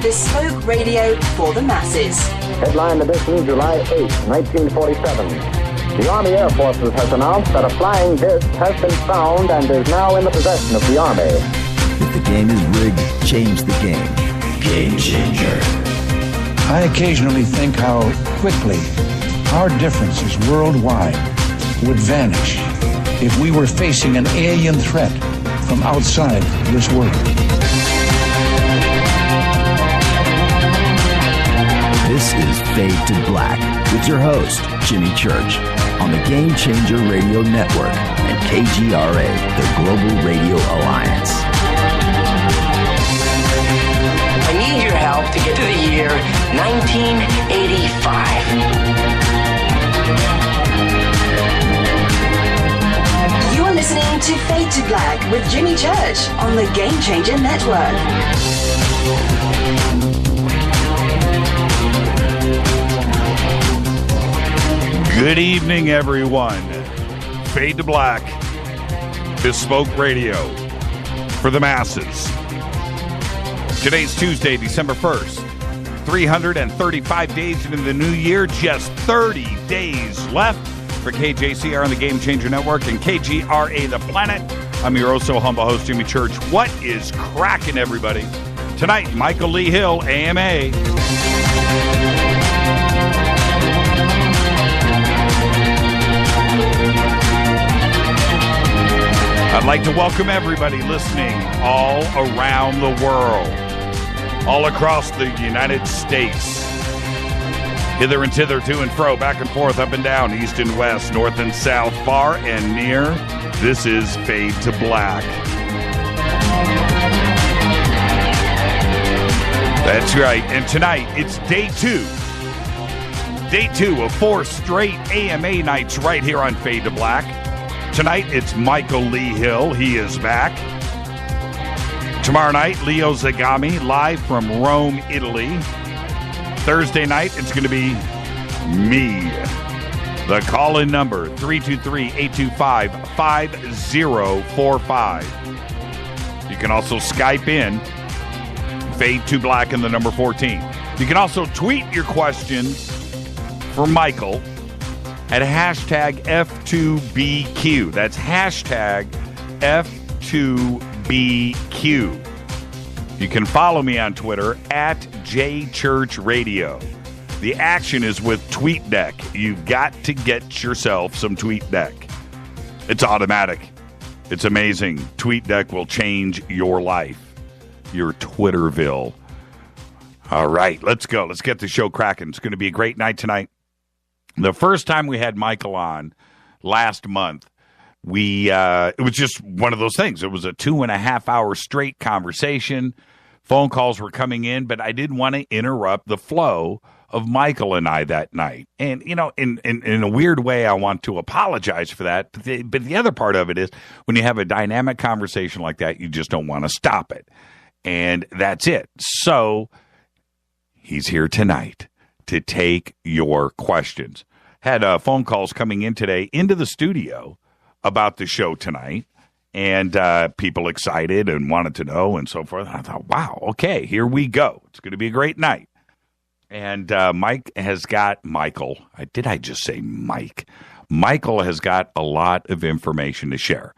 bespoke radio for the masses. Headline edition, July 8, 1947. The Army Air Forces has announced that a flying disc has been found and is now in the possession of the Army. If the game is rigged, change the game. Game changer. I occasionally think how quickly our differences worldwide would vanish if we were facing an alien threat from outside this world. This is Fade to Black with your host, Jimmy Church, on the Game Changer Radio Network and KGRA, the Global Radio Alliance. I need your help to get to the year 1985. You're listening to Fade to Black with Jimmy Church on the Game Changer Network. Good evening, everyone. Fade to Black, bespoke radio for the masses. Today's Tuesday, December 1st. 335 days into the new year, just 30 days left for KJCR on the Game Changer Network and KGRA The Planet. I'm your oh so humble host, Jimmy Church. What is cracking, everybody? Tonight, Michael Lee Hill, AMA. I'd like to welcome everybody listening all around the world, all across the United States, hither and thither, to and fro, back and forth, up and down, east and west, north and south, far and near. This is Fade to Black. That's right. And tonight, it's day two. Day two of 4 straight AMA nights right here on Fade to Black. Tonight, it's Michael Lee Hill. He is back. Tomorrow night, Leo Zagami, live from Rome, Italy. Thursday night, it's going to be me. The call-in number, 323-825-5045. You can also Skype in, Fade to Black and the number 14. You can also tweet your questions for Michael at hashtag F2BQ. That's hashtag F2BQ. You can follow me on Twitter at JChurchRadio. The action is with TweetDeck. You've got to get yourself some TweetDeck. It's automatic. It's amazing. TweetDeck will change your life. Your Twitterville. All right, let's go. Let's get the show cracking. It's going to be a great night tonight. The first time we had Michael on last month, it was just one of those things. It was a 2.5 hour straight conversation. Phone calls were coming in, but I didn't want to interrupt the flow of Michael and I that night. And, you know, in a weird way, I want to apologize for that. But the other part of it is when you have a dynamic conversation like that, you just don't want to stop it. And that's it. So he's here tonight to take your questions. Had phone calls coming in today into the studio about the show tonight, and people excited and wanted to know and so forth. I thought, wow, okay, here we go. It's going to be a great night. And Michael has got a lot of information to share.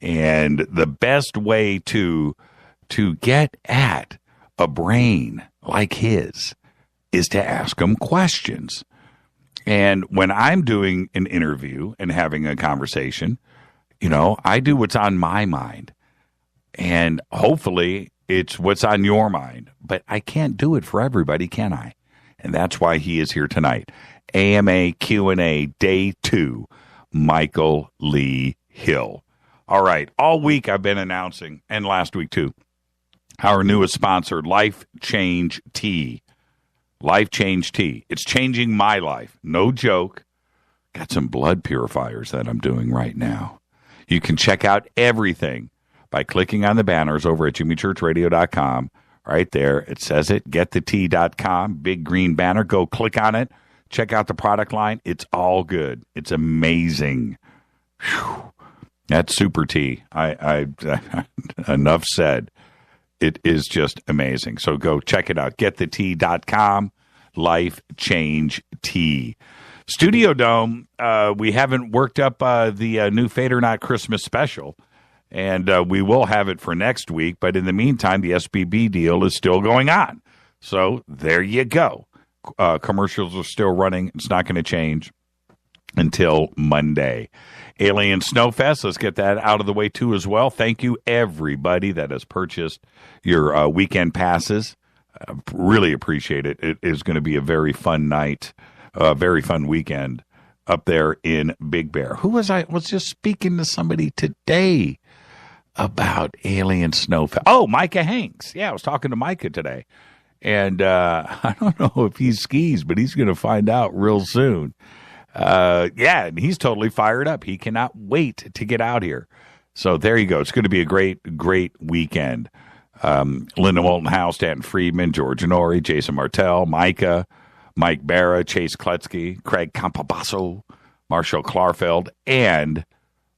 And the best way to get at a brain like his is to ask him questions. And when I'm doing an interview and having a conversation, you know, I do what's on my mind. And hopefully it's what's on your mind. But I can't do it for everybody, can I? And that's why he is here tonight. AMA Q&A Day 2, Michael Lee Hill. All right. All week I've been announcing, and last week too, our newest sponsor, Life Change Tea. Life Change Tea. It's changing my life. No joke. Got some blood purifiers that I'm doing right now. You can check out everything by clicking on the banners over at jimmychurchradio.com. Right there. It says it. Getthetea.com. Big green banner. Go click on it. Check out the product line. It's all good. It's amazing. Whew. That's super tea. I enough said. It is just amazing. So go check it out. GetTheTea.com. Life Change Tea. Studio Dome, we haven't worked up the new Fate or Not Christmas special, and we will have it for next week. But in the meantime, the SBB deal is still going on. So there you go. Commercials are still running. It's not going to change until Monday. Alien Snowfest, let's get that out of the way too as well. Thank you, everybody that has purchased your weekend passes. Really appreciate it. It is going to be a very fun night, a very fun weekend up there in Big Bear. Was just speaking to somebody today about Alien Snowfest. Oh, Micah Hanks. Yeah, I was talking to Micah today. And I don't know if he skis, but he's going to find out real soon. Yeah, and he's totally fired up. He cannot wait to get out here. So there you go. It's going to be a great, great weekend. Linda Moulton Howe, Stanton Friedman, George Nori, Jason Martell, Micah, Mike Barra, Chase Kletzky, Craig Campabasso, Marshall Klarfeld, and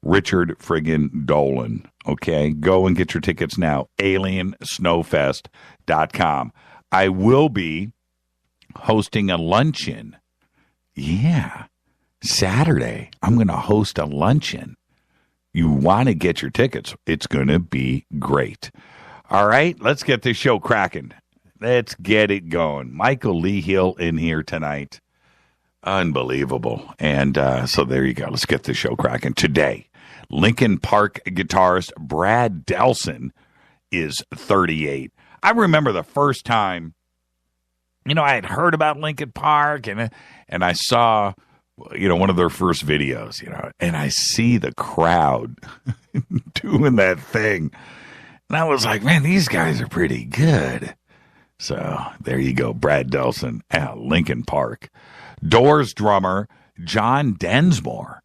Richard friggin' Dolan. Okay, go and get your tickets now. AlienSnowfest.com. I will be hosting a luncheon. Yeah, Saturday. I'm going to host a luncheon. You want to get your tickets. It's going to be great. All right, let's get this show cracking. Let's get it going. Michael Lee Hill in here tonight. Unbelievable. And so there you go. Let's get this show cracking. Today, Linkin Park guitarist Brad Delson is 38. I remember the first time, I had heard about Linkin Park and I saw, one of their first videos, and I see the crowd doing that thing. And I was like, man, these guys are pretty good. So there you go, Brad Delson at Linkin Park. Doors drummer John Densmore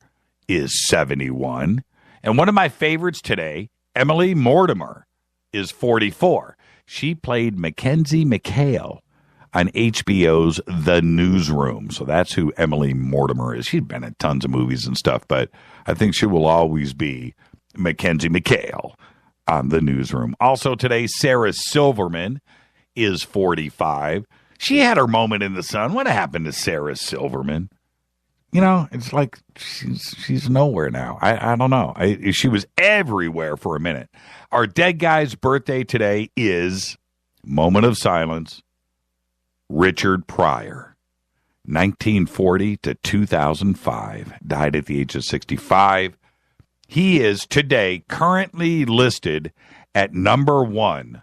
is 71. And one of my favorites today, Emily Mortimer, is 44. She played Mackenzie McHale on HBO's The Newsroom. So that's who Emily Mortimer is. She's been in tons of movies and stuff, but I think she will always be Mackenzie McHale on The Newsroom. Also today, Sarah Silverman is 45. She had her moment in the sun. What happened to Sarah Silverman? It's like she's nowhere now. I don't know. She was everywhere for a minute. Our dead guy's birthday today is, moment of silence, Richard Pryor, 1940 to 2005, died at the age of 65. He is today currently listed at number 1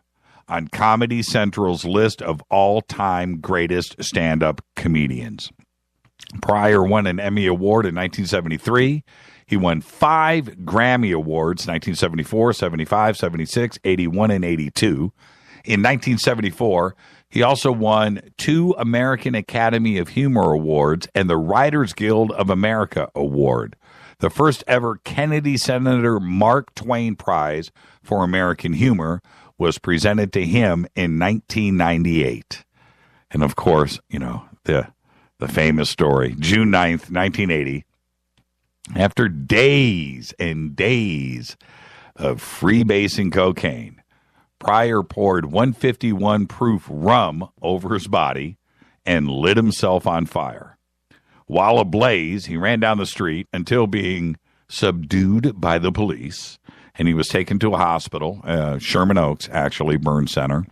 on Comedy Central's list of all-time greatest stand-up comedians. Pryor won an Emmy Award in 1973. He won 5 Grammy Awards, 1974, 75, 76, 81, and 82. In 1974, he also won 2 American Academy of Humor Awards and the Writers Guild of America Award. The first ever Kennedy Senator Mark Twain Prize for American Humor was presented to him in 1998. And of course, the famous story, June 9th, 1980, after days and days of freebasing cocaine, Pryor poured 151 proof rum over his body and lit himself on fire. While ablaze, he ran down the street until being subdued by the police, and he was taken to a hospital, Sherman Oaks, actually, burn center,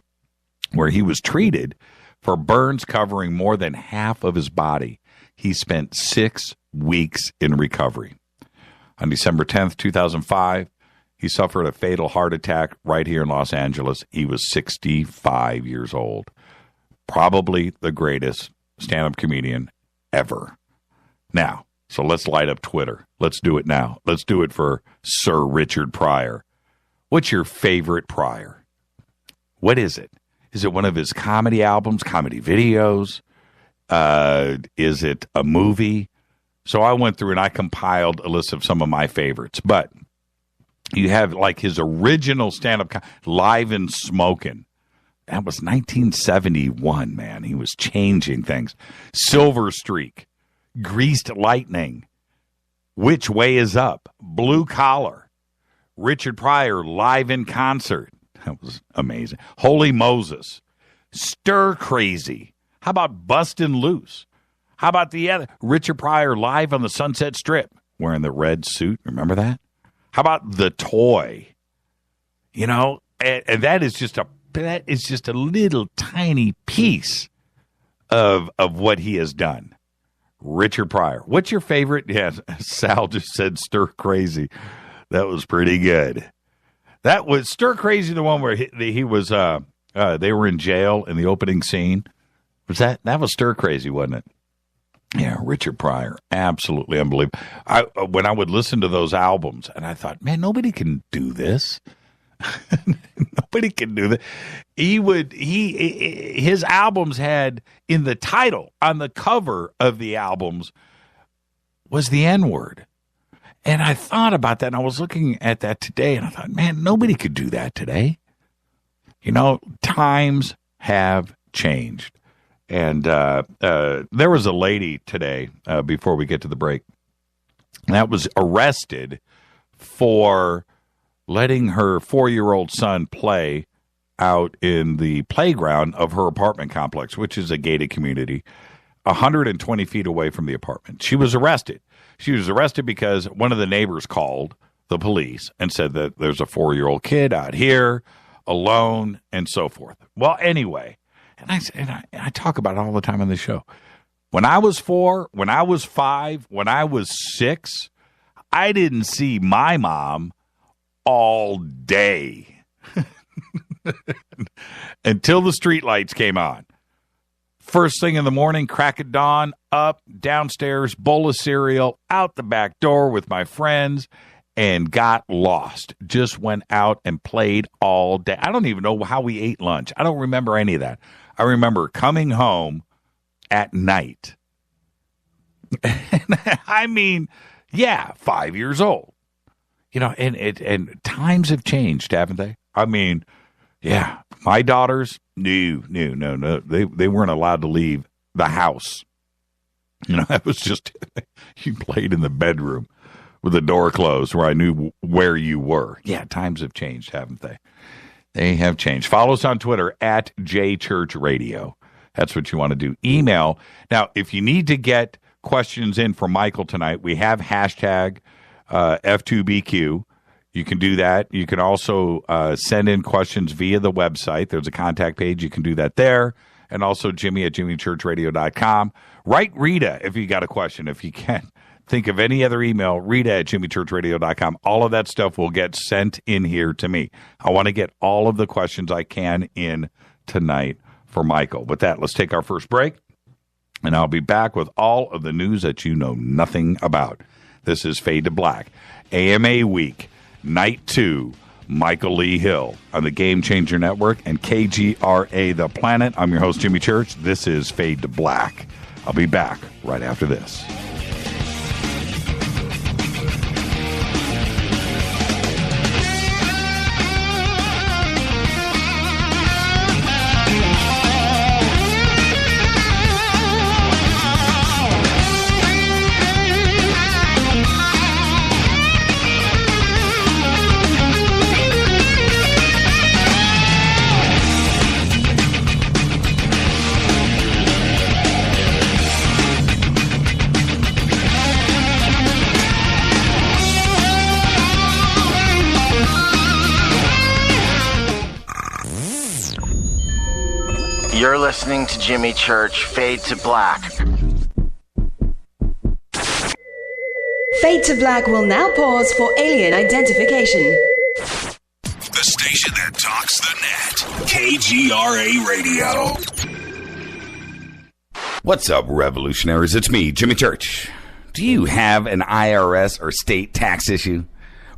where he was treated for burns covering more than half of his body. He spent 6 weeks in recovery. On December 10th, 2005, he suffered a fatal heart attack right here in Los Angeles. He was 65 years old. Probably the greatest stand-up comedian ever. Now, so let's light up Twitter. Let's do it now. Let's do it for Sir Richard Pryor. What's your favorite Pryor? What is it? Is it one of his comedy albums, comedy videos? Is it a movie? So I went through and I compiled a list of some of my favorites. But you have like his original stand-up, Live and Smokin'. That was 1971, man. He was changing things. Silver Streak, Greased Lightning, Which Way Is Up, Blue Collar, Richard Pryor Live in Concert. That was amazing. Holy Moses. Stir Crazy. How about Bustin' Loose? How about the other? Richard Pryor live on the Sunset Strip wearing the red suit. Remember that? How about The Toy? You know, and that is just a little tiny piece of what he has done. Richard Pryor. What's your favorite? Yeah, Sal just said Stir Crazy. That was pretty good. That was Stir Crazy, the one where he was they were in jail in the opening scene. That was Stir Crazy, wasn't it? Yeah, Richard Pryor, absolutely unbelievable. When I would listen to those albums, and I thought, man, nobody can do this. Nobody can do that. His albums had in the title, on the cover of the albums, was the N-word. And I thought about that, and I was looking at that today, and I thought, man, nobody could do that today. You know, times have changed. And there was a lady today, before we get to the break, that was arrested for letting her 4-year-old son play out in the playground of her apartment complex, which is a gated community, 120 feet away from the apartment. She was arrested. She was arrested because one of the neighbors called the police and said that there's a 4-year-old kid out here alone and so forth. Well, anyway, and I talk about it all the time on this show. When I was 4, when I was 5, when I was 6, I didn't see my mom all day until the streetlights came on. First thing in the morning, crack of dawn, up, downstairs, bowl of cereal, out the back door with my friends, and got lost. Just went out and played all day. I don't even know how we ate lunch. I don't remember any of that. I remember coming home at night. I mean, yeah, 5 years old. You know, and times have changed, haven't they? I mean, yeah, my daughters, no. They weren't allowed to leave the house. You know, that was just, you played in the bedroom with the door closed where I knew where you were. Yeah, times have changed, haven't they? They have changed. Follow us on Twitter at JChurchRadio. That's what you want to do. Email. Now, if you need to get questions in for Michael tonight, we have hashtag F2BQ. You can do that. You can also send in questions via the website. There's a contact page. You can do that there. And also Jimmy at jimmychurchradio.com. Write Rita if you got a question. If you can't think of any other email, Rita at jimmychurchradio.com. All of that stuff will get sent in here to me. I want to get all of the questions I can in tonight for Michael. With that, let's take our first break. And I'll be back with all of the news that you know nothing about. This is Fade to Black, AMA Week, Night 2, Michael Lee Hill on the Game Changer Network and KGRA The Planet. I'm your host, Jimmy Church. This is Fade to Black. I'll be back right after this. You're listening to Jimmy Church, Fade to Black. Fade to Black will now pause for alien identification. The station that talks the net. KGRA Radio. What's up, revolutionaries? It's me, Jimmy Church. Do you have an IRS or state tax issue?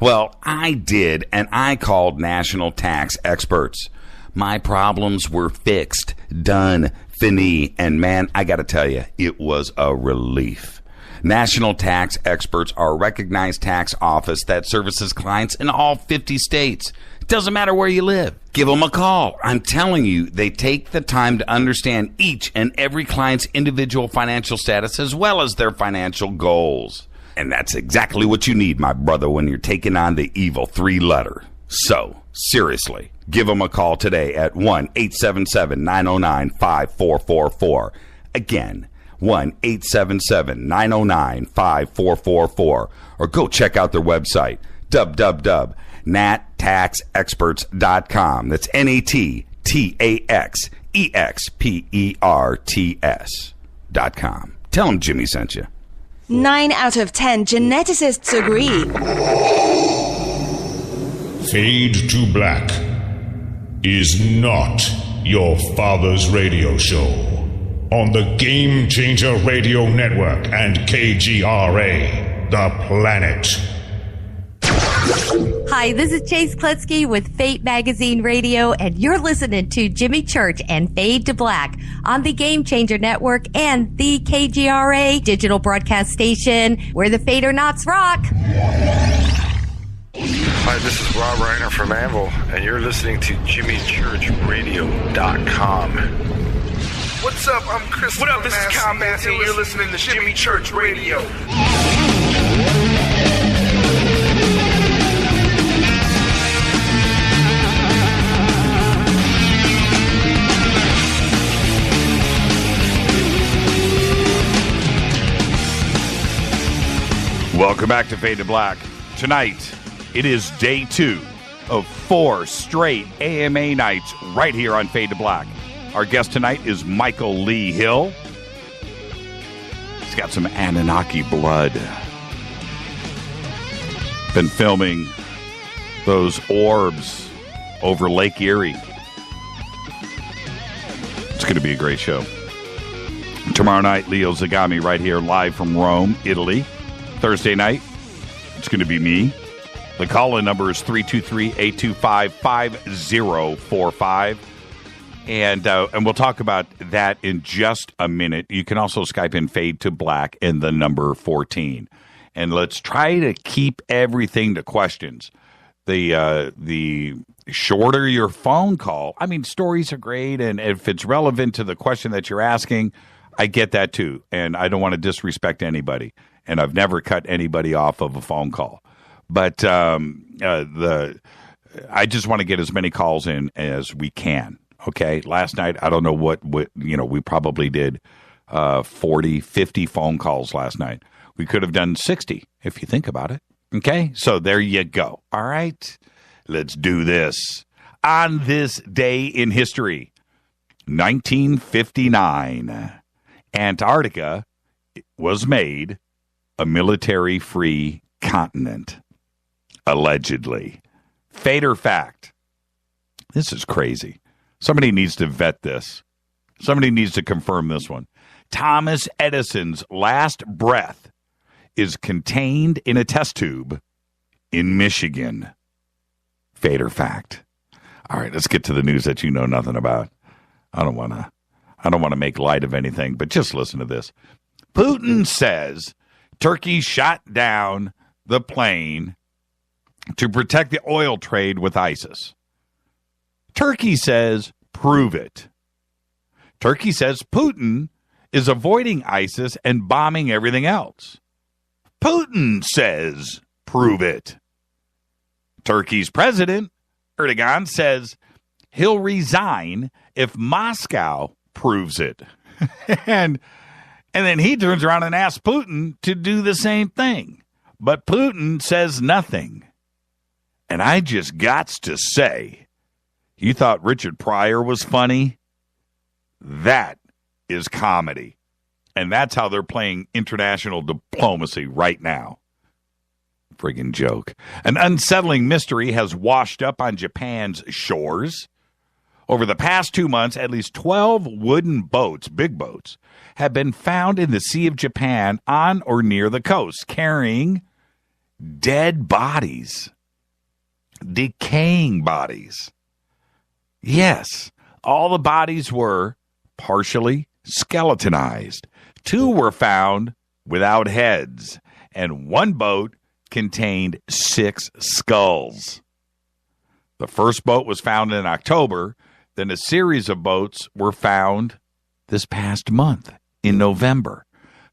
Well, I did, and I called national tax experts. My problems were fixed, done, fini, and man, I gotta tell you, it was a relief. National Tax Experts are a recognized tax office that services clients in all 50 states. It doesn't matter where you live. Give them a call. I'm telling you, they take the time to understand each and every client's individual financial status as well as their financial goals. And that's exactly what you need, my brother, when you're taking on the evil 3-letter. So, seriously, give them a call today at 1-877-909-5444. Again, 1-877-909-5444. Or go check out their website, www.nattaxexperts.com. That's NATTAXEXPERTS.com. Tell them Jimmy sent you. 9 out of 10 geneticists agree. Fade to Black is not your father's radio show on the Game Changer Radio Network and KGRA, The Planet. Hi, this is Chase Kletsky with Fate Magazine Radio, and you're listening to Jimmy Church and Fade to Black on the Game Changer Network and the KGRA digital broadcast station, where the Fade or Nots rock. Hi, this is Rob Reiner from Anvil, and you're listening to JimmyChurchRadio.com. What's up? I'm Chris. What up? This is Kyle Massey, and you're listening to Jimmy Church Radio. Welcome back to Fade to Black. Tonight, it is day 2 of 4 straight AMA nights right here on Fade to Black. Our guest tonight is Michael Lee Hill. He's got some Anunnaki blood. Been filming those orbs over Lake Erie. It's going to be a great show. Tomorrow night, Leo Zagami right here live from Rome, Italy. Thursday night, it's going to be me. The call-in number is 323-825-5045. And we'll talk about that in just a minute. You can also Skype in Fade to Black and the number 14. And let's try to keep everything to questions. The shorter your phone call, I mean, stories are great. And if it's relevant to the question that you're asking, I get that too. And I don't want to disrespect anybody. And I've never cut anybody off of a phone call. But I just want to get as many calls in as we can. Okay. Last night, I don't know what we probably did 40, 50 phone calls last night. We could have done 60 if you think about it. Okay. So there you go. All right. Let's do this. On this day in history, 1959, Antarctica was made a military-free continent. Allegedly. Fate or fact? This is crazy. Somebody needs to vet this. Somebody needs to confirm this one. Thomas Edison's last breath is contained in a test tube in Michigan. Fate or fact? All right, let's get to the news that you know nothing about. I don't want to make light of anything, but just listen to this. Putin says Turkey shot down the plane to protect the oil trade with ISIS. Turkey says, prove it. Turkey says Putin is avoiding ISIS and bombing everything else. Putin says, prove it. Turkey's president, Erdogan, says he'll resign if Moscow proves it. And then he turns around and asks Putin to do the same thing. But Putin says nothing. And I just gots to say, you thought Richard Pryor was funny? That is comedy. And that's how they're playing international diplomacy right now. Friggin' joke. An unsettling mystery has washed up on Japan's shores. Over the past 2 months, at least 12 wooden boats, big boats, have been found in the Sea of Japan on or near the coast, carrying dead bodies, decaying bodies. Yes, all the bodies were partially skeletonized. 2 were found without heads, and 1 boat contained 6 skulls. The first boat was found in October. Then a series of boats were found this past month in November.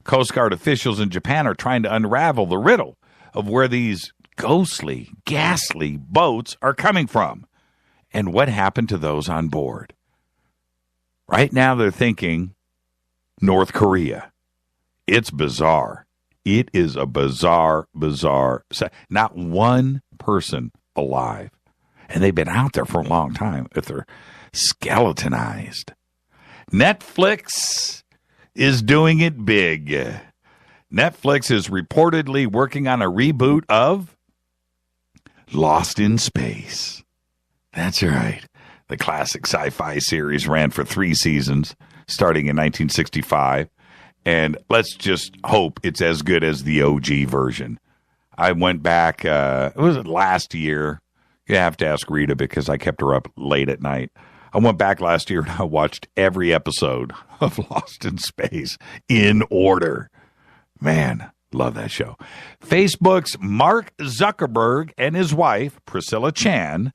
Coast Guard officials in Japan are trying to unravel the riddle of where these ghostly, ghastly boats are coming from, and what happened to those on board. Right now they're thinking North Korea. It's bizarre. It is a bizarre. Not one person alive. And they've been out there for a long time if they're skeletonized. Netflix is doing it big. Netflix is reportedly working on a reboot of Lost in Space. That's right. The classic sci-fi series ran for 3 seasons, starting in 1965. And let's just hope it's as good as the OG version. I went back, it was last year. You have to ask Rita because I kept her up late at night. I went back last year and I watched every episode of Lost in Space in order. Man, love that show. Facebook's Mark Zuckerberg and his wife, Priscilla Chan,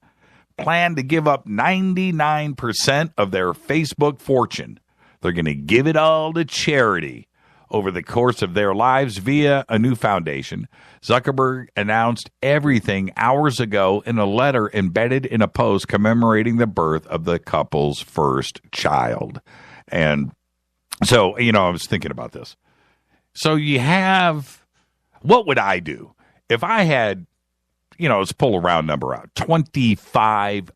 plan to give up 99% of their Facebook fortune. They're going to give it all to charity over the course of their lives via a new foundation. Zuckerberg announced everything hours ago in a letter embedded in a post commemorating the birth of the couple's first child. And so, I was thinking about this. So you have, what would I do if I had, let's pull a round number out, $25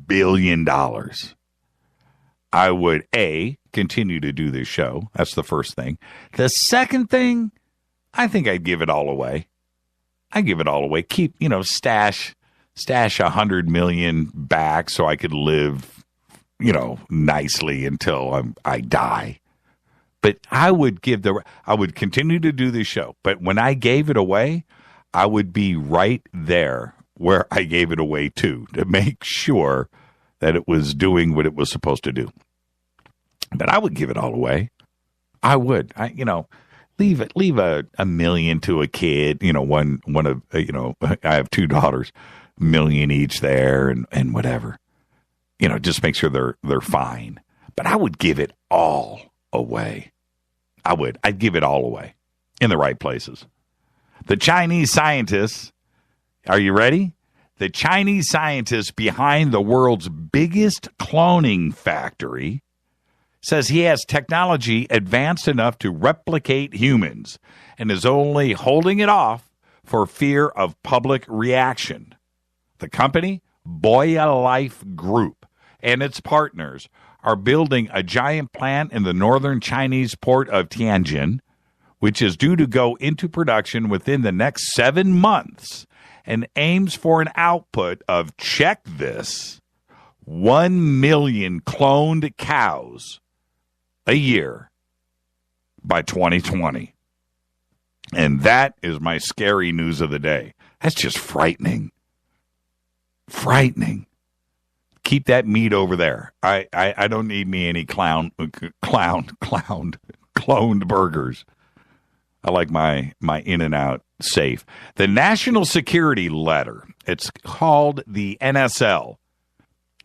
billion. I would, continue to do this show. That's the first thing. The second thing, I think I'd give it all away. Keep, stash 100 million back so I could live, nicely until I die. But I would continue to do this show. But when I gave it away, I would be right there where I gave it away to make sure that it was doing what it was supposed to do. But I would give it all away. I would. Leave a million to a kid. One of I have 2 daughters, $1 million each there, and whatever. Just make sure they're fine. But I would give it all away. I'd give it all away in the right places. The Chinese scientists, are you ready? The Chinese scientist behind the world's biggest cloning factory says he has technology advanced enough to replicate humans and is only holding it off for fear of public reaction. The company, Boya Life Group, and its partners are building a giant plant in the northern Chinese port of Tianjin, which is due to go into production within the next 7 months and aims for an output of, check this, 1 million cloned cows a year by 2020. And that is my scary news of the day. That's just frightening. Frightening. Keep that meat over there. I don't need me any cloned burgers. I like my In-N-Out safe. The National Security Letter, it's called the NSL.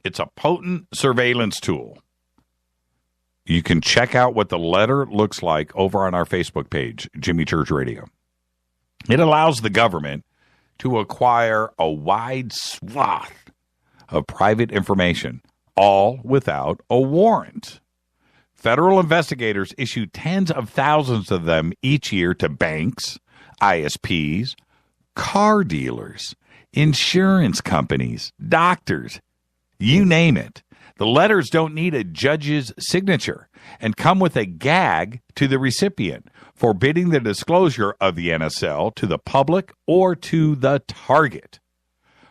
It's a potent surveillance tool. You can check out what the letter looks like over on our Facebook page, Jimmy Church Radio. It allows the government to acquire a wide swath of private information, all without a warrant. Federal investigators issue tens of thousands of them each year to banks, ISPs, car dealers, insurance companies, doctors, you name it. The letters don't need a judge's signature and come with a gag to the recipient, forbidding the disclosure of the NSL to the public or to the target.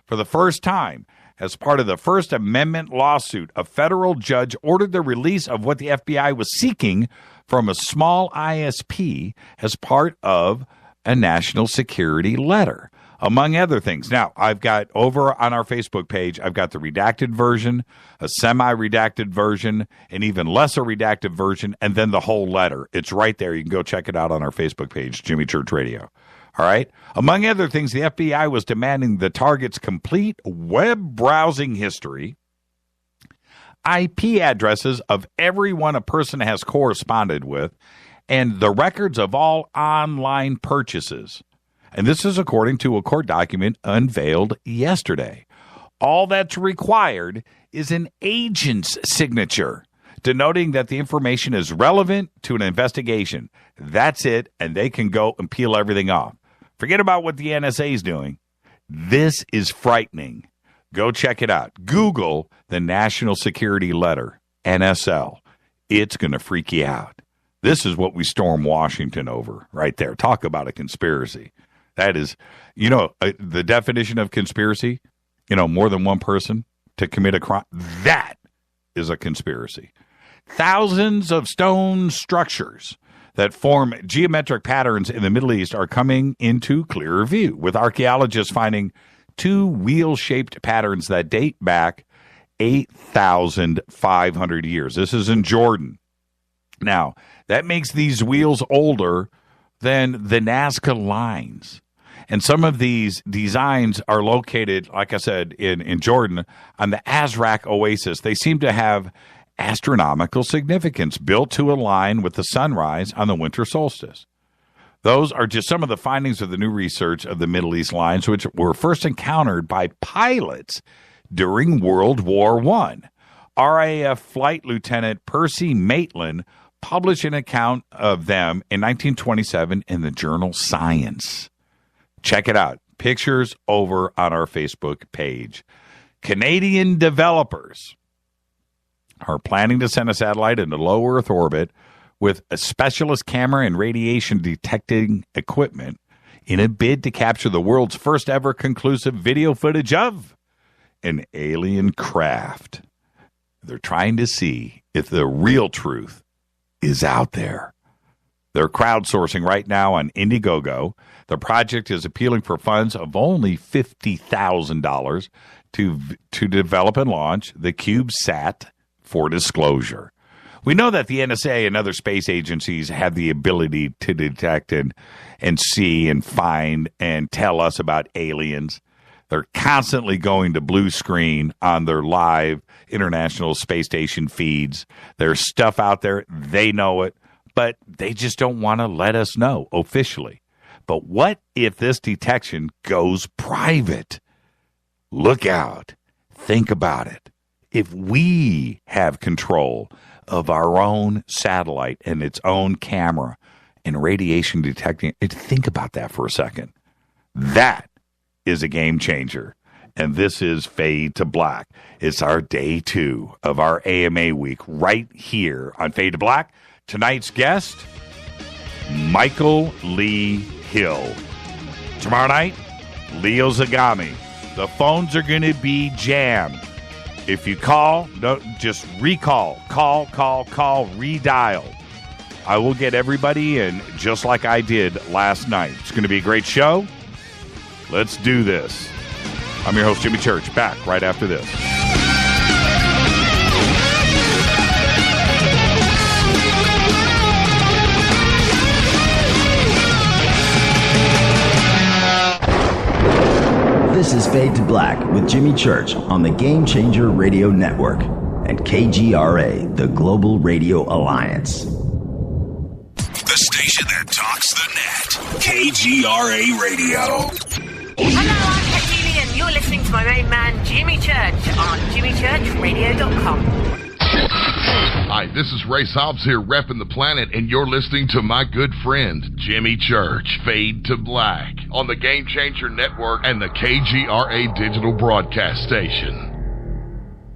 For the first time, as part of the First Amendment lawsuit, a federal judge ordered the release of what the FBI was seeking from a small ISP as part of a national security letter, among other things. Now, I've got over on our Facebook page, I've got the redacted version, a semi-redacted version, an even lesser redacted version, and then the whole letter. It's right there. You can go check it out on our Facebook page, Jimmy Church Radio. All right. Among other things, the FBI was demanding the target's complete web browsing history, IP addresses of everyone a person has corresponded with, and the records of all online purchases. And this is according to a court document unveiled yesterday. All that's required is an agent's signature, denoting that the information is relevant to an investigation. That's it, and they can go and peel everything off. Forget about what the NSA is doing. This is frightening. Go check it out. Google the National Security Letter, NSL. It's going to freak you out. This is what we storm Washington over right there. Talk about a conspiracy. That is, the definition of conspiracy, more than one person to commit a crime. That is a conspiracy. Thousands of stone structures that form geometric patterns in the Middle East are coming into clearer view, with archaeologists finding 2 wheel-shaped patterns that date back 8,500 years. This is in Jordan. Now, that makes these wheels older than the Nazca lines. And some of these designs are located, like I said, in Jordan on the Azraq Oasis. They seem to have astronomical significance, built to align with the sunrise on the winter solstice. Those are just some of the findings of the new research of the Middle East lines, which were first encountered by pilots during World War I. RAF Flight Lieutenant Percy Maitland published an account of them in 1927 in the journal Science. Check it out. Pictures over on our Facebook page. Canadian developers are planning to send a satellite into low Earth orbit with a specialist camera and radiation detecting equipment in a bid to capture the world's first ever conclusive video footage of an alien craft. They're trying to see if the real truth is out there. They're crowdsourcing right now on Indiegogo. The project is appealing for funds of only $50,000 to develop and launch the CubeSat for disclosure. We know that the NSA and other space agencies have the ability to detect and see and find and tell us about aliens. They're constantly going to blue screen on their live International Space Station feeds. There's stuff out there. They know it, but they just don't want to let us know officially. But what if this detection goes private? Look out. Think about it. If we have control of our own satellite and its own camera and radiation detecting, think about that for a second. That is a game changer. And this is Fade to Black. It's our day 2 of our AMA week right here on Fade to Black. Tonight's guest, Michael Lee Hill. Tomorrow night, Leo Zagami. The phones are going to be jammed. If you call, just recall. Call, redial. I will get everybody in just like I did last night. It's going to be a great show. Let's do this. I'm your host, Jimmy Church, back right after this. This is Fade to Black with Jimmy Church on the Game Changer Radio Network and KGRA, the Global Radio Alliance. The station that talks the net. KGRA Radio. Hello, I'm Katie, and you're listening to my main man, Jimmy Church, on jimmychurchradio.com. Hi, this is Ray Hobbs here, repping the planet, and you're listening to my good friend, Jimmy Church, Fade to Black, on the Game Changer Network and the KGRA Digital Broadcast Station.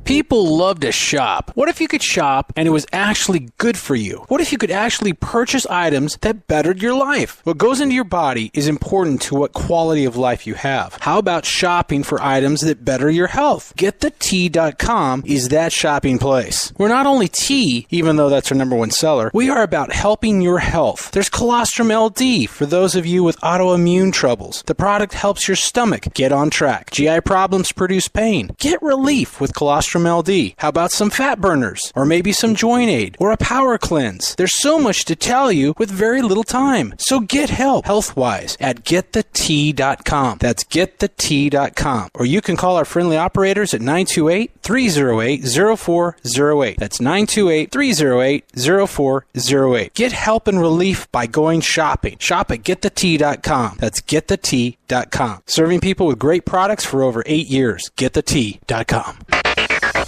People love to shop. What if you could shop and it was actually good for you? What if you could actually purchase items that bettered your life? What goes into your body is important to what quality of life you have. How about shopping for items that better your health? GetTheTea.com is that shopping place. We're not only tea, even though that's our #1 seller, we are about helping your health. There's Colostrum LD for those of you with autoimmune troubles. The product helps your stomach get on track. GI problems produce pain. Get relief with Colostrum from LD? How about some fat burners? Or maybe some joint aid? Or a power cleanse? There's so much to tell you with very little time. So get help health-wise at GetTheT.com. That's GetTheT.com. Or you can call our friendly operators at 928-308-0408. That's 928-308-0408. Get help and relief by going shopping. Shop at GetTheT.com. That's GetTheT.com. Serving people with great products for over 8 years. GetTheT.com.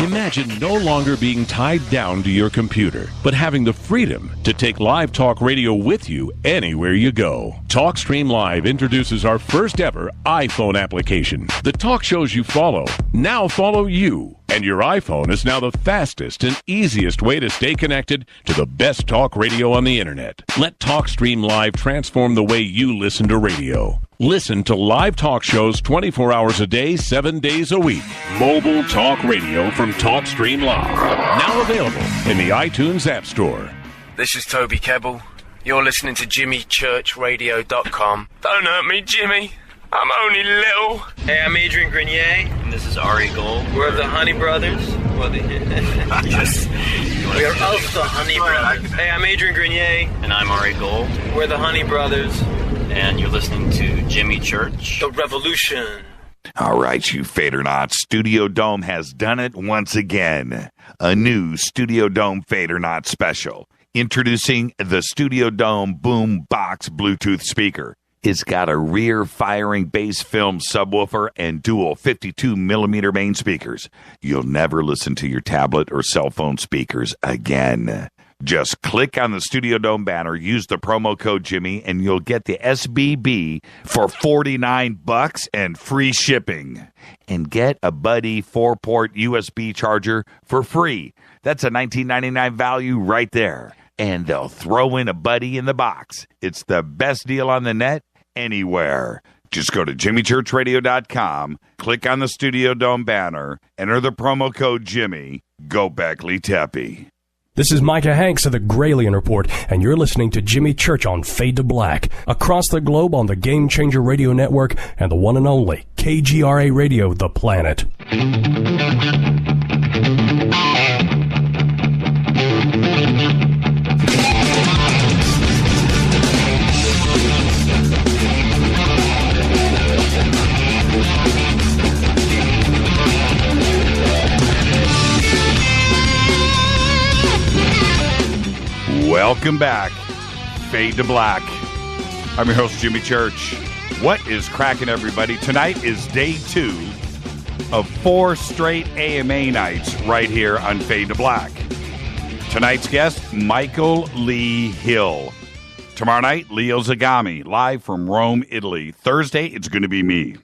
Imagine no longer being tied down to your computer, but having the freedom to take live talk radio with you anywhere you go. TalkStream Live introduces our first ever iPhone application. The talk shows you follow now follow you. And your iPhone is now the fastest and easiest way to stay connected to the best talk radio on the internet. Let TalkStream Live transform the way you listen to radio. Listen to live talk shows 24 hours a day, 7 days a week. Mobile talk radio from TalkStream Live. Now available in the iTunes App Store. This is Toby Kebbell. You're listening to JimmyChurchRadio.com. Don't hurt me, Jimmy. I'm only little. Hey, I'm Adrian Grenier. And this is Ari Gold. We're the Honey Brothers. Yes. We are of the Honey Brothers. Hey, I'm Adrian Grenier. And I'm Ari Gold. We're the Honey Brothers. And you're listening to Jimmy Church. The Revolution. All right, you Fadernauts. Studio Dome has done it once again. A new Studio Dome Fadernaut special. Introducing the Studio Dome Boom Box Bluetooth speaker. It's got a rear-firing bass film subwoofer and dual 52mm main speakers. You'll never listen to your tablet or cell phone speakers again. Just click on the Studio Dome banner, use the promo code Jimmy, and you'll get the SBB for $49 and free shipping. And get a Buddy 4-port USB charger for free. That's a $19.99 value right there. And they'll throw in a Buddy in the box. It's the best deal on the net anywhere. Just go to JimmyChurchRadio.com, click on the Studio Dome banner, enter the promo code Jimmy. Go Beckley Teppy. This is Micah Hanks of the Gralien Report, and you're listening to Jimmy Church on Fade to Black, across the globe on the Game Changer Radio Network and the one and only KGRA Radio, The Planet. Welcome back. Fade to Black. I'm your host, Jimmy Church. What is cracking, everybody? Tonight is day 2 of 4 straight AMA nights right here on Fade to Black. Tonight's guest, Michael Lee Hill. Tomorrow night, Leo Zagami, live from Rome, Italy. Thursday, it's going to be me.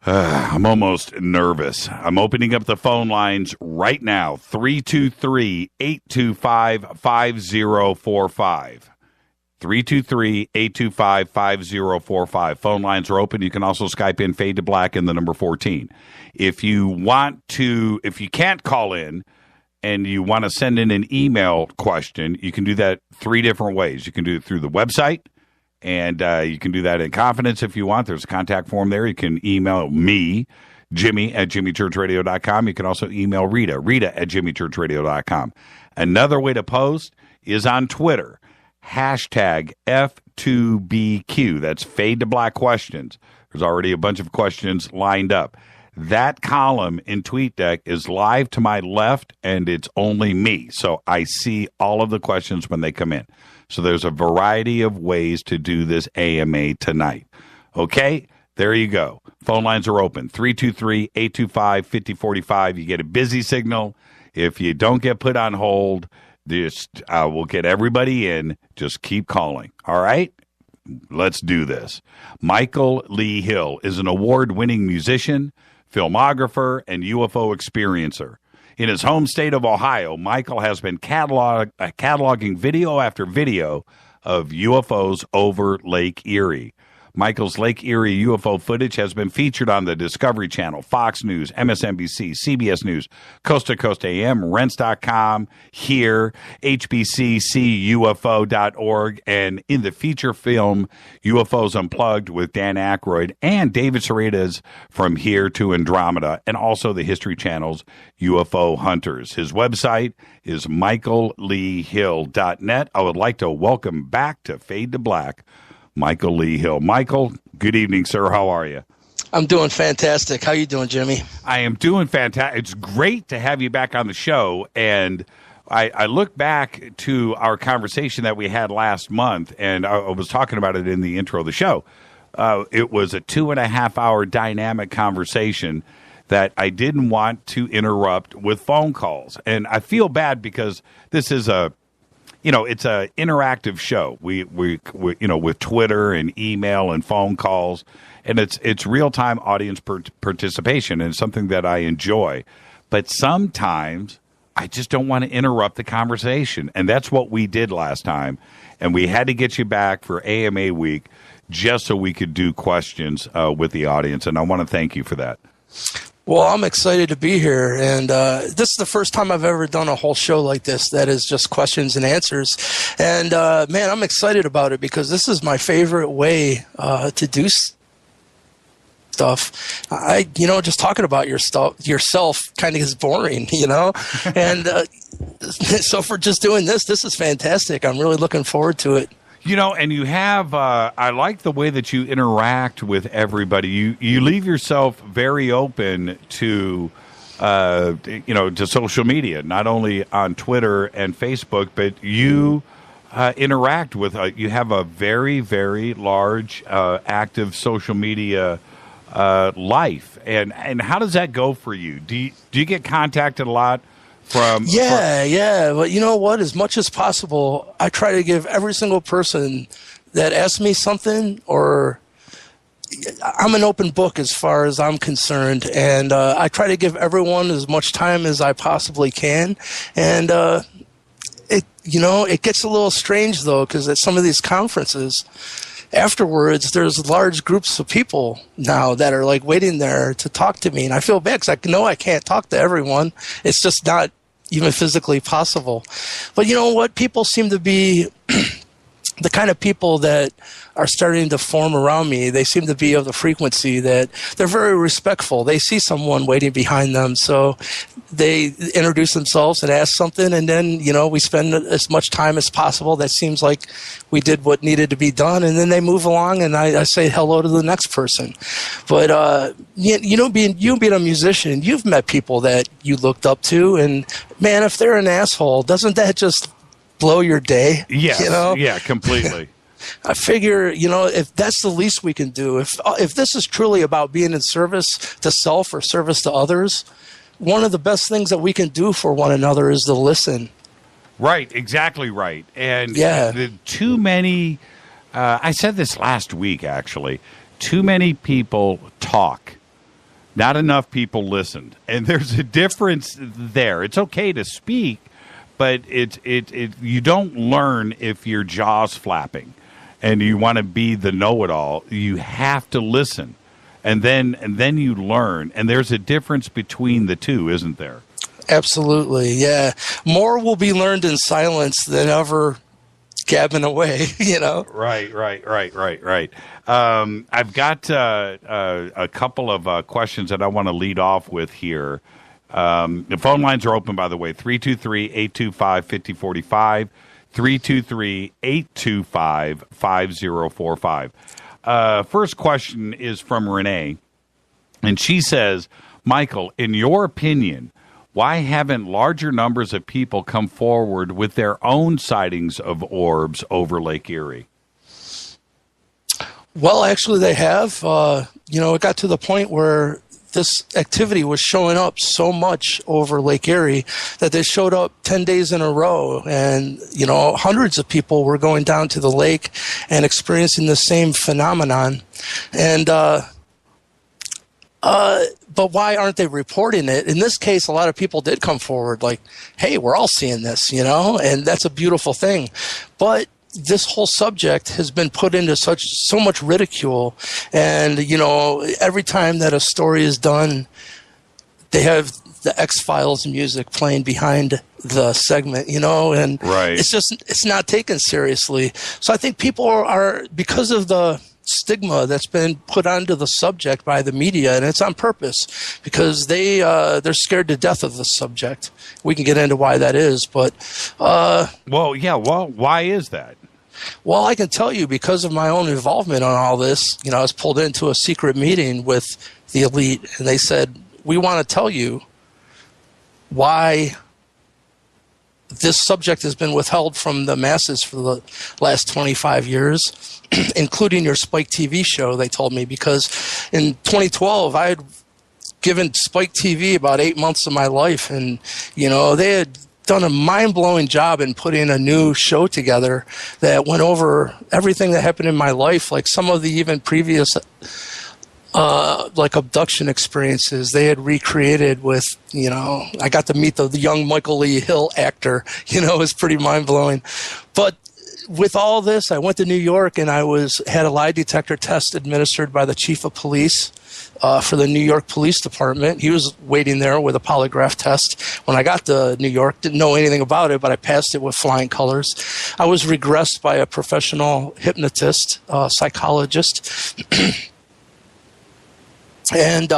I'm almost nervous. I'm opening up the phone lines right now. 323-825-5045. 323-825-5045. Phone lines are open. You can also Skype in Fade to Black and the number 14. If you can't call in and you want to send in an email question, you can do that 3 different ways. You can do it through the website. And you can do that in confidence if you want. There's a contact form there. You can email me, Jimmy, at JimmyChurchRadio.com. You can also email Rita at JimmyChurchRadio.com. Another way to post is on Twitter. Hashtag F2BQ. That's Fade to Black Questions. There's already a bunch of questions lined up. That column in TweetDeck is live to my left, and it's only me. So I see all of the questions when they come in. So there's a variety of ways to do this AMA tonight. Okay? There you go. Phone lines are open. 323-825-5045. You get a busy signal. If you don't get put on hold, we'll get everybody in. Just keep calling. All right? Let's do this. Michael Lee Hill is an award-winning musician, filmographer, and UFO experiencer. In his home state of Ohio, Michael has been cataloging video after video of UFOs over Lake Erie. Michael's Lake Erie UFO footage has been featured on the Discovery Channel, Fox News, MSNBC, CBS News, Coast to Coast AM, Rents.com, here, HBCCUFO.org, and in the feature film UFOs Unplugged with Dan Aykroyd and David Serratas from Here to Andromeda, and also the History Channel's UFO Hunters. His website is michaelleehill.net. I would like to welcome back to Fade to Black Michael Lee Hill. Michael, good evening, sir. How are you? I'm doing fantastic. How you doing, Jimmy? I am doing fantastic. It's great to have you back on the show. And I look back to our conversation that we had last month, and I was talking about it in the intro of the show. It was a 2.5-hour dynamic conversation that I didn't want to interrupt with phone calls. And I feel bad because this is it's a interactive show. We with Twitter and email and phone calls, and it's real-time audience participation, and it's something that I enjoy. But sometimes I just don't want to interrupt the conversation, and that's what we did last time. And we had to get you back for AMA week just so we could do questions with the audience, and I want to thank you for that. Well, I'm excited to be here, and this is the first time I've ever done a whole show like this that is just questions and answers. And, man, I'm excited about it because this is my favorite way to do stuff. Just talking about yourself kind of is boring, and so for just doing this is fantastic. I'm really looking forward to it. And you have, I like the way that you interact with everybody. You leave yourself very open to, to social media, not only on Twitter and Facebook, but you interact with, you have a very, very large, active social media life. And how does that go for you? Do you get contacted a lot? Yeah. But you know what? As much as possible, I try to give every single person that asks me something, or I'm an open book as far as I'm concerned, and I try to give everyone as much time as I possibly can. And it gets a little strange though, because at some of these conferences, afterwards, there's large groups of people now that are like waiting there to talk to me, and I feel bad because I know I can't talk to everyone. It's just not even physically possible. But you know what? People seem to be the kind of people that are starting to form around me. They seem to be of the frequency that they're very respectful. They see someone waiting behind them, so they introduce themselves and ask something, and then, we spend as much time as possible. That seems like we did what needed to be done, and then they move along, and I say hello to the next person. But, being a musician, you've met people that you looked up to, and, man, if they're an asshole, doesn't that just blow your day? Yes, yeah, completely. I figure, if that's the least we can do, if this is truly about being in service to self or service to others, one of the best things that we can do for one another is to listen. Right, exactly right. And too many, I said this last week, actually, too many people talk. Not enough people listened. And there's a difference there. It's okay to speak, but you don't learn if your jaw's flapping and you want to be the know-it-all. You have to listen, and then you learn. And there's a difference between the two, isn't there? Absolutely, yeah. More will be learned in silence than ever gabbing away, Right. I've got a couple of questions that I want to lead off with here. The phone lines are open, by the way, 323-825-5045, 323-825-5045. First question is from Renee, and she says, Michael, in your opinion, why haven't larger numbers of people come forward with their own sightings of orbs over Lake Erie? Well, actually, they have. It got to the point where this activity was showing up so much over Lake Erie that they showed up 10 days in a row. And, hundreds of people were going down to the lake and experiencing the same phenomenon. And, but why aren't they reporting it? In this case, a lot of people did come forward like, hey, we're all seeing this, and that's a beautiful thing. But, this whole subject has been put into so much ridicule, and every time that a story is done, they have the X-Files music playing behind the segment, and right. it's not taken seriously. So I think people are, because of the stigma that's been put onto the subject by the media, and it's on purpose, because they're scared to death of the subject. We can get into why that is, but why is that? Well, I can tell you, because of my own involvement on all this. I was pulled into a secret meeting with the elite, and they said, we want to tell you why this subject has been withheld from the masses for the last 25 years, including your Spike TV show, they told me, because in 2012, I had given Spike TV about 8 months of my life, and, they had done a mind-blowing job in putting a new show together that went over everything that happened in my life, like some of the even previous abduction experiences they had recreated with, I got to meet the young Michael Lee Hill actor, it was pretty mind-blowing. But with all this, I went to New York, and I had a lie detector test administered by the chief of police for the New York Police Department. He was waiting there with a polygraph test. When I got to New York, didn't know anything about it, but I passed it with flying colors. I was regressed by a professional hypnotist, psychologist. And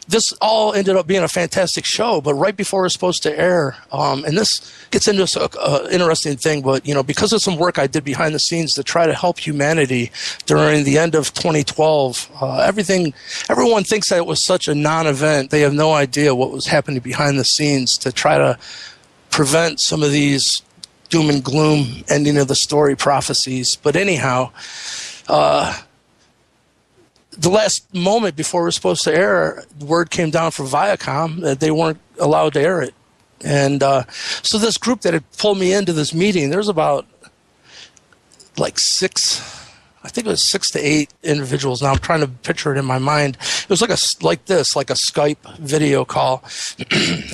this all ended up being a fantastic show, but right before it was supposed to air, and this gets into an interesting thing, but, because of some work I did behind the scenes to try to help humanity during the end of 2012, everyone thinks that it was such a non-event. They have no idea what was happening behind the scenes to try to prevent some of these doom and gloom ending of the story prophecies. But anyhow, the last moment before it was supposed to air, word came down from Viacom that they weren't allowed to air it. And so this group that had pulled me into this meeting, there's about six to eight individuals. Now I'm trying to picture it in my mind. It was like a Skype video call.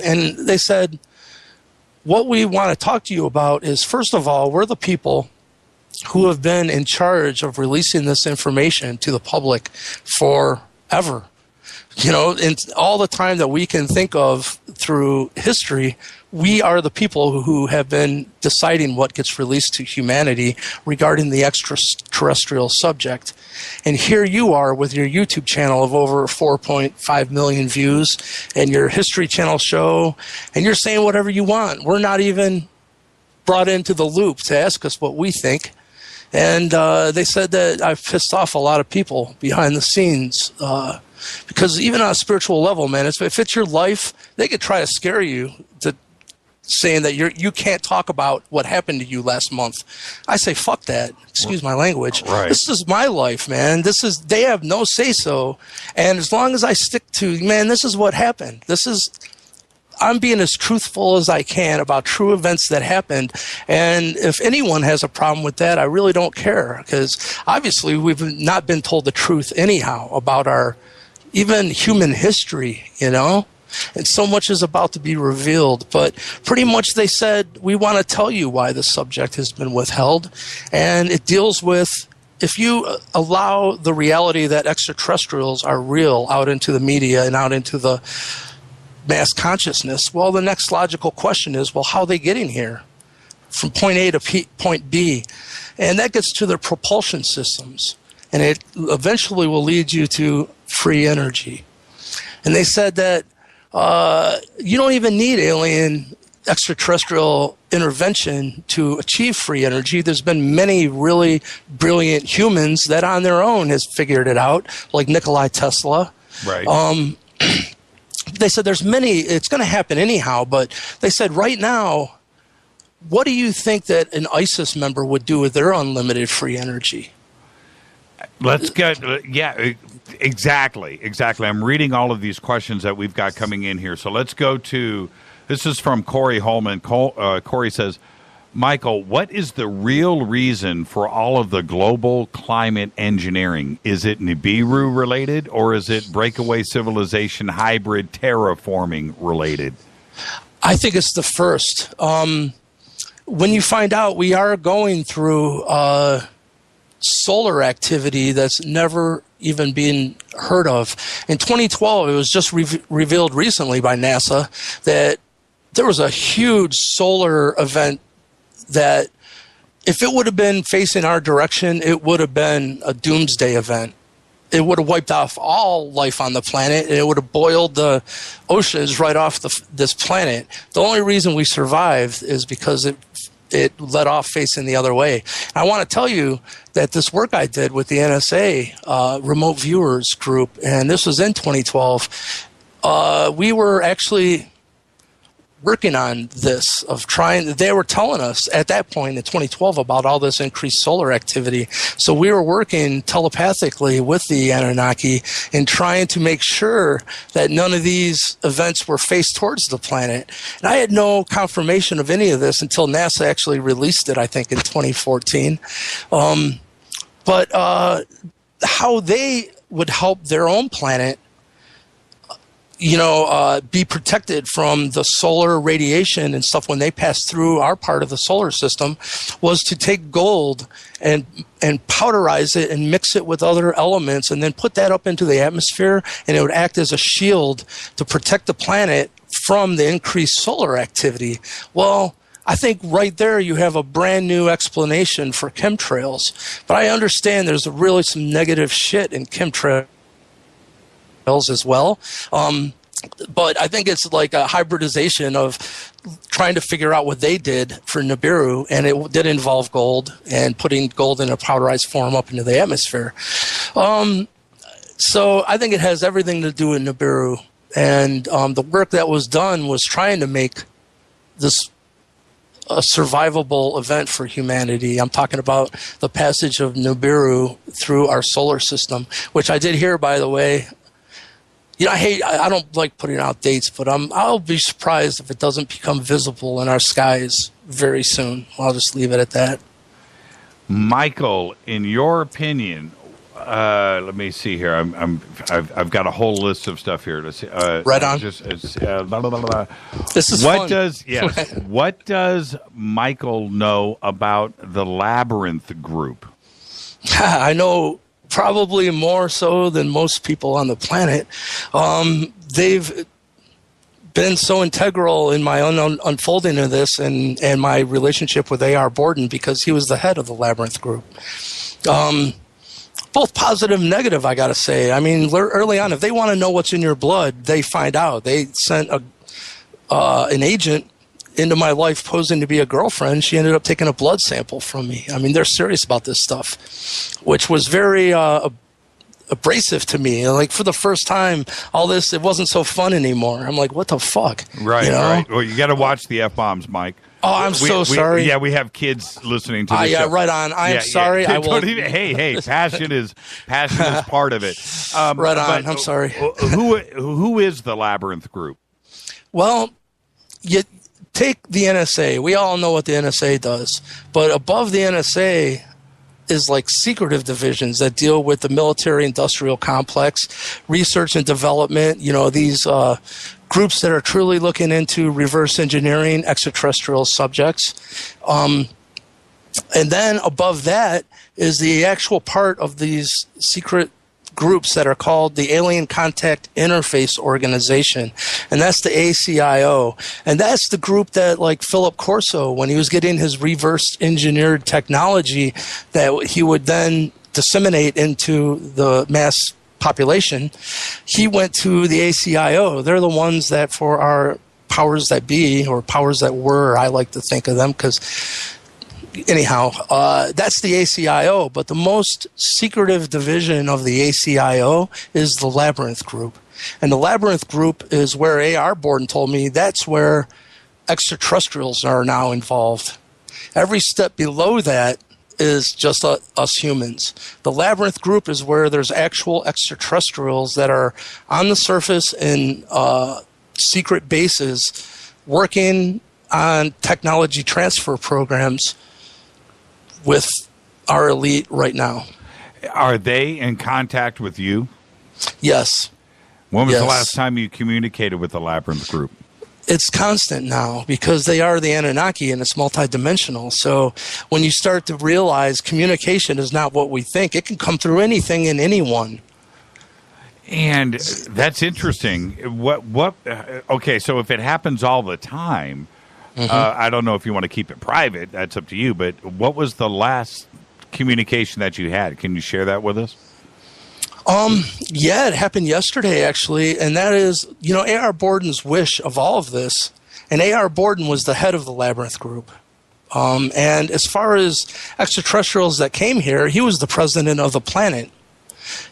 And they said, what we want to talk to you about is, first of all, we're the people who have been in charge of releasing this information to the public forever. In all the time that we can think of through history, we are the people who have been deciding what gets released to humanity regarding the extraterrestrial subject. And here you are with your YouTube channel of over 4.5 million views and your History Channel show, and you're saying whatever you want. We're not even brought into the loop to ask us what we think. And they said that I've pissed off a lot of people behind the scenes, because even on a spiritual level, man, if it's your life, they could try to scare you to saying that you can't talk about what happened to you last month. I say, fuck that. Excuse my language. Right. This is my life, man. They have no say-so. And as long as I stick to, man, this is what happened. I'm being as truthful as I can about true events that happened. And if anyone has a problem with that, I really don't care, because obviously we've not been told the truth anyhow about our even human history, and so much is about to be revealed. But pretty much they said, we want to tell you why the subject has been withheld. And it deals with, if you allow the reality that extraterrestrials are real out into the media and out into the mass consciousness, well, the next logical question is, well, how are they getting here from point A to point B? And that gets to their propulsion systems, and it eventually will lead you to free energy. And they said that you don't even need alien extraterrestrial intervention to achieve free energy. There's been many really brilliant humans that on their own has figured it out, like Nikola Tesla. Right. They said there's many, it's going to happen anyhow, but they said right now, what do you think that an ISIS member would do with their unlimited free energy? Let's get, exactly. I'm reading all of these questions that we've got coming in here. So let's go to, this is from Corey Holman. Corey says, Michael, what is the real reason for all of the global climate engineering? Is it Nibiru related, or is it breakaway civilization hybrid terraforming related? I think it's the first. when you find out we are going through solar activity that's never even been heard of. In 2012, it was just revealed recently by NASA that there was a huge solar event that if it would have been facing our direction, it would have been a doomsday event. It would have wiped off all life on the planet, and it would have boiled the oceans right off this planet. The only reason we survived is because it let off facing the other way. I want to tell you that this work I did with the NSA remote viewers group, and this was in 2012, we were actually working on this they were telling us at that point in 2012 about all this increased solar activity. So we were working telepathically with the Anunnaki and trying to make sure that none of these events were faced towards the planet. And I had no confirmation of any of this until NASA actually released it, I think, in 2014. But how they would help their own planet be protected from the solar radiation and stuff when they pass through our part of the solar system was to take gold and powderize it and mix it with other elements and then put that up into the atmosphere, and it would act as a shield to protect the planet from the increased solar activity. Well, I think right there you have a brand new explanation for chemtrails. But I understand there's really some negative shit in chemtrails as well. But I think it's like a hybridization of trying to figure out what they did for Nibiru, and it did involve gold and putting gold in a powderized form up into the atmosphere. So I think it has everything to do with Nibiru, and the work that was done was trying to make this a survivable event for humanity. I'm talking about the passage of Nibiru through our solar system, which I did hear, by the way. I don't like putting out dates, but I'll be surprised if it doesn't become visible in our skies very soon. I'll just leave it at that. Michael, in your opinion, let me see here. I've got a whole list of stuff here to see. Right on. This is fun. What does Michael know about the Labyrinth group? I know probably more so than most people on the planet. They've been so integral in my unfolding of this and my relationship with A.R. Borden because he was the head of the Labyrinth group. Both positive and negative, I got to say. I mean, early on, if they want to know what's in your blood, they find out. They sent an agent into my life posing to be a girlfriend. She ended up taking a blood sample from me. I mean, they're serious about this stuff, which was very abrasive to me. Like, for the first time, all this, it wasn't so fun anymore. I'm like, what the fuck? Right, right. Well, you got to watch the F-bombs, Mike. Oh, I'm so sorry. Yeah, we have kids listening to this. Yeah, show. right on. I'm sorry. Yeah. I will. Hey, passion is part of it. Right on. I'm sorry. Who is the Labyrinth group? Well, you take the NSA. We all know what the NSA does. But above the NSA is like secretive divisions that deal with the military-industrial complex, research and development, these groups that are truly looking into reverse engineering extraterrestrial subjects. And then above that is the actual part of these secret groups that are called the Alien Contact Interface Organization, and that's the ACIO. And that's the group that, like Philip Corso, when he was getting his reverse engineered technology that he would then disseminate into the mass population, he went to the ACIO. They're the ones that, for our powers that be, or powers that were, I like to think of them, because anyhow, that's the ACIO. But the most secretive division of the ACIO is the Labyrinth group. And the Labyrinth group is where A.R. Borden told me that's where extraterrestrials are now involved. Every step below that is just us humans. The Labyrinth group is where there's actual extraterrestrials that are on the surface in secret bases working on technology transfer programs with our elite right now. Are they in contact with you? Yes. When was the last time you communicated with the Labyrinth group? It's constant now because they are the Anunnaki and it's multidimensional. So when you start to realize communication is not what we think, it can come through anything and anyone. And that's interesting. Okay, so if it happens all the time, I don't know if you want to keep it private. That's up to you. But what was the last communication that you had? Can you share that with us? Yeah, it happened yesterday, actually, and that is, A.R. Borden's wish of all of this, and A.R. Borden was the head of the Labyrinth group. And as far as extraterrestrials that came here, he was the president of the planet.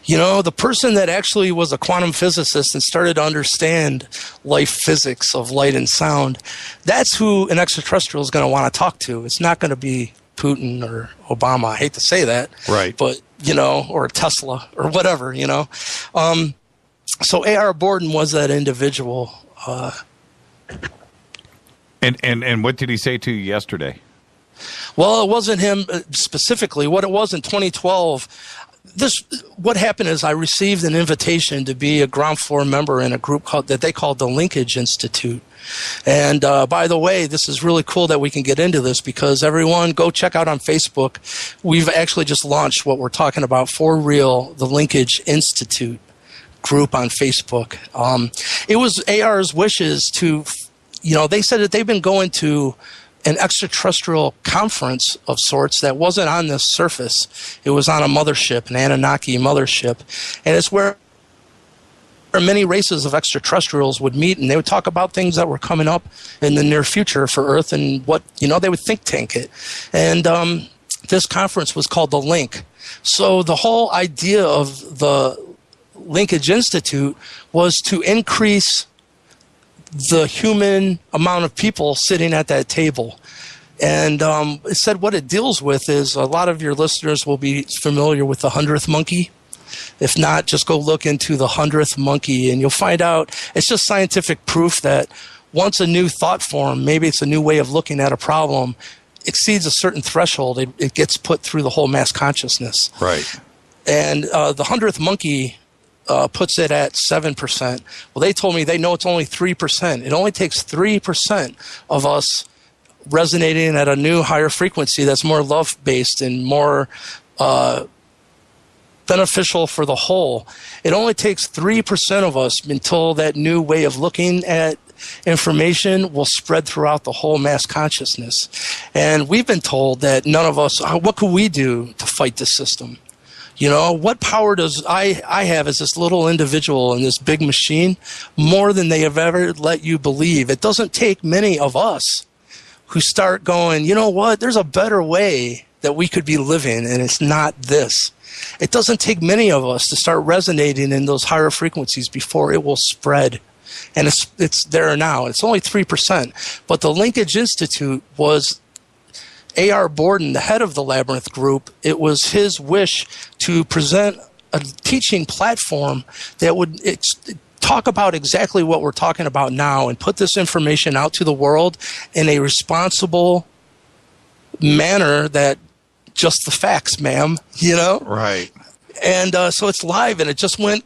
The person that actually was a quantum physicist and started to understand life physics of light and sound, that's who an extraterrestrial is going to want to talk to. It's not going to be Putin or Obama. I hate to say that. Right. But, or Tesla or whatever, So A.R. Borden was that individual. And what did he say to you yesterday? Well, it wasn't him specifically. What it was in 2012, what happened is I received an invitation to be a ground floor member in a group that they called the Linkage Institute. And by the way, this is really cool that we can get into this because everyone go check out on Facebook. We've actually just launched what we're talking about for real, the Linkage Institute group on Facebook. It was AR's wishes to, they said that they've been going to an extraterrestrial conference of sorts that wasn't on this surface. It was on a mothership, an Anunnaki mothership. And it's where many races of extraterrestrials would meet, and they would talk about things that were coming up in the near future for Earth and what, they would think tank it. And this conference was called the Link. So the whole idea of the Linkage Institute was to increase the human amount of people sitting at that table. And it said what it deals with is a lot of your listeners will be familiar with the 100th monkey. If not, just go look into the 100th monkey and you'll find out it's just scientific proof that once a new thought form, maybe it's a new way of looking at a problem, exceeds a certain threshold, it gets put through the whole mass consciousness. Right. And the 100th monkey puts it at 7%. Well, they told me they know it's only 3%. It only takes 3% of us resonating at a new higher frequency that's more love-based and more beneficial for the whole. It only takes 3% of us until that new way of looking at information will spread throughout the whole mass consciousness. And we've been told that none of us, what could we do to fight this system? What power does I have as this little individual in this big machine? More than they have ever let you believe. It doesn't take many of us who start going, you know what, there's a better way that we could be living, and it's not this. It doesn't take many of us to start resonating in those higher frequencies before it will spread. And it's there now. It's only 3%. But the Linkage Institute was A.R. Borden, the head of the Labyrinth group. It was his wish to present a teaching platform that would talk about exactly what we're talking about now and put this information out to the world in a responsible manner that just the facts, ma'am, Right. And so it's live, and it just went,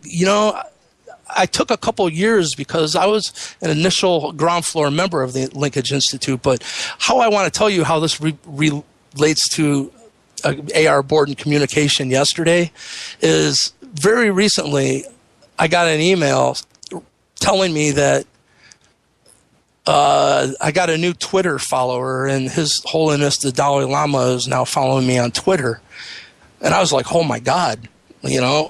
I took a couple years because I was an initial ground floor member of the Linkage Institute, but how I want to tell you how this relates to A.R. Borden communication yesterday is very recently I got an email telling me that I got a new Twitter follower, and His Holiness the Dalai Lama is now following me on Twitter. And I was like, oh my God,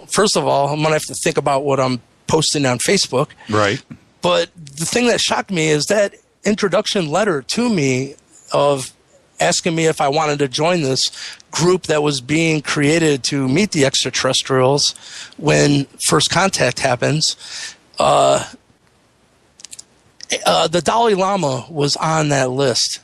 first of all, I'm going to have to think about what I'm posting on Facebook. Right. But the thing that shocked me is that introduction letter to me of asking me if I wanted to join this group that was being created to meet the extraterrestrials when first contact happens. The Dalai Lama was on that list.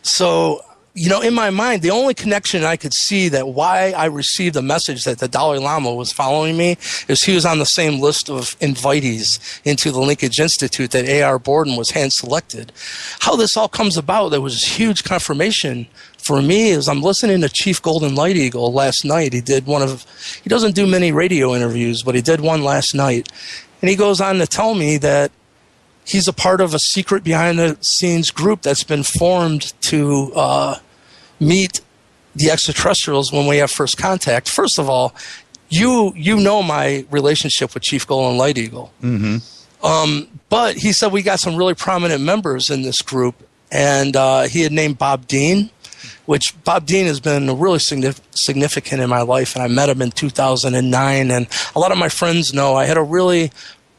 So, in my mind, the only connection I could see that why I received a message that the Dalai Lama was following me is he was on the same list of invitees into the Linkage Institute that A.R. Borden was hand-selected. How this all comes about, there was huge confirmation for me is I'm listening to Chief Golden Light Eagle last night. He doesn't do many radio interviews, but he did one last night. And he goes on to tell me that he's a part of a secret behind-the-scenes group that's been formed to meet the extraterrestrials when we have first contact. First of all, you know my relationship with Chief Golden Light Eagle. Mm-hmm. But he said we got some really prominent members in this group, and he had named Bob Dean, which Bob Dean has been really significant in my life, and I met him in 2009, and a lot of my friends know I had a really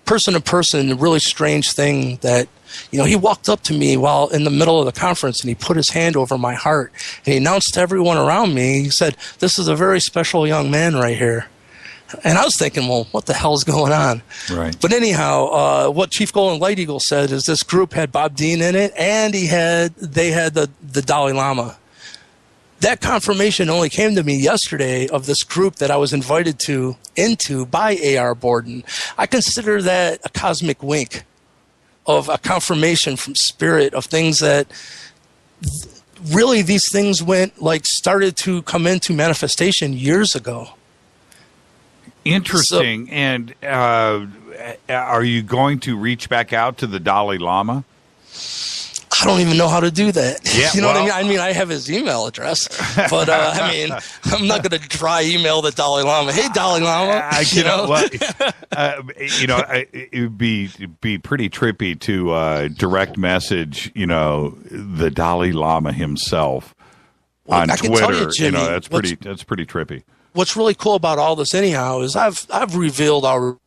person-to-person, really strange thing that, he walked up to me while in the middle of the conference, and he put his hand over my heart, and he announced to everyone around me, he said, "This is a very special young man right here." And I was thinking, well, what the hell's going on? Right. But anyhow, what Chief Golden Light Eagle said is this group had Bob Dean in it, and they had the Dalai Lama. That confirmation only came to me yesterday of this group that I was invited into by A.R. Borden. I consider that a cosmic wink of a confirmation from spirit of things that really these things started to come into manifestation years ago. Interesting. And are you going to reach back out to the Dalai Lama? I don't even know how to do that. Yeah, you know what I mean? I mean, I have his email address, but I'm not going to dry email the Dalai Lama. Hey, Dalai Lama. It would be pretty trippy to direct message, the Dalai Lama himself on I can Twitter. tell you, Jimmy, that's pretty trippy. What's really cool about all this, anyhow, is I've revealed already.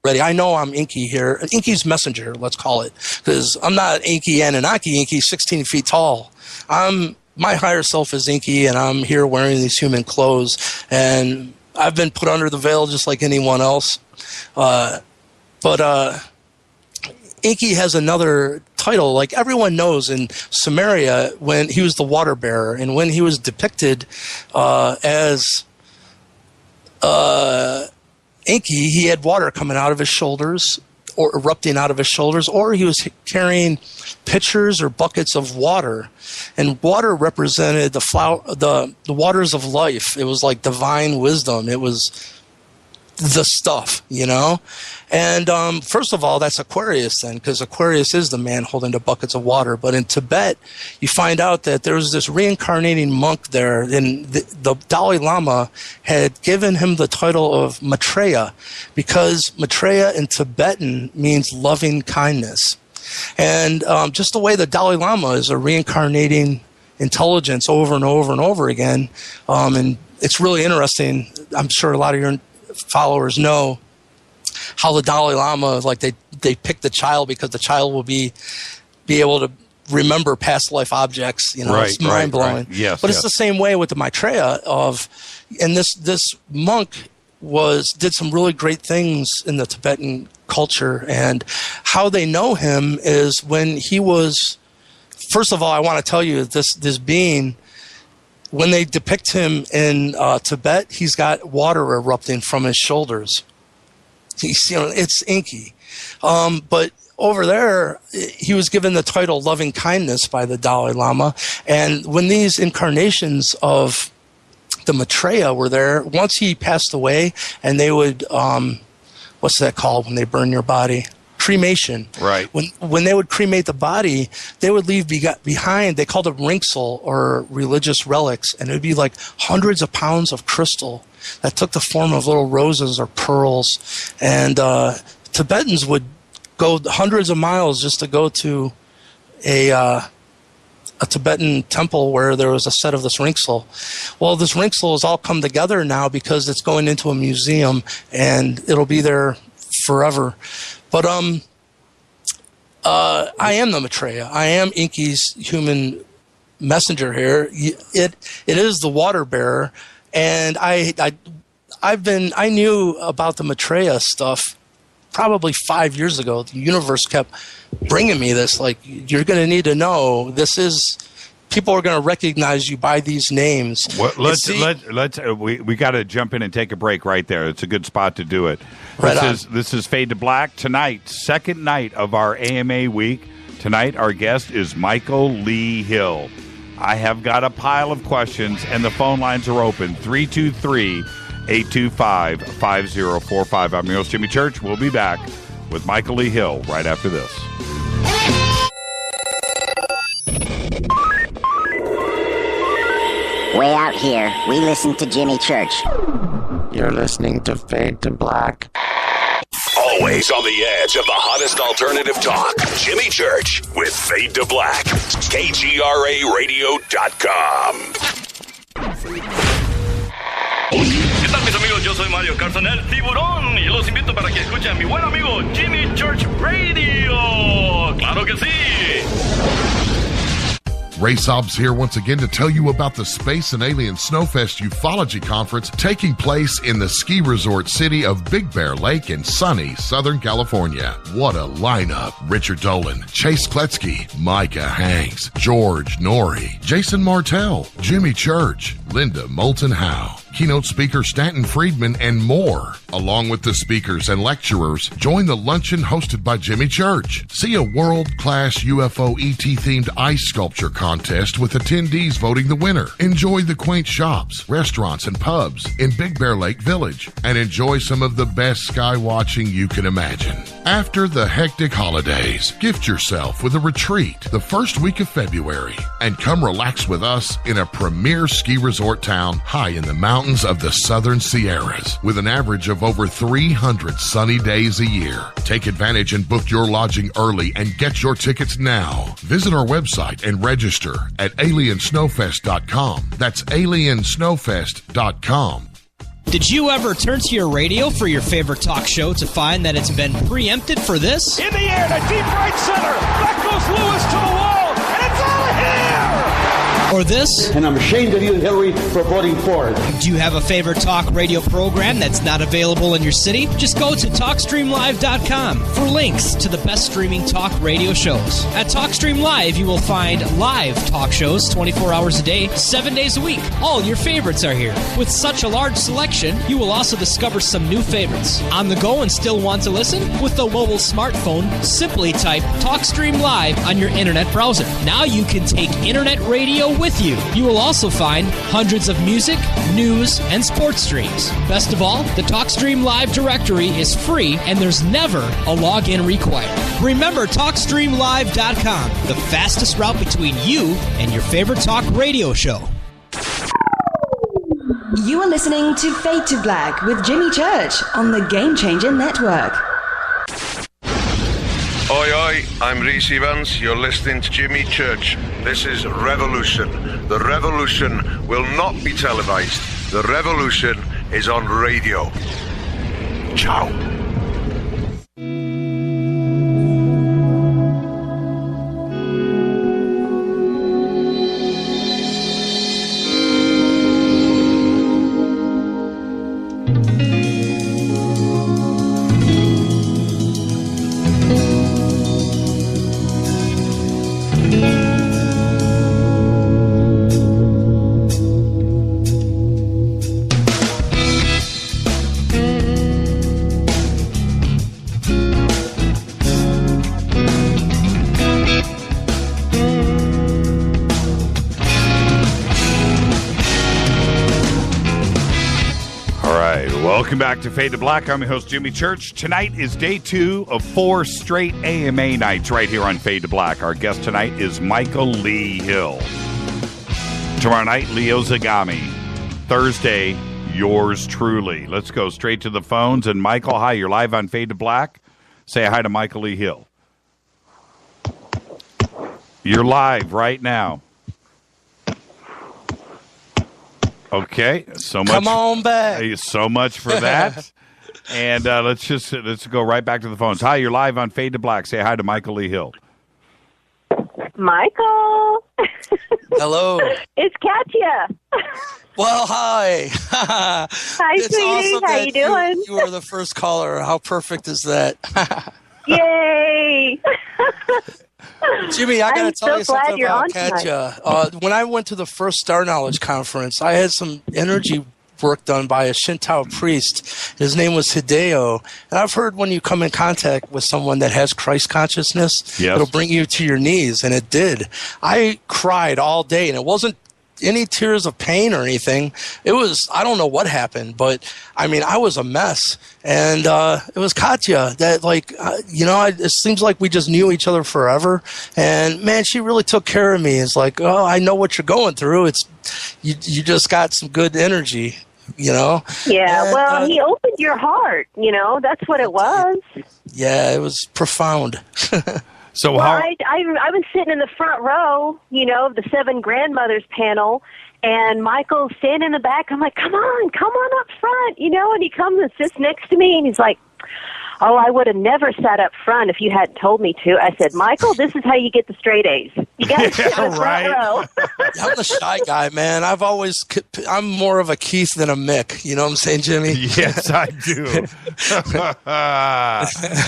I know I'm Inky here. Inky's messenger, let's call it. Because I'm not Inky Anunnaki. Inky's 16 feet tall. My higher self is Inky, and I'm here wearing these human clothes. And I've been put under the veil just like anyone else. But Inky has another title. Like everyone knows in Samaria, when he was the water bearer, and when he was depicted as Inky, he had water coming out of his shoulders or erupting out of his shoulders, or he was carrying pitchers or buckets of water. And water represented the waters of life. It was like divine wisdom. It was the stuff, And first of all, that's Aquarius then, because Aquarius is the man holding the buckets of water. But in Tibet, you find out that there was this reincarnating monk there, and the Dalai Lama had given him the title of Maitreya, because Maitreya in Tibetan means loving kindness. And just the way the Dalai Lama is a reincarnating intelligence over and over and over again. And it's really interesting. I'm sure a lot of your followers know how the Dalai Lama, they pick the child because the child will be able to remember past life objects. Right, it's mind blowing. Right. Yes, but it's the same way with the Maitreya and this monk did some really great things in the Tibetan culture, and how they know him is when he was. First of all, I want to tell you this being. When they depict him in Tibet, he's got water erupting from his shoulders. It's Inky. But over there, he was given the title Loving Kindness by the Dalai Lama. And when these incarnations of the Maitreya were there, once he passed away, and they would, what's that called when they burn your body? Cremation. Right. When they would cremate the body, they would leave behind, they called it rinksel or religious relics, and it would be like hundreds of pounds of crystal that took the form of little roses or pearls. And Tibetans would go hundreds of miles just to go to a Tibetan temple where there was a set of this rinksel. Well, this rinksel has all come together now because it's going into a museum, and it'll be there forever. But I am the Maitreya. I am Inky's human messenger here. It is the water bearer, and I knew about the Maitreya stuff probably 5 years ago. The universe kept bringing me this. Like, you're going to need to know this is. People are going to recognize you by these names. Well, we got to jump in and take a break right there. It's a good spot to do it. This is Fade to Black tonight, second night of our AMA week. Tonight, our guest is Michael Lee Hill. I have got a pile of questions, and the phone lines are open. 323-825-5045. I'm your host, Jimmy Church. We'll be back with Michael Lee Hill right after this. Way out here, we listen to Jimmy Church. You're listening to Fade to Black. Always on the edge of the hottest alternative talk. Jimmy Church with Fade to Black. KGRARadio.com. ¿Qué tal, mis amigos? Yo soy Mario Carson, el tiburón, y los invito para que escuchen a mi buen amigo Jimmy Church Radio. ¡Claro que sí! Ray Sobbs here once again to tell you about the Space and Alien Snowfest Ufology Conference taking place in the ski resort city of Big Bear Lake in sunny Southern California. What a lineup. Richard Dolan, Chase Kletsky, Micah Hanks, George Norrie, Jason Martell, Jimmy Church, Linda Moulton Howe, keynote speaker Stanton Friedman, and more. Along with the speakers and lecturers, join the luncheon hosted by Jimmy Church. See a world-class UFO ET-themed ice sculpture contest with attendees voting the winner. Enjoy the quaint shops, restaurants, and pubs in Big Bear Lake Village, and enjoy some of the best sky watching you can imagine. After the hectic holidays, gift yourself with a retreat the first week of February, and come relax with us in a premier ski resort town high in the mountains of the Southern Sierras, with an average of over 300 sunny days a year. Take advantage and book your lodging early and get your tickets now. Visit our website and register at aliensnowfest.com. That's aliensnowfest.com. Did you ever turn to your radio for your favorite talk show to find that it's been preempted for this? In the air to deep right center. Back goes Lewis to the wall, and it's out of here! Or this? And I'm ashamed of you, Hillary, for voting for it. Do you have a favorite talk radio program that's not available in your city? Just go to TalkStreamLive.com for links to the best streaming talk radio shows. At TalkStream Live, you will find live talk shows 24 hours a day, 7 days a week. All your favorites are here. With such a large selection, you will also discover some new favorites. On the go and still want to listen? With the mobile smartphone, simply type TalkStream Live on your internet browser. Now you can take internet radio with you. You will also find hundreds of music, news, and sports streams. Best of all, the TalkStream Live directory is free and there's never a login required. Remember TalkStreamLive.com, the fastest route between you and your favorite talk radio show. You are listening to Fade to Black with Jimmy Church on the Game Changer Network. Oi, oi, I'm Reese Evans. You're listening to Jimmy Church. This is Revolution. The revolution will not be televised. The revolution is on radio. Ciao. Welcome back to Fade to Black. I'm your host, Jimmy Church. Tonight is day 2 of 4 straight AMA nights right here on Fade to Black. Our guest tonight is Michael Lee Hill. Tomorrow night, Leo Zagami. Thursday, yours truly. Let's go straight to the phones. And Michael, hi, you're live on Fade to Black. Say hi to Michael Lee Hill. You're live right now. Okay, so much. Come on back. So much for that. And let's go right back to the phones. Hi, you're live on Fade to Black. Say hi to Michael Lee Hill. Michael. Hello. It's Katya. Well, hi. Hi, it's sweetie. Awesome How you doing? You are the first caller. How perfect is that? Yay. Jimmy, I got to tell you something about Katya. When I went to the first Star Knowledge Conference, I had some energy work done by a Shinto priest. His name was Hideo. And I've heard when you come in contact with someone that has Christ consciousness, yes, it'll bring you to your knees. And it did. I cried all day, and it wasn't any tears of pain or anything. It was, I don't know what happened, but I mean, I was a mess. And it was Katya that, like, it seems like we just knew each other forever. And man, she really took care of me. It's like, oh, I know what you're going through. It's you just got some good energy, Yeah, and, well, he opened your heart, that's what it was. Yeah, it was profound. So well, I was sitting in the front row, of the 7 grandmothers panel, and Michael's standing in the back. I'm like, come on up front, and he comes and sits next to me, and he's like, oh, I would have never sat up front if you hadn't told me to. I said, Michael, this is how you get the straight A's. You got to sit in the front row. I'm the shy guy, man. I'm more of a Keith than a Mick. You know what I'm saying, Jimmy? Yes, I do.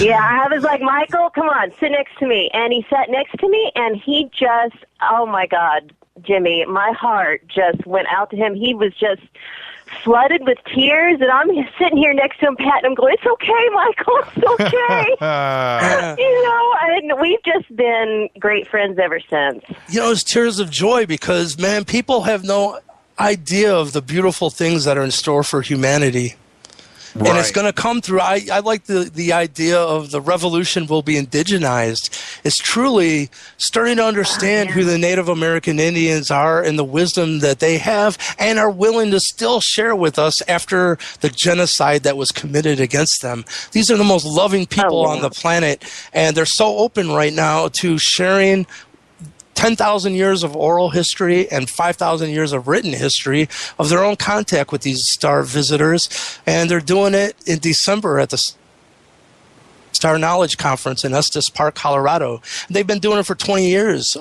Yeah, I was like, Michael, come on, sit next to me. And he sat next to me, and he just, oh, my God, Jimmy, my heart just went out to him. He was just flooded with tears, and I'm sitting here next to him, patting him, going, it's okay, Michael, it's okay. And we've just been great friends ever since. It's tears of joy because, man, people have no idea of the beautiful things that are in store for humanity. Right. And it's going to come through. I like the idea of the revolution will be indigenized. It's truly starting to understand who the Native American Indians are and the wisdom that they have and are willing to still share with us after the genocide that was committed against them. These are the most loving people on the planet, and they're so open right now to sharing 10,000 years of oral history and 5,000 years of written history of their own contact with these star visitors. And they're doing it in December at the Star Knowledge Conference in Estes Park, Colorado. They've been doing it for 20 years.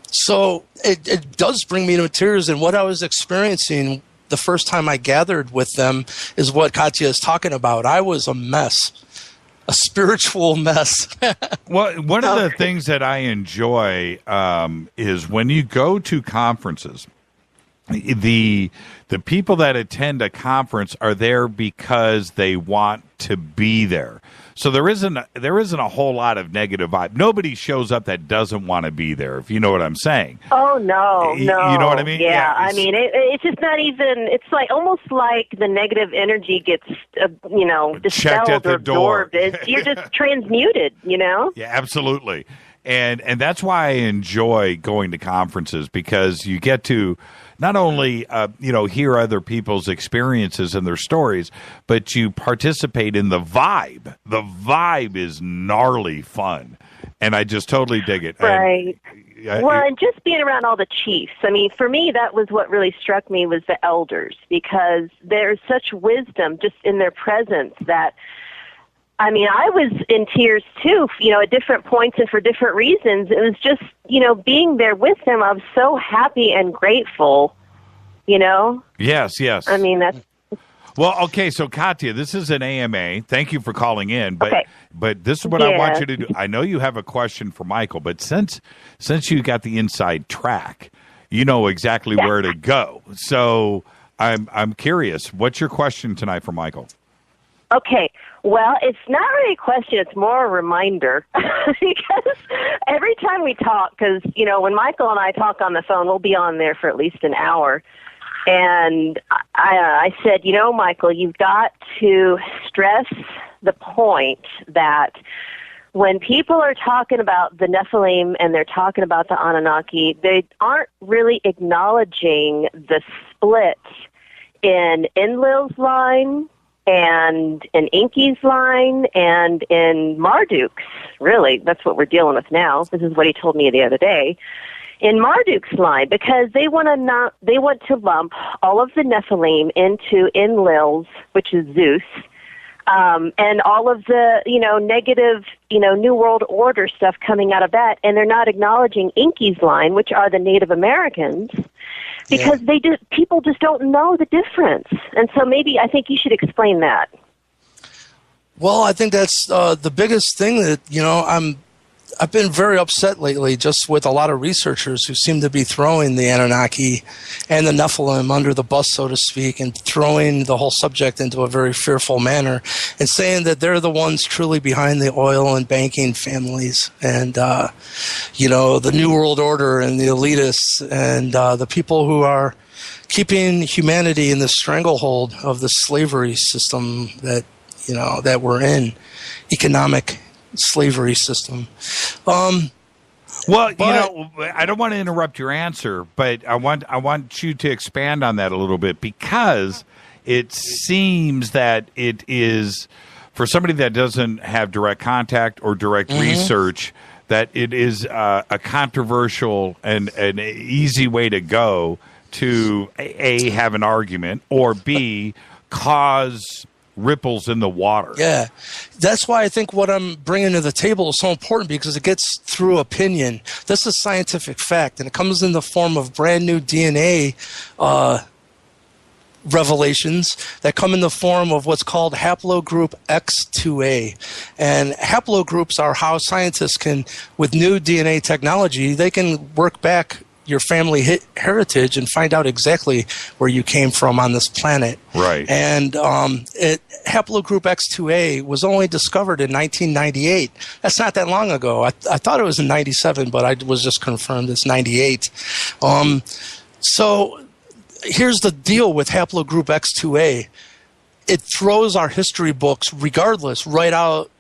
So it does bring me to tears. And what I was experiencing the first time I gathered with them is what Katya is talking about. I was a mess. A spiritual mess. Well, one of the things that I enjoy is when you go to conferences, the people that attend a conference are there because they want to be there. So there isn't a whole lot of negative vibe. Nobody shows up that doesn't want to be there, if you know what I'm saying. Oh, no. You know what I mean? Yeah, I mean, it's just not even, it's like almost like the negative energy gets, dispelled at the or door. absorbed. You're just transmuted, Yeah, absolutely. And that's why I enjoy going to conferences, because you get to not only hear other people's experiences and their stories, but you participate in the vibe. The vibe is gnarly fun, and I just totally dig it. Right. And just being around all the chiefs. I mean, for me, that was what really struck me was the elders, because there's such wisdom just in their presence that, I mean, I was in tears too, at different points and for different reasons. It was just, being there with them, I was so happy and grateful, Yes. I mean, that's... Well, okay, so Katya, this is an AMA. Thank you for calling in, but this is what I want you to do. I know you have a question for Michael, but since you got the inside track, you know exactly where to go. So I'm curious, what's your question tonight for Michael? Okay, well, it's not really a question, it's more a reminder, because every time we talk, because, when Michael and I talk on the phone, we'll be on there for at least an hour, and I said, Michael, you've got to stress the point that when people are talking about the Nephilim and they're talking about the Anunnaki, they aren't really acknowledging the split in Enlil's line, and in Inky's line, and in Marduk's. Really, that's what we're dealing with now. This is what he told me the other day. In Marduk's line, because they want to lump all of the Nephilim into Enlil's, which is Zeus, and all of the negative New World Order stuff coming out of that, and they're not acknowledging Inky's line, which are the Native Americans. Because people just don't know the difference. And so maybe I think you should explain that. Well, I think that's the biggest thing that, I've been very upset lately just with a lot of researchers who seem to be throwing the Anunnaki and the Nephilim under the bus, so to speak, and throwing the whole subject into a very fearful manner and saying that they're the ones truly behind the oil and banking families and, the New World Order and the elitists and the people who are keeping humanity in the stranglehold of the slavery system that we're in, economic slavery system. I don't want to interrupt your answer, but I want you to expand on that a little bit, because it seems that it is, for somebody that doesn't have direct contact or direct research, that it is a controversial and an easy way to go to A, have an argument, or B, cause ripples in the water. Yeah, that's why I think what I'm bringing to the table is so important, because it gets through opinion. This is scientific fact, and it comes in the form of brand new DNA revelations that come in the form of what's called haplogroup X2A. And haplogroups are how scientists can, with new DNA technology, they can work back your family heritage and find out exactly where you came from on this planet. Right. And haplogroup X2A was only discovered in 1998. That's not that long ago. I thought it was in 97, but I was just confirmed it's 98. So here's the deal with haplogroup X2A. It throws our history books, regardless, right out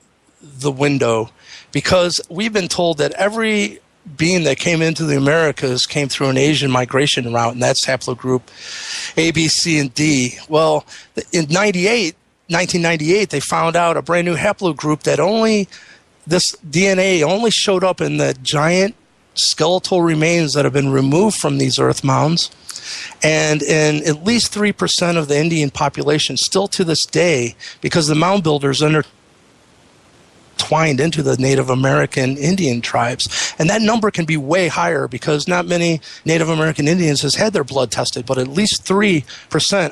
the window, because we've been told that every being that came into the Americas came through an Asian migration route, and that's haplogroup A, B, C, and D. Well, in 1998, they found out a brand new haplogroup that this DNA only showed up in the giant skeletal remains that have been removed from these earth mounds, and in at least 3% of the Indian population still to this day, because the mound builders twined into the Native American Indian tribes. And that number can be way higher, because not many Native American Indians has had their blood tested, but at least 3%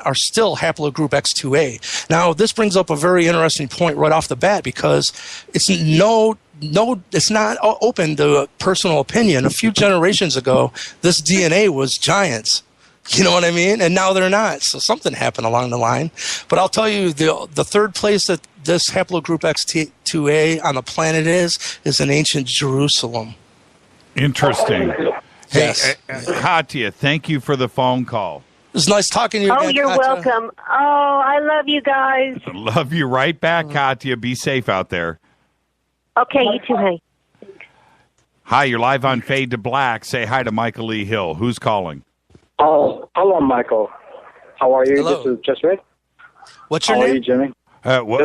are still haplogroup X2A. Now, this brings up a very interesting point right off the bat, because it's it's not open to personal opinion. A few generations ago, this DNA was giants. You know what I mean? And now they're not. So something happened along the line. But I'll tell you, the third place that this haplogroup X2A on the planet is in ancient Jerusalem. Interesting. Yes. Hey, Katya, thank you for the phone call. It was nice talking to you. Oh, again, you're Katya. welcome. Oh, I love you guys. Love you right back, Katya. Be safe out there. Okay, you too, hey. Hi, you're live on Fade to Black. Say hi to Michael Lee Hill. Who's calling? Oh, hello, Michael. How are you? Hello. This is just Rich. What's your name? name? How are you, Jimmy?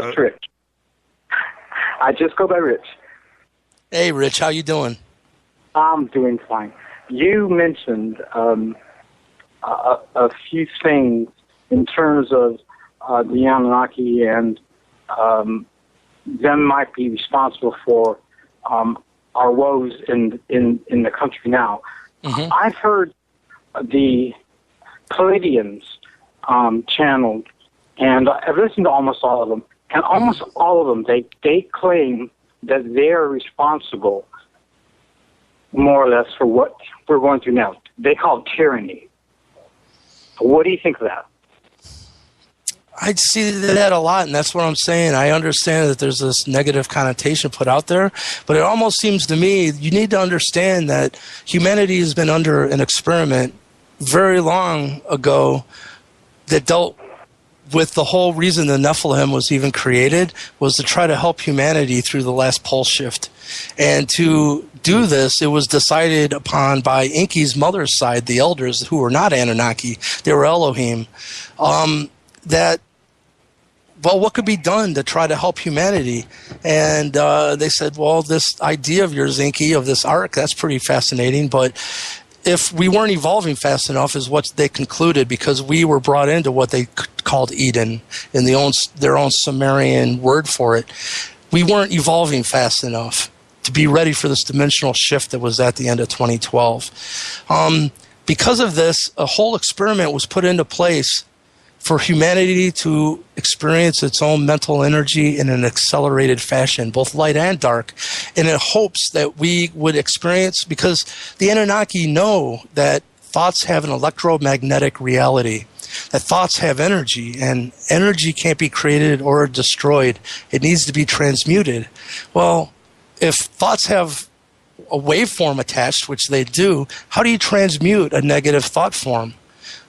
Just Rich. I just go by Rich. Hey, Rich, how you doing? I'm doing fine. You mentioned a few things in terms of the Anunnaki and them might be responsible for our woes in the country now. Mm-hmm. I've heard the Palladians channeled, and I've listened to almost all of them, and almost all of them, they claim that they're responsible, more or less, for what we're going through now. They call it tyranny. What do you think of that? I see that a lot, and that's what I'm saying. I understand that there's this negative connotation put out there, but it almost seems to me you need to understand that humanity has been under an experiment very long ago that dealt with the whole reason the Nephilim was even created was to try to help humanity through the last pole shift. And to do this, it was decided upon by Enki's mother's side, the elders, who were not Anunnaki, they were Elohim, that, well, what could be done to try to help humanity? And they said, well, this idea of yours, Enki, of this ark, that's pretty fascinating, but if we weren't evolving fast enough is what they concluded, because we were brought into what they called Eden in their own Sumerian word for it. We weren't evolving fast enough to be ready for this dimensional shift that was at the end of 2012. Because of this, a whole experiment was put into place for humanity to experience its own mental energy in an accelerated fashion, both light and dark, in hopes that we would experience, because the Anunnaki know that thoughts have an electromagnetic reality, that thoughts have energy, and energy can't be created or destroyed. It needs to be transmuted. Well, if thoughts have a waveform attached, which they do, how do you transmute a negative thought form?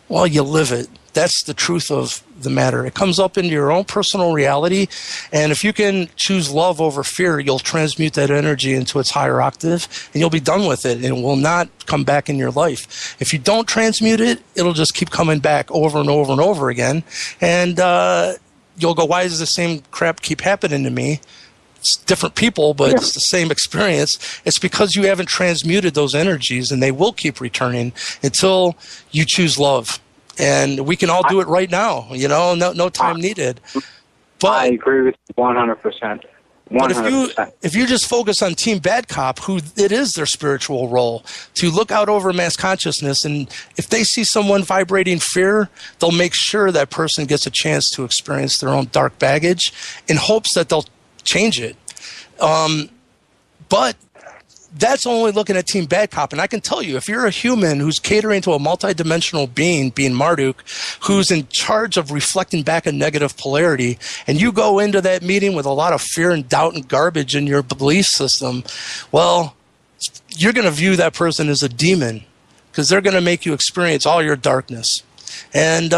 Well, you live it. That's the truth of the matter. It comes up into your own personal reality, and if you can choose love over fear, you'll transmute that energy into its higher octave, and you'll be done with it, and it will not come back in your life. If you don't transmute it, it'll just keep coming back over and over and over again, and you'll go, why does the same crap keep happening to me? It's different people, but it's the same experience. It's because you haven't transmuted those energies, and they will keep returning until you choose love. And we can all do it right now, no time needed. But I agree with you 100%. But if you just focus on Team Bad Cop, who it is their spiritual role to look out over mass consciousness, and if they see someone vibrating fear, they'll make sure that person gets a chance to experience their own dark baggage in hopes that they'll change it. But that's only looking at Team Bad Cop. And I can tell you, if you're a human who's catering to a multidimensional being Marduk, who's in charge of reflecting back a negative polarity, and you go into that meeting with a lot of fear and doubt and garbage in your belief system, well, you're going to view that person as a demon, because they're going to make you experience all your darkness. And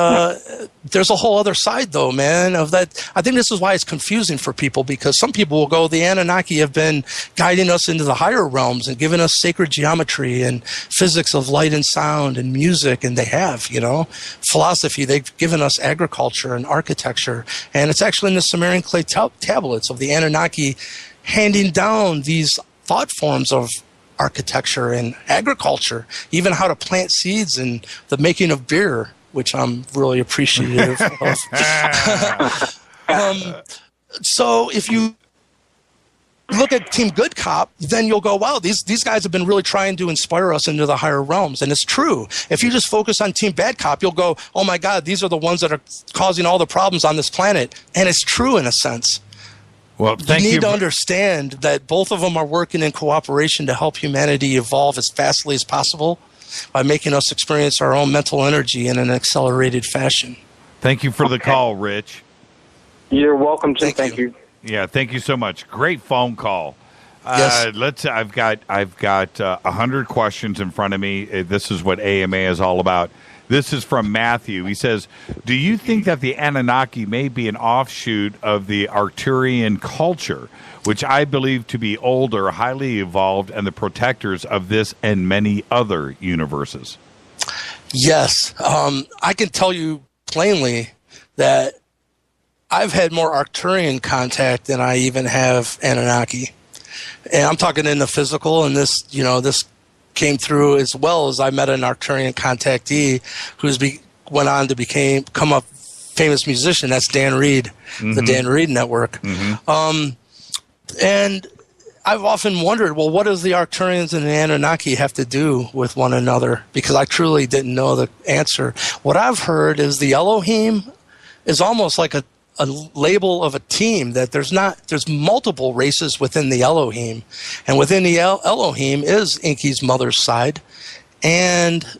there's a whole other side, though, man, of that. I think this is why it's confusing for people, because some people will go, the Anunnaki have been guiding us into the higher realms and giving us sacred geometry and physics of light and sound and music, and they have, philosophy. They've given us agriculture and architecture, and it's actually in the Sumerian clay tablets of the Anunnaki handing down these thought forms of architecture and agriculture, even how to plant seeds and the making of beer, which I'm really appreciative of. So if you look at Team Good Cop, then you'll go, wow, these guys have been really trying to inspire us into the higher realms. And it's true. If you just focus on Team Bad Cop, you'll go, oh my God, these are the ones that are causing all the problems on this planet. And it's true in a sense. Well, you need to understand that both of them are working in cooperation to help humanity evolve as fastly as possible by making us experience our own mental energy in an accelerated fashion. Thank you for the call, Rich. You're welcome to. Thank you. Yeah, thank you so much. Great phone call. Yes. I've got 100 questions in front of me. This is what AMA is all about. This is from Matthew. He says, do you think that the Anunnaki may be an offshoot of the Arcturian culture, which I believe to be older, highly evolved, and the protectors of this and many other universes? Yes. I can tell you plainly that I've had more Arcturian contact than I even have Anunnaki. And I'm talking in the physical, and this came through as well as I met an Arcturian contactee who's went on to become a famous musician. That's Dan Reed, the Dan Reed Network. And I've often wondered, well, what does the Arcturians and the Anunnaki have to do with one another? Because I truly didn't know the answer. What I've heard is the Elohim is almost like a label of a team, that there's multiple races within the Elohim, and within the Elohim is Enki's mother's side and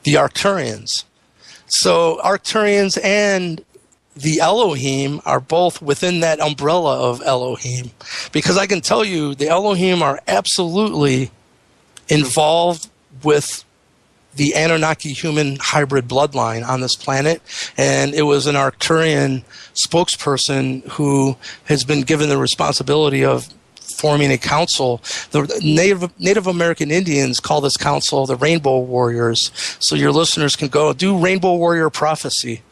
the Arcturians. So Arcturians and the Elohim are both within that umbrella of Elohim, because I can tell you the Elohim are absolutely involved with the Anunnaki human hybrid bloodline on this planet. And it was an Arcturian spokesperson who has been given the responsibility of forming a council. The Native American Indians call this council the Rainbow Warriors. So your listeners can go do Rainbow Warrior Prophecy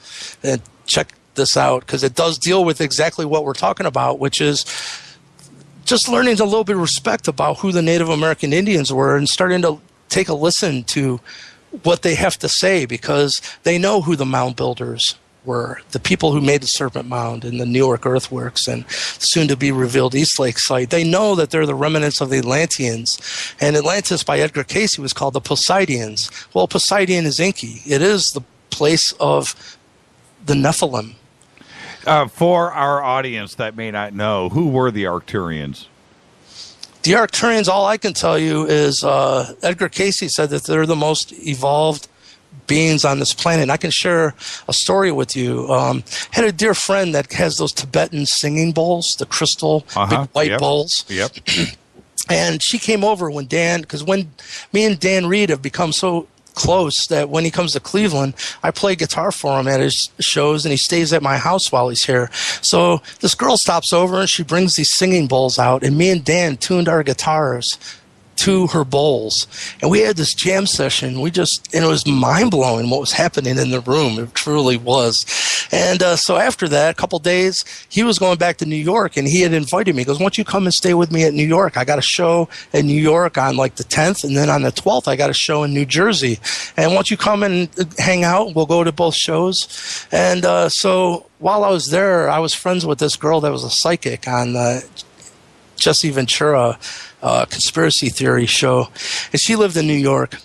and check this out, because it does deal with exactly what we're talking about, which is just learning a little bit of respect about who the Native American Indians were and starting to take a listen to what they have to say, because they know who the mound builders were, the people who made the Serpent Mound and the New York earthworks and soon to be revealed East Lake site. They know that they're the remnants of the Atlanteans. And Atlantis by Edgar Cayce was called the Poseidians. Well, Poseidon is Enki. It is the place of the Nephilim. For our audience that may not know, who were the Arcturians? The Arcturians, all I can tell you is Edgar Cayce said that they're the most evolved beings on this planet. And I can share a story with you. Had a dear friend that has those Tibetan singing bowls, the crystal big white bowls. Yep. And she came over when me and Dan Reed have become so close that when he comes to Cleveland, I play guitar for him at his shows, and he stays at my house while he's here. So this girl stops over and she brings these singing bowls out, and me and Dan tuned our guitars to her bowls, and we had this jam session. And it was mind-blowing what was happening in the room. It truly was. And so after that, a couple days, he was going back to New York, and he had invited me. He goes, "Why don't you come and stay with me at New York? I got a show in New York on like the 10th, and then on the 12th, I got a show in New Jersey. And why don't you come and hang out? We'll go to both shows." And so while I was there, I was friends with this girl that was a psychic on Jesse Ventura conspiracy theory show, and she lived in New York.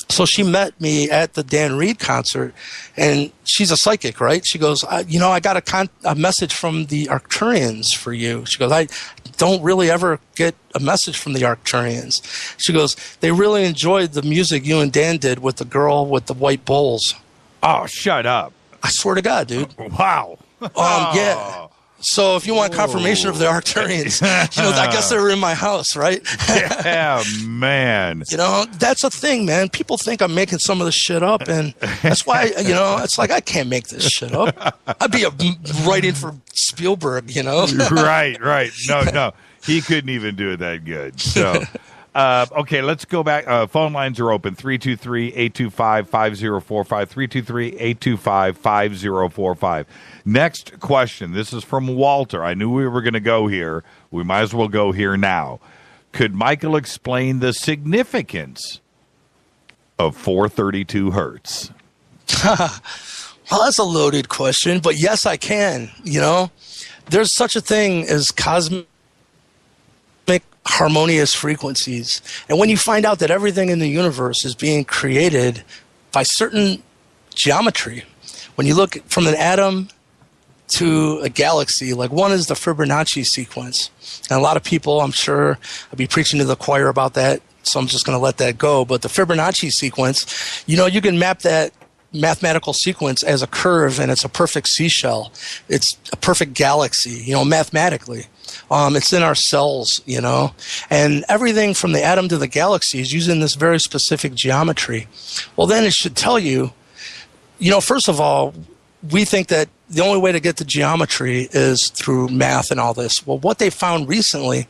So she met me at the Dan Reed concert, and she's a psychic, right? She goes, I got a message from the Arcturians for you. She goes, I don't really ever get a message from the Arcturians. She goes, they really enjoyed the music you and Dan did with the girl with the white bowls. Oh, shut up. I swear to God, dude. Wow. Yeah. So if you want confirmation of the Arcturians, I guess they were in my house, right? Yeah, man. That's a thing, man. People think I'm making some of this shit up, and that's why, it's like I can't make this shit up. I'd be writing for Spielberg, Right. No. He couldn't even do it that good. So, okay, let's go back. Phone lines are open, 323-825-5045, 323-825-5045. Next question. This is from Walter. I knew we were going to go here. We might as well go here now. Could Michael explain the significance of 432 Hertz? Well, that's a loaded question, but yes, I can. There's such a thing as cosmic harmonious frequencies. And when you find out that everything in the universe is being created by certain geometry, when you look from an atom to a galaxy, like one is the Fibonacci sequence. And a lot of people, I'm sure, I'll be preaching to the choir about that, so I'm just going to let that go. But the Fibonacci sequence, you can map that mathematical sequence as a curve, and it's a perfect seashell. It's a perfect galaxy, mathematically. It's in our cells, and everything from the atom to the galaxy is using this very specific geometry. Well, then it should tell you, first of all, we think that the only way to get the geometry is through math and all this. Well, what they found recently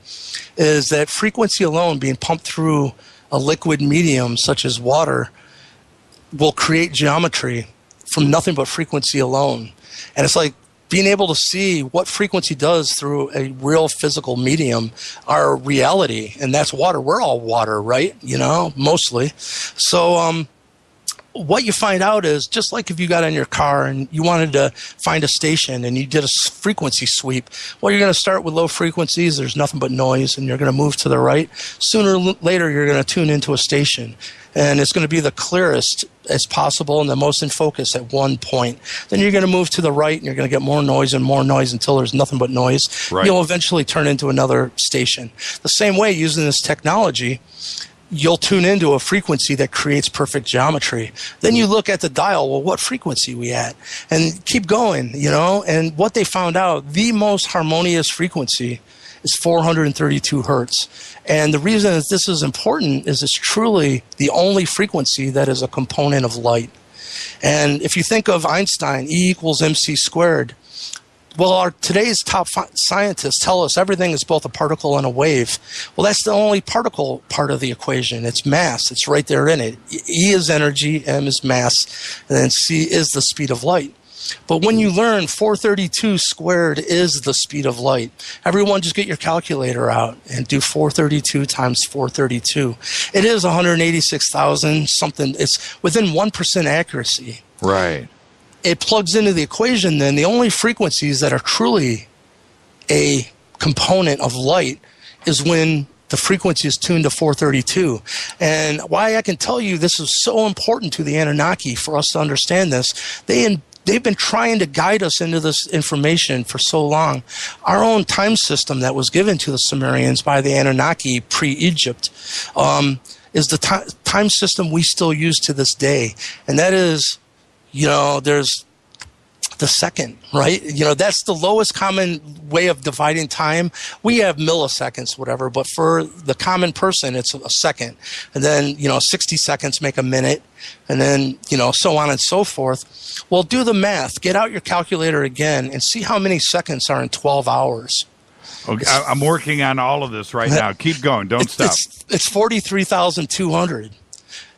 is that frequency alone being pumped through a liquid medium such as water will create geometry from nothing but frequency alone. And it's like being able to see what frequency does through a real physical medium, our reality, and that's water. We're all water, right? Mostly. So what you find out is, just like if you got in your car and you wanted to find a station and you did a frequency sweep, well, you're going to start with low frequencies. There's nothing but noise, and you're going to move to the right. Sooner or later, you're going to tune into a station, and it's going to be the clearest as possible and the most in focus at one point. Then you're going to move to the right, and you're going to get more noise until there's nothing but noise. Right. You'll eventually turn into another station. The same way, using this technology, you'll tune into a frequency that creates perfect geometry. Then you look at the dial, well, what frequency we at? And keep going, and what they found out, the most harmonious frequency is 432 hertz. And the reason that this is important is it's truly the only frequency that is a component of light. And if you think of Einstein, E equals mc squared, well, today's top scientists tell us everything is both a particle and a wave. Well, that's the only particle part of the equation. It's mass. It's right there in it. E is energy, M is mass, and then C is the speed of light. But when you learn 432 squared is the speed of light, everyone just get your calculator out and do 432 times 432. It is 186,000 something. It's within 1% accuracy. Right. It plugs into the equation, then the only frequencies that are truly a component of light is when the frequency is tuned to 432. And why I can tell you this is so important to the Anunnaki for us to understand this, they they've been trying to guide us into this information for so long. Our own time system that was given to the Sumerians by the Anunnaki pre-Egypt is the time system we still use to this day. And that is, there's the second, right? That's the lowest common way of dividing time. We have milliseconds, whatever, but for the common person, it's a second. And then, 60 seconds make a minute, and then, so on and so forth. Well, do the math. Get out your calculator again and see how many seconds are in 12 hours. Okay, I'm working on all of this right now. Keep going. Don't stop. It's 43,200.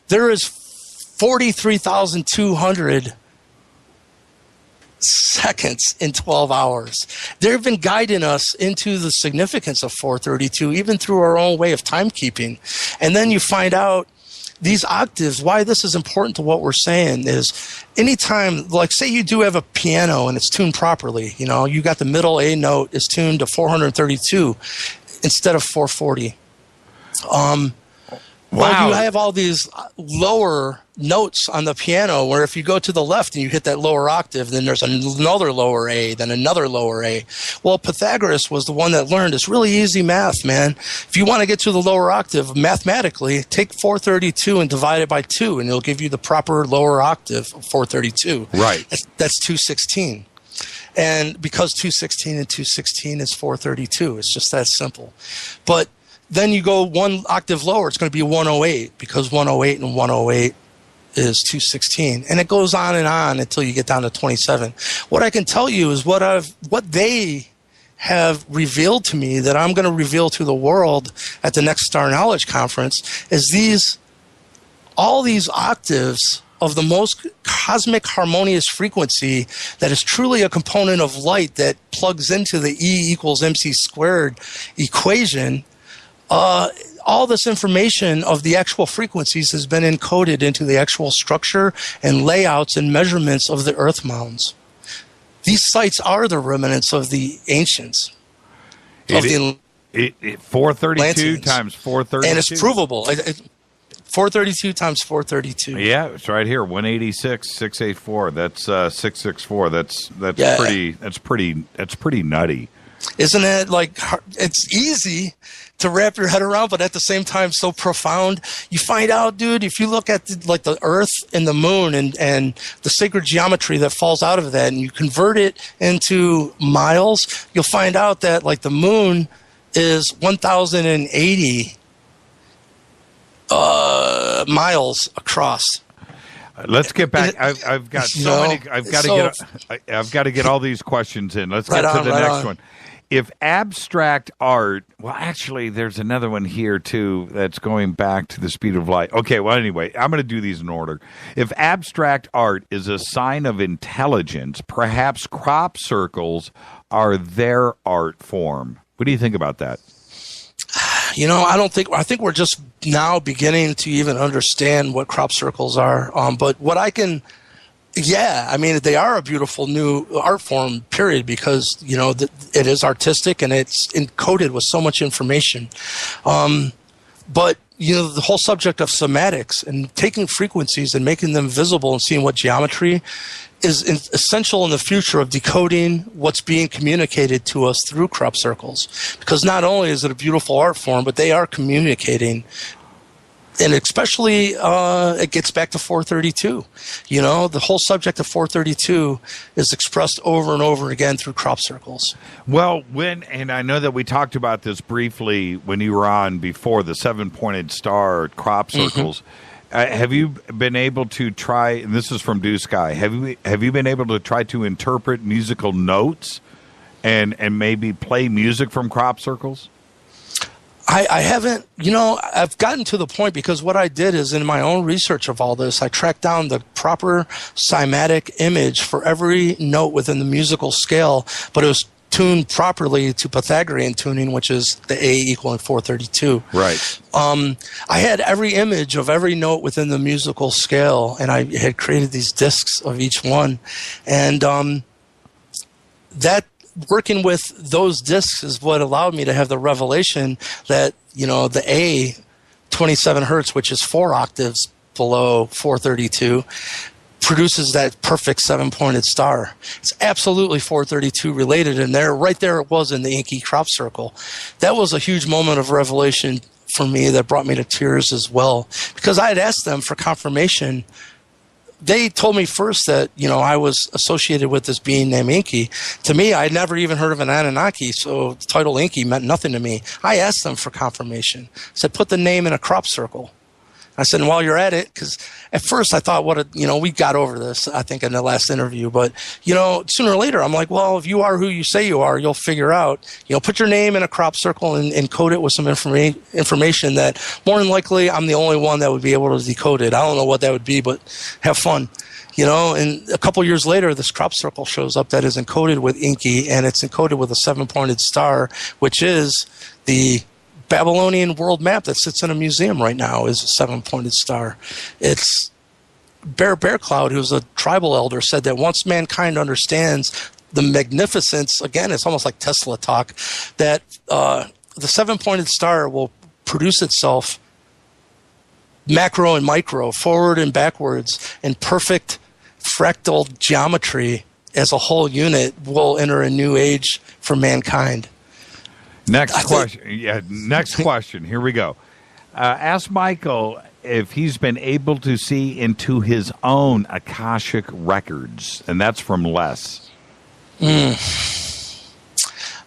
There is 43,200 seconds in 12 hours. They've been guiding us into the significance of 432, even through our own way of timekeeping. And then you find out these octaves, why this is important to what we're saying is anytime, like say you do have a piano and it's tuned properly, you got the middle A note is tuned to 432 instead of 440. Well, you have all these lower notes on the piano where if you go to the left and you hit that lower octave, then there's another lower A, then another lower A. Well, Pythagoras was the one that learned it's really easy math, man. If you want to get to the lower octave, mathematically, take 432 and divide it by 2, and it'll give you the proper lower octave of 432. Right. That's 216. And because 216 and 216 is 432, it's just that simple. But then you go one octave lower, it's going to be 108 because 108 and 108 is 216. And it goes on and on until you get down to 27. What I can tell you is what they have revealed to me that I'm going to reveal to the world at the next Star Knowledge Conference is all these octaves of the most cosmic harmonious frequency that is truly a component of light that plugs into the E equals MC squared equation. All this information of the actual frequencies has been encoded into the actual structure and layouts and measurements of the earth mounds. These sites are the remnants of the ancients. 432 times 432. And it's provable. 432 times 432. Yeah, it's right here. 186, 684. That's 664. That's pretty nutty. Isn't it like it's easy to wrap your head around, but at the same time so profound? You find out, dude, if you look at the Earth and the Moon and the sacred geometry that falls out of that, and you convert it into miles, you'll find out that like the Moon is 1,080 miles across. Let's get back. I've got so many. I've got to get all these questions in. Let's get to the next one. If abstract art, well, actually, there's another one here, too, that's going back to the speed of light. Okay, well, anyway, I'm going to do these in order. If abstract art is a sign of intelligence, perhaps crop circles are their art form. What do you think about that? I think we're just now beginning to even understand what crop circles are. But what I can... Yeah, I mean, they are a beautiful new art form, period, because, it is artistic and it's encoded with so much information. But, the whole subject of somatics and taking frequencies and making them visible and seeing what geometry is essential in the future of decoding what's being communicated to us through crop circles. Because not only is it a beautiful art form, but they are communicating. And especially, it gets back to 432. The whole subject of 432 is expressed over and over again through crop circles. Well, and I know that we talked about this briefly when you were on before, the 7-pointed star crop circles. Mm-hmm. Have you been able to try, and this is from Dew Sky, have you been able to try to interpret musical notes and maybe play music from crop circles? I haven't, I've gotten to the point because what I did is in my own research of all this, I tracked down the proper cymatic image for every note within the musical scale, but it was tuned properly to Pythagorean tuning, which is the A equaling 432. Right. I had every image of every note within the musical scale, and I had created these discs of each one. And that working with those discs is what allowed me to have the revelation that, the A, 27 Hertz, which is 4 octaves below 432, produces that perfect 7-pointed star. It's absolutely 432 related, and right there it was in the inky crop circle. That was a huge moment of revelation for me that brought me to tears as well, because I had asked them for confirmation. They told me first that, I was associated with this being named Inky. To me, I had never even heard of an Anunnaki, so the title Inky meant nothing to me. I asked them for confirmation. I said, put the name in a crop circle. I said, and while you're at it, because at first I thought, we got over this, I think, in the last interview. But, sooner or later, I'm like, well, if you are who you say you are, you'll figure out, put your name in a crop circle and code it with some information that more than likely I'm the only one that would be able to decode it. I don't know what that would be, but have fun. And a couple years later, this crop circle shows up that is encoded with Inky, and it's encoded with a 7-pointed star, which is the Babylonian world map that sits in a museum right now, is a 7-pointed star. It's Bear Cloud, who's a tribal elder, said that once mankind understands the magnificence, again, it's almost like Tesla talk, that the 7-pointed star will produce itself macro and micro, forward and backwards, in perfect fractal geometry as a whole unit, will enter a new age for mankind. Next question. Here we go. Ask Michael if he's been able to see into his own Akashic records, and that's from Les. I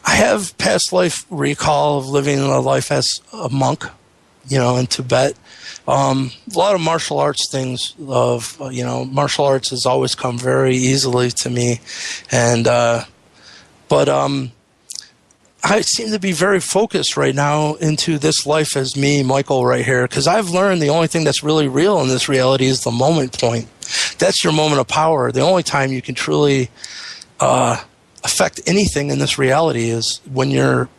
have past life recall of living a life as a monk, in Tibet. A lot of martial arts things martial arts has always come very easily to me. And, I seem to be very focused right now into this life as me, Michael, right here, because I've learned the only thing that's really real in this reality is the moment point. That's your moment of power. The only time you can truly affect anything in this reality is when your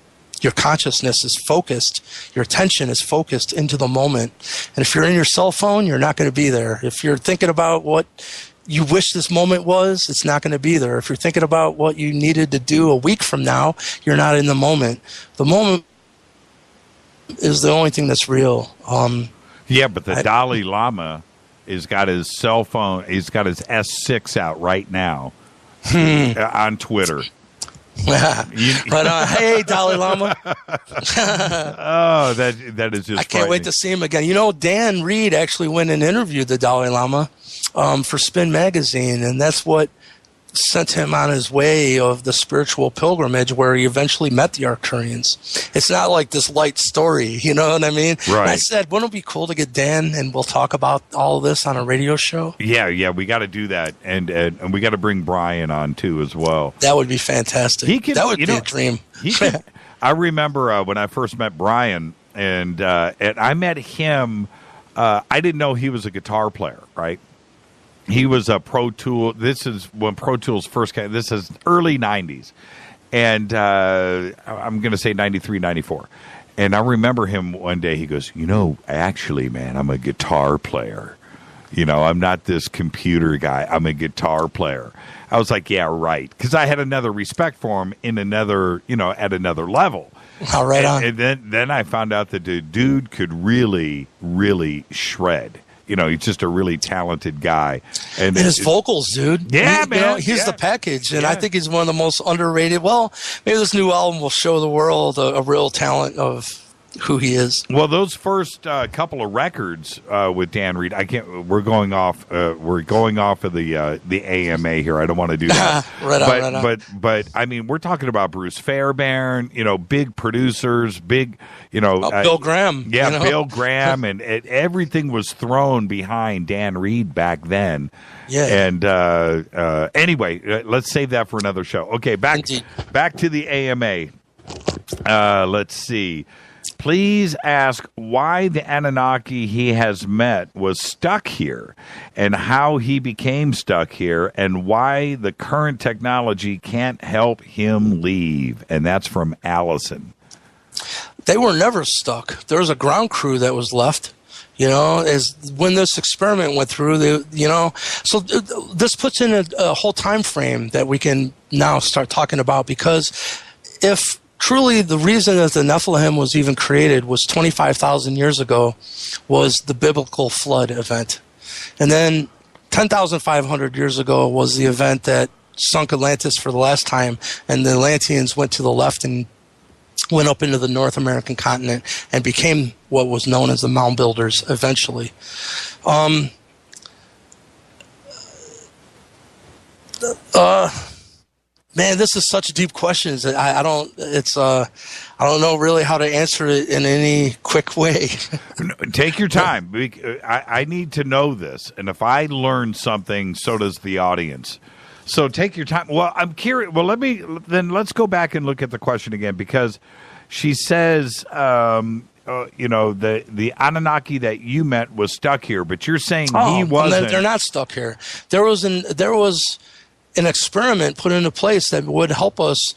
consciousness is focused, your attention is focused into the moment. And if you're in your cell phone, you're not going to be there. If you're thinking about what you wish this moment was, it's not going to be there. If you're thinking about what you needed to do a week from now, you're not in the moment. The moment is the only thing that's real. But the Dalai Lama has got his cell phone, he's got his S6 out right now on Twitter. Right on. Hey, Dalai Lama. that is just I can't wait to see him again. Dan Reed actually went and interviewed the Dalai Lama for Spin Magazine, and that's what sent him on his way of the spiritual pilgrimage where he eventually met the Arcturians. It's not like this light story, you know what I mean? Right. And I said, wouldn't it be cool to get Dan and we'll talk about all of this on a radio show? Yeah, we got to do that, and we got to bring Brian on too as well. That would be fantastic. That would be a dream. I remember when I first met Brian, and I met him. I didn't know he was a guitar player, right? He was a Pro Tool. This is when Pro Tools first came. This is early 90s. And I'm going to say 93, 94. And I remember him one day, he goes, actually, man, I'm a guitar player. I'm not this computer guy. I'm a guitar player. I was like, yeah, right. Because I had another respect for him in another, at another level. All right. And then I found out that the dude could really, really shred. He's just a really talented guy. And his vocals, dude. Yeah, man. He's the package. And I think he's one of the most underrated. Well, maybe this new album will show the world a real talent of who he is. Well, those first couple of records with Dan Reed, we're going off of the AMA here. I don't want to do that. Right on. But I mean, we're talking about Bruce Fairbairn, big producers, big, Bill Graham. Yeah, Bill Graham, and everything was thrown behind Dan Reed back then. Yeah. And anyway, let's save that for another show. Okay, back to the AMA. Let's see. Please ask why the Anunnaki he has met was stuck here and how he became stuck here and why the current technology can't help him leave. And that's from Allison. They were never stuck. There was a ground crew that was left. As when this experiment went through, so this puts in a whole time frame that we can now start talking about, because if truly the reason that the Nephilim was even created was 25,000 years ago was the biblical flood event. And then 10,500 years ago was the event that sunk Atlantis for the last time, and the Atlanteans went to the left and went up into the North American continent and became what was known as the Mound Builders eventually. Man, this is such deep questions. I don't know really how to answer it in any quick way. Take your time. I need to know this, and if I learn something, so does the audience. So take your time. Well, I'm curious. Well, let's go back and look at the question again, because she says, the Anunnaki that you met was stuck here, but you're saying he wasn't. They're not stuck here. There was an experiment put into place that would help us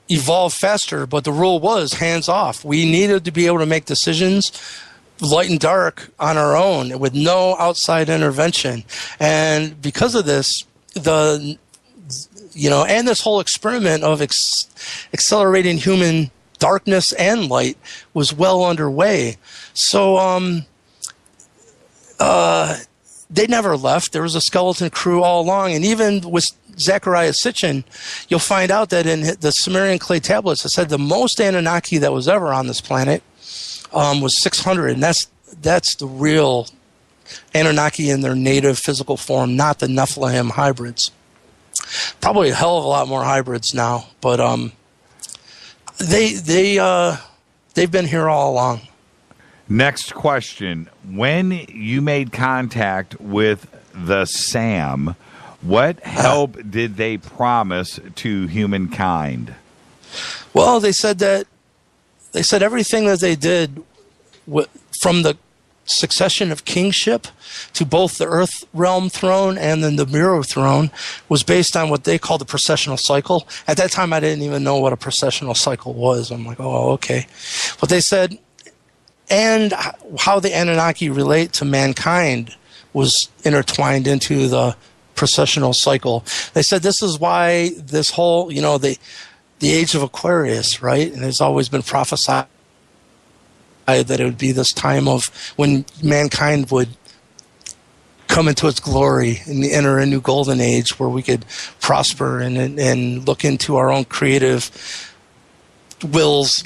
evolve faster, but the rule was hands off. We needed to be able to make decisions, light and dark, on our own with no outside intervention. And because of this, and this whole experiment of accelerating human darkness and light was well underway. So they never left. There was a skeleton crew all along, and even with Zechariah Sitchin, you'll find out that in the Sumerian clay tablets, it said the most Anunnaki that was ever on this planet was 600, and that's the real Anunnaki in their native physical form, not the Nephilim hybrids. Probably a hell of a lot more hybrids now, but they've been here all along. Next question. When you made contact with the SAM, what help did they promise to humankind? Well, they said everything that they did from the succession of kingship to both the Earth Realm throne and the Nibiru throne was based on what they called the processional cycle. At that time, I didn't even know what a processional cycle was. I'm like, oh, okay. But they said, and how the Anunnaki relate to mankind was intertwined into the processional cycle. They said this is why this whole, the age of Aquarius, right? And it's always been prophesied that it would be this time of when mankind would come into its glory and enter a new golden age where we could prosper and look into our own creative wills,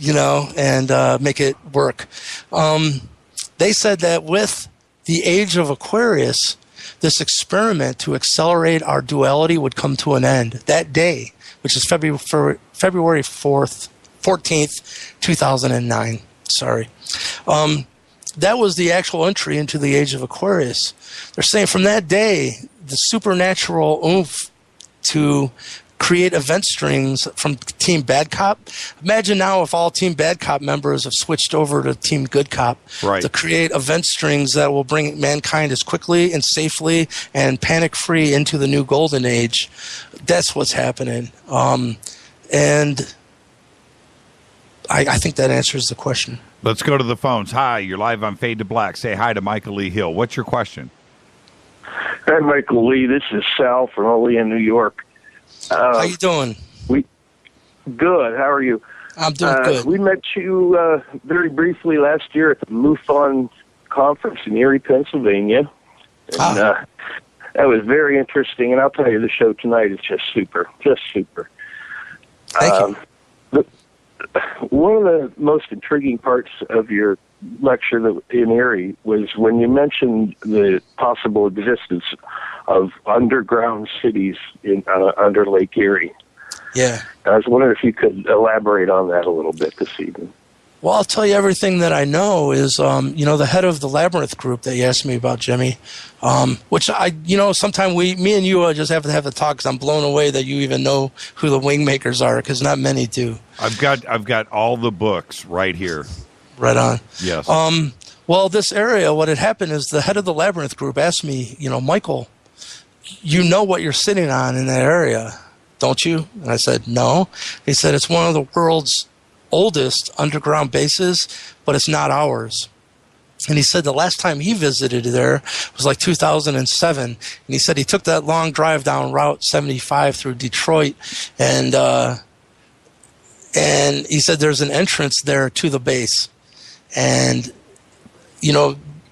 and make it work. They said that with the age of Aquarius, this experiment to accelerate our duality would come to an end that day, which is February 14th, 2009. Sorry. That was the actual entry into the age of Aquarius. They're saying from that day, the supernatural oomph to create event strings from Team Bad Cop. Imagine now if all Team Bad Cop members have switched over to Team Good Cop to create event strings that will bring mankind as quickly and safely and panic-free into the new golden age. That's what's happening. And I think that answers the question. Let's go to the phones. Hi, you're live on Fade to Black. Say hi to Michael Lee Hill. What's your question? Hi, Michael Lee. This is Sal from Olean, New York. How you doing? Good. How are you? I'm doing good. We met you very briefly last year at the MUFON conference in Erie, Pennsylvania. And, that was very interesting, and I'll tell you, the show tonight is just super. Just super. Thank you. One of the most intriguing parts of your lecture in Erie was when you mentioned the possible existence of underground cities under Lake Erie. Yeah. I was wondering if you could elaborate on that a little bit this evening. Well, I'll tell you everything that I know is, the head of the Labyrinth group that you asked me about, Jimmy, which sometime me and you just have to have a talk because I'm blown away that you even know who the Wingmakers are because not many do. I've got all the books right here. Right on. Yes. Well, this area, what had happened is the head of the Labyrinth group asked me, Michael, you know what you're sitting on in that area, don't you? And I said, no. He said, it's one of the world's oldest underground bases, but it's not ours. And he said the last time he visited there was like 2007. And he said he took that long drive down Route 75 through Detroit. And he said there's an entrance there to the base. And,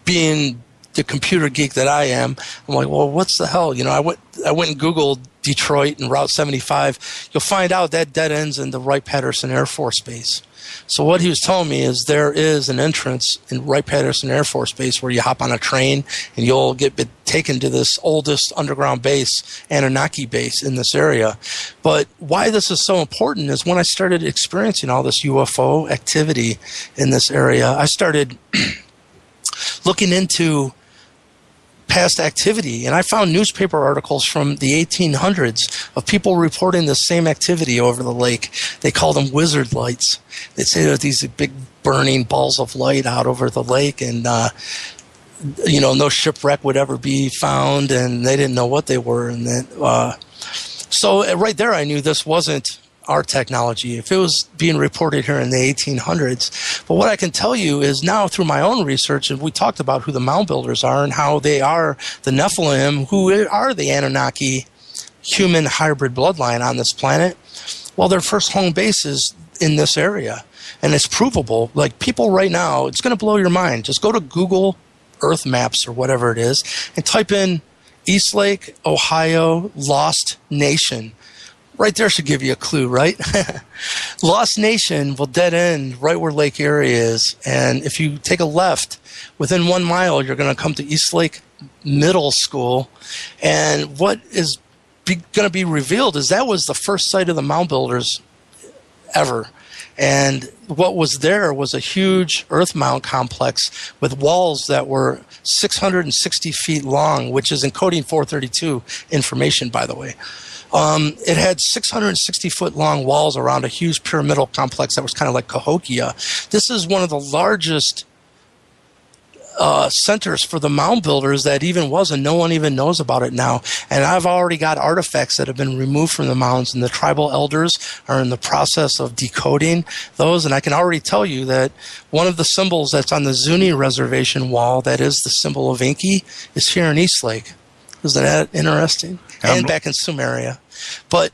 being the computer geek that I am, I'm like, well, what's the hell? I went and Googled Detroit and Route 75. You'll find out that dead ends in the Wright-Patterson Air Force Base. So what he was telling me is there is an entrance in Wright-Patterson Air Force Base where you hop on a train and you'll get taken to this oldest underground base, Anunnaki base in this area. But why this is so important is when I started experiencing all this UFO activity in this area, I started looking into past activity, and I found newspaper articles from the 1800s of people reporting the same activity over the lake. They call them wizard lights. They say there's these big burning balls of light out over the lake, and no shipwreck would ever be found, and they didn't know what they were. And then, so right there, I knew this wasn't our technology, if it was being reported here in the 1800s. But what I can tell you is now through my own research, and we talked about who the mound builders are and how they are the Nephilim, who are the Anunnaki human hybrid bloodline on this planet. Well, their first home base is in this area, and it's provable. Like, people right now, it's going to blow your mind. Just go to Google Earth Maps or whatever it is and type in East Lake, Ohio, Lost Nation. Right there should give you a clue, right? Lost Nation will dead end right where Lake Erie is. And if you take a left, within 1 mile, you're going to come to East Lake Middle School. And what is going to be revealed is that was the first site of the mound builders ever. And what was there was a huge earth mound complex with walls that were 660 feet long, which is encoding 432 information, by the way. It had 660-foot long walls around a huge pyramidal complex that was kind of like Cahokia. This is one of the largest centers for the mound builders that even was, and no one even knows about it now. And I've already got artifacts that have been removed from the mounds, and the tribal elders are in the process of decoding those. And I can already tell you that one of the symbols that's on the Zuni reservation wall, that is the symbol of Enki, is here in East Lake. Isn't that interesting? And back in Sumeria. But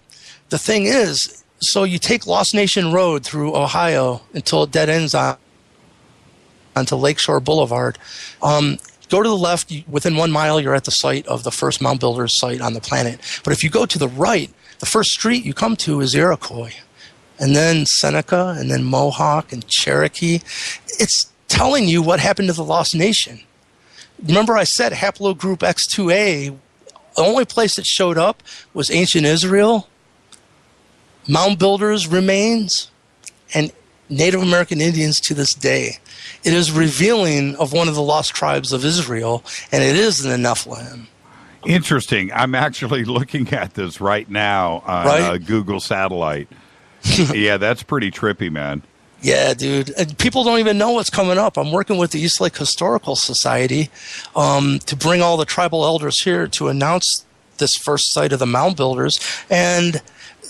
the thing is, so you take Lost Nation Road through Ohio until it dead ends onto Lakeshore Boulevard. Go to the left. Within 1 mile, you're at the site of the first mound builders site on the planet. But if you go to the right, the first street you come to is Iroquois, and then Seneca, and then Mohawk and Cherokee. It's telling you what happened to the Lost Nation. Remember I said haplogroup X2A, the only place it showed up was ancient Israel, mound builders remains, and Native American Indians to this day. It is revealing of one of the lost tribes of Israel, and it is the Nephilim. Interesting. I'm actually looking at this right now on Google Satellite. Yeah, that's pretty trippy, man. Yeah, dude. And people don't even know what's coming up. I'm working with the East Lake Historical Society to bring all the tribal elders here to announce this first site of the mound builders. And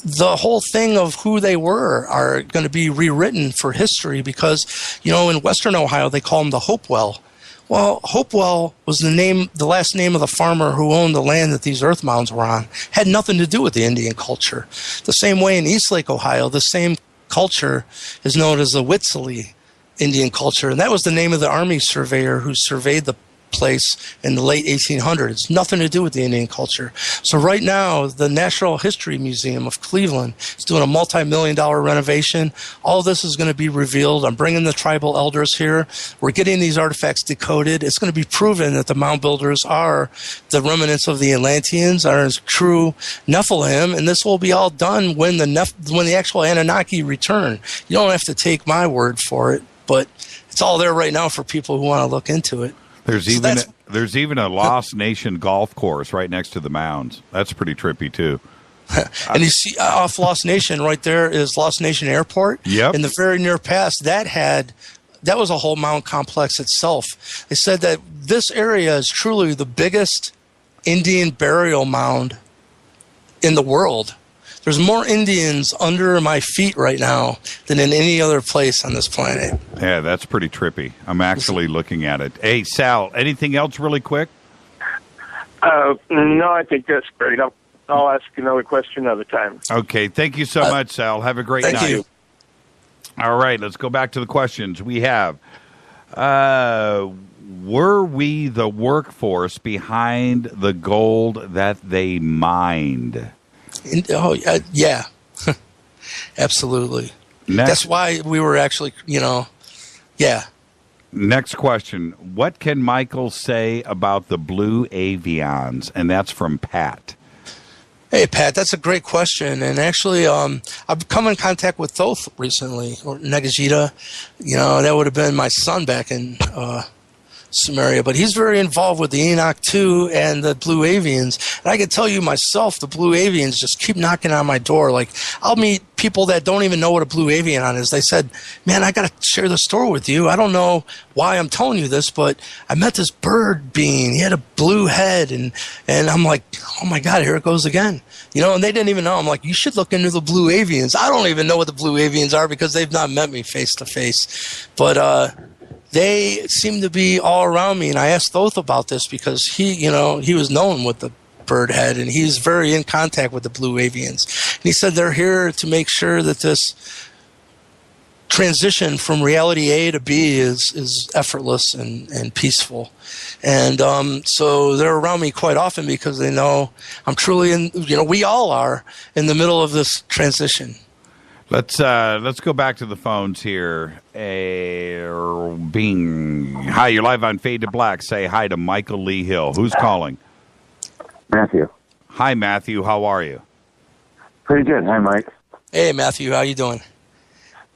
the whole thing of who they were are going to be rewritten for history because, in Western Ohio, they call them the Hopewell. Well, Hopewell was the last name of the farmer who owned the land that these earth mounds were on. Had nothing to do with the Indian culture. The same way in East Lake, Ohio, the same culture is known as the Witsley Indian culture, and that was the name of the army surveyor who surveyed the place in the late 1800s. Nothing to do with the Indian culture. So right now, the Natural History Museum of Cleveland is doing a multi-million-dollar renovation. All this is going to be revealed. I'm bringing the tribal elders here. We're getting these artifacts decoded. It's going to be proven that the mound builders are the remnants of the Atlanteans, are true Nephilim, and this will be all done when the actual Anunnaki return. You don't have to take my word for it, but it's all there right now for people who want to look into it. There's even a Lost Nation golf course right next to the mounds. That's pretty trippy too. And you see off Lost Nation right there is Lost Nation Airport. Yep. In the very near past, that was a whole mound complex itself. They said that this area is truly the biggest Indian burial mound in the world. There's more Indians under my feet right now than in any other place on this planet. Yeah, that's pretty trippy. I'm actually looking at it. Hey, Sal, anything else really quick? No, I think that's great. I'll ask another question another time. Okay, thank you so much, Sal. Have a great night. Thank you. All right, let's go back to the questions. We have Were we the workforce behind the gold that they mined? Yeah. Absolutely. That's why we were actually, yeah. Next question. What can Michael say about the blue Avians? And that's from Pat. Hey, Pat, that's a great question. And actually, I've come in contact with Thoth recently, or Negajita. That would have been my son back in Sumeria. But he's very involved with the Enoch 2 and the Blue Avians. And I can tell you myself, the Blue Avians just keep knocking on my door. Like, I'll meet people that don't even know what a Blue Avian is. They said, man, I got to share the story with you. I don't know why I'm telling you this, but I met this bird being. He had a blue head. And I'm like, oh, my God, here it goes again. And they didn't even know. I'm like, you should look into the Blue Avians. I don't even know what the Blue Avians are because they've not met me face to face. But they seem to be all around me. And I asked Thoth about this because he was known with the bird head, and he's very in contact with the Blue Avians. And he said they're here to make sure that this transition from reality A to B is effortless and peaceful. And so they're around me quite often because they know I'm truly we all are in the middle of this transition. Let's go back to the phones here. Bing. Hi, you're live on Fade to Black. Say hi to Michael Lee Hill. Who's calling? Matthew. Hi, Matthew. How are you? Pretty good. Hi, Mike. Hey, Matthew. How you doing?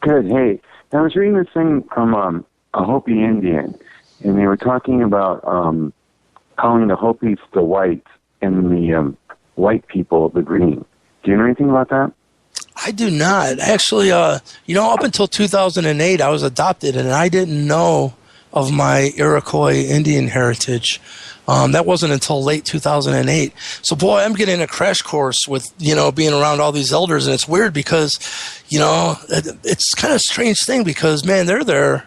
Good. Hey, I was reading this thing from a Hopi Indian, and they were talking about calling the Hopis the white and the white people the green. Do you know anything about that? I do not. Actually, up until 2008, I was adopted, and I didn't know of my Iroquois Indian heritage. That wasn't until late 2008. So, boy, I'm getting a crash course with, being around all these elders, and it's weird because, it's kind of a strange thing because, man, they're there,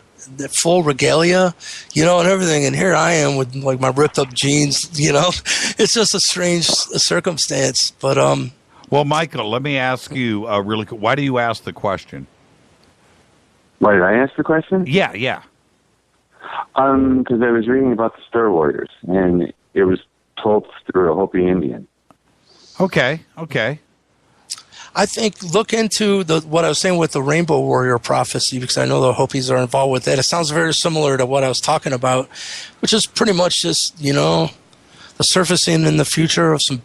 full regalia, and everything, and here I am with, like, my ripped-up jeans, It's just a strange circumstance, but, Well, Michael, let me ask you really quick. Why do you ask the question? Why did I ask the question? Yeah. Because I was reading about the Star Warriors, and it was told through a Hopi Indian. Okay. I think look into what I was saying with the Rainbow Warrior prophecy, because I know the Hopis are involved with that. It sounds very similar to what I was talking about, which is pretty much just, the surfacing in the future of some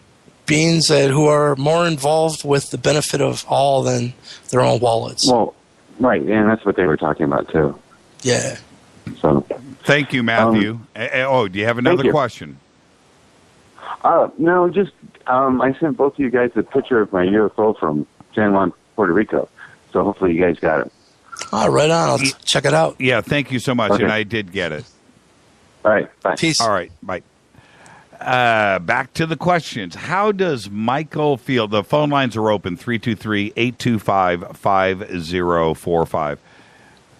beings who are more involved with the benefit of all than their own wallets. Well, right, and that's what they were talking about, too. Yeah. So, thank you, Matthew. Do you have another question? No, just I sent both of you guys a picture of my UFO from San Juan, Puerto Rico. So hopefully you guys got it. Oh, right on. I'll check it out. Yeah, thank you so much, Okay. and I did get it. All right, bye. Peace. All right, bye. Back to the questions. How does Michael feel? The phone lines are open, 323-825-5045.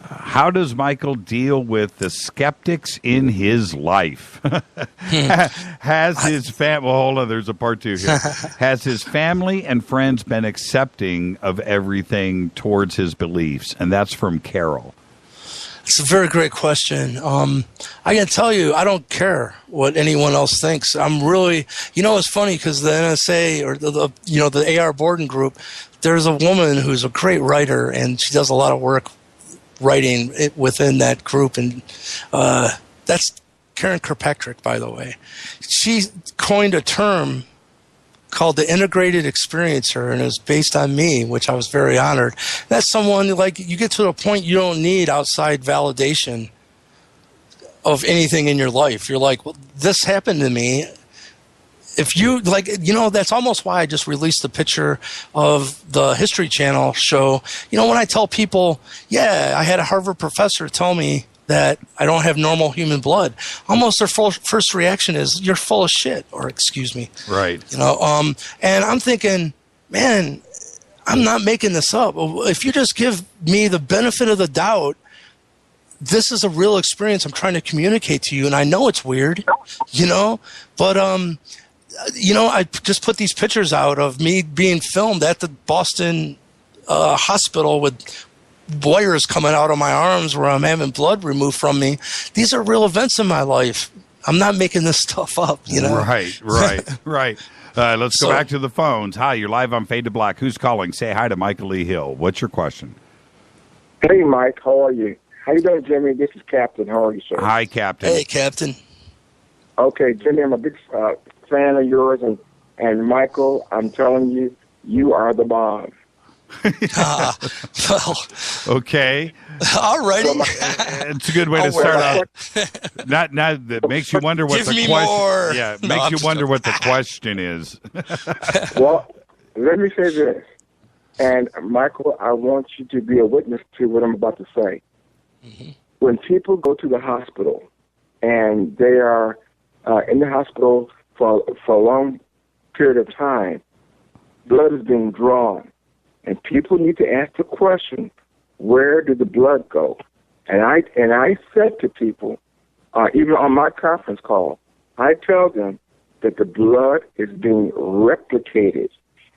How does Michael deal with the skeptics in his life? Has his family... Well, hold on, there's a part 2 here. Has his family and friends been accepting of everything towards his beliefs? And that's from Carol. It's a very great question. I can tell you, I don't care what anyone else thinks. I'm really... it's funny because the NSA or the AR Borden group, there's a woman who's a great writer, and she does a lot of work writing within that group, and that's Karen Kirkpatrick, by the way. She coined a term called the integrated experiencer, and it was based on me, which I was very honored. That's someone, like, you get to a point you don't need outside validation of anything in your life. You're like, well, this happened to me. If you, that's almost why I just released a picture of the History Channel show. When I tell people, I had a Harvard professor tell me that I don't have normal human blood, almost their first reaction is, you're full of shit, or excuse me. Right. And I'm thinking, man, I'm not making this up. If you just give me the benefit of the doubt, this is a real experience I'm trying to communicate to you, and I know it's weird, but I just put these pictures out of me being filmed at the Boston hospital with wires coming out of my arms where I'm having blood removed from me. These are real events in my life. I'm not making this stuff up, you know? Right. Let's go back to the phones. Hi, you're live on Fade to Black. Who's calling? Say hi to Michael Lee Hill. What's your question? Hey, Mike. How are you? How you doing, Jimmy? This is Captain. How are you, sir? Hi, Captain. Hey, Captain. Okay, Jimmy, I'm a big fan of yours, and Michael, I'm telling you, you are the bomb. Well, okay. All righty. It's a good way to start out. Not that makes you wonder what Give the me question. more. Yeah, No, makes I'm you just wonder joking. what the question is. Well, let me say this, and Michael, I want you to be a witness to what I'm about to say. Mm-hmm. When people go to the hospital and they are in the hospital for a long period of time, blood is being drawn. And people need to ask the question, where did the blood go? And I said to people, even on my conference call, I tell them that the blood is being replicated.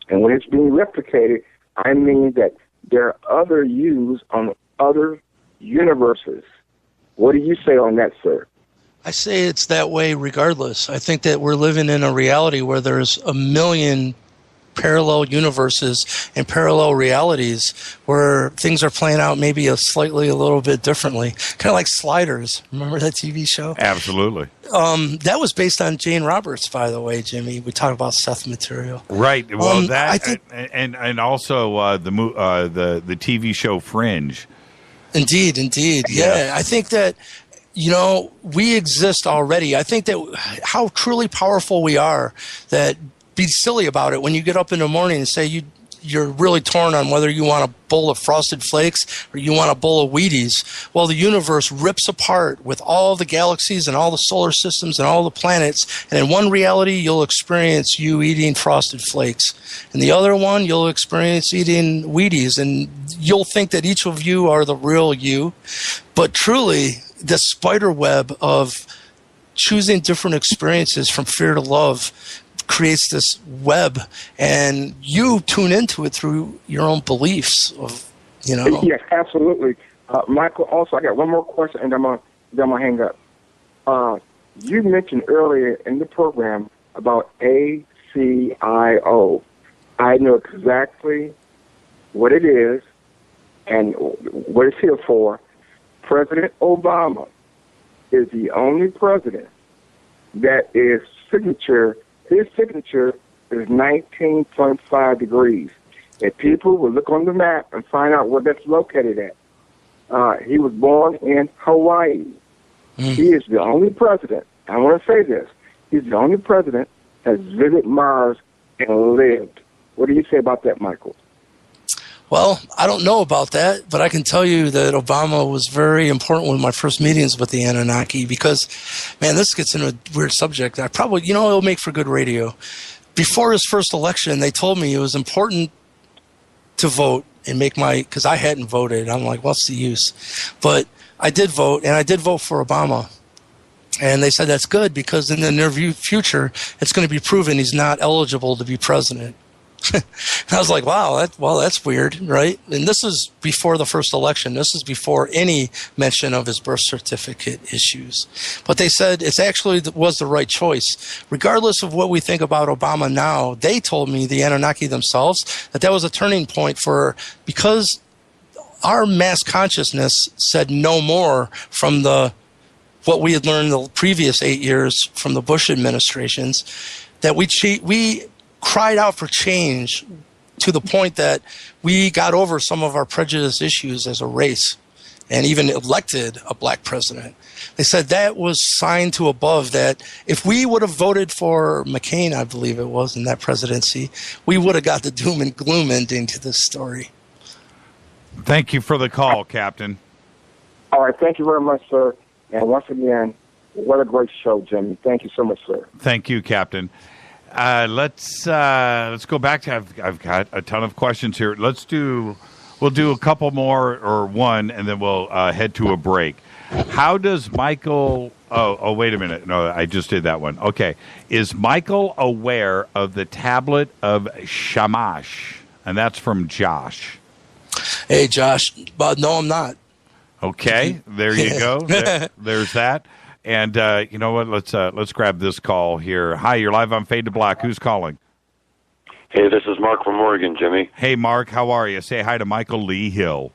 And when it's being replicated, I mean that there are other yous on other universes. What do you say on that, sir? I say it's that way regardless. I think that we're living in a reality where there's a million parallel universes and parallel realities where things are playing out maybe a little bit differently. Kind of like Sliders. Remember that TV show? Absolutely. That was based on Jane Roberts, by the way, Jimmy. We talk about Seth material. Right. Well, that I think, and also the TV show Fringe. Indeed. Yeah. I think that, you know, we exist already. I think that how truly powerful we are, that be silly about it when you get up in the morning and say you're really torn on whether you want a bowl of Frosted Flakes or you want a bowl of Wheaties. Well, the universe rips apart with all the galaxies and all the solar systems and all the planets. And in one reality, you'll experience you eating Frosted Flakes. In the other one, you'll experience eating Wheaties. And you'll think that each of you are the real you. But truly, the spider web of choosing different experiences from fear to love creates this web, and you tune into it through your own beliefs of, you know. Yes, absolutely. Michael, also, I got one more question, and then I'm gonna hang up. You mentioned earlier in the program about ACIO. I know exactly what it is and what it's here for. President Obama is the only president that his signature is 19.5 degrees. If people will look on the map and find out where that's located at, he was born in Hawaii. He is the only president, I want to say this, he's the only president that has visited Mars and lived. What do you say about that, Michael? Well, I don't know about that, but I can tell you that Obama was very important with my first meetings with the Anunnaki because, man, this gets into a weird subject. I probably, you know, it'll make for good radio. Before his first election, they told me it was important to vote and make because I hadn't voted. I'm like, what's the use? But I did vote, and I did vote for Obama. And they said that's good because in the near future, it's going to be proven he's not eligible to be president. I was like, wow, that's weird, right? And this is before the first election. This is before any mention of his birth certificate issues. But they said it actually was the right choice. Regardless of what we think about Obama now, they told me, the Anunnaki themselves, that was a turning point because our mass consciousness said no more from what we had learned the previous 8 years from the Bush administrations, that we cried out for change to the point that we got over some of our prejudice issues as a race and even elected a black president. They said that was signed to above, that if we would have voted for McCain, I believe it was, in that presidency, we would have got the doom and gloom ending to this story. Thank you for the call, Captain. All right, thank you very much, sir. And once again, what a great show, Jimmy. Thank you so much, sir. Thank you, Captain. Let's go back to. I've got a ton of questions here. We'll do a couple more or one, and then we'll head to a break. How does Michael? Oh, wait a minute. No, I just did that one. Okay, is Michael aware of the tablet of Shamash? And that's from Josh. Hey, Josh. No, I'm not. Okay, there you go. There's that. And you know what? Let's grab this call here. Hi, you're live on Fade to Black. Who's calling? Hey, this is Mark from Oregon, Jimmy. Hey, Mark. How are you? Say hi to Michael Lee Hill.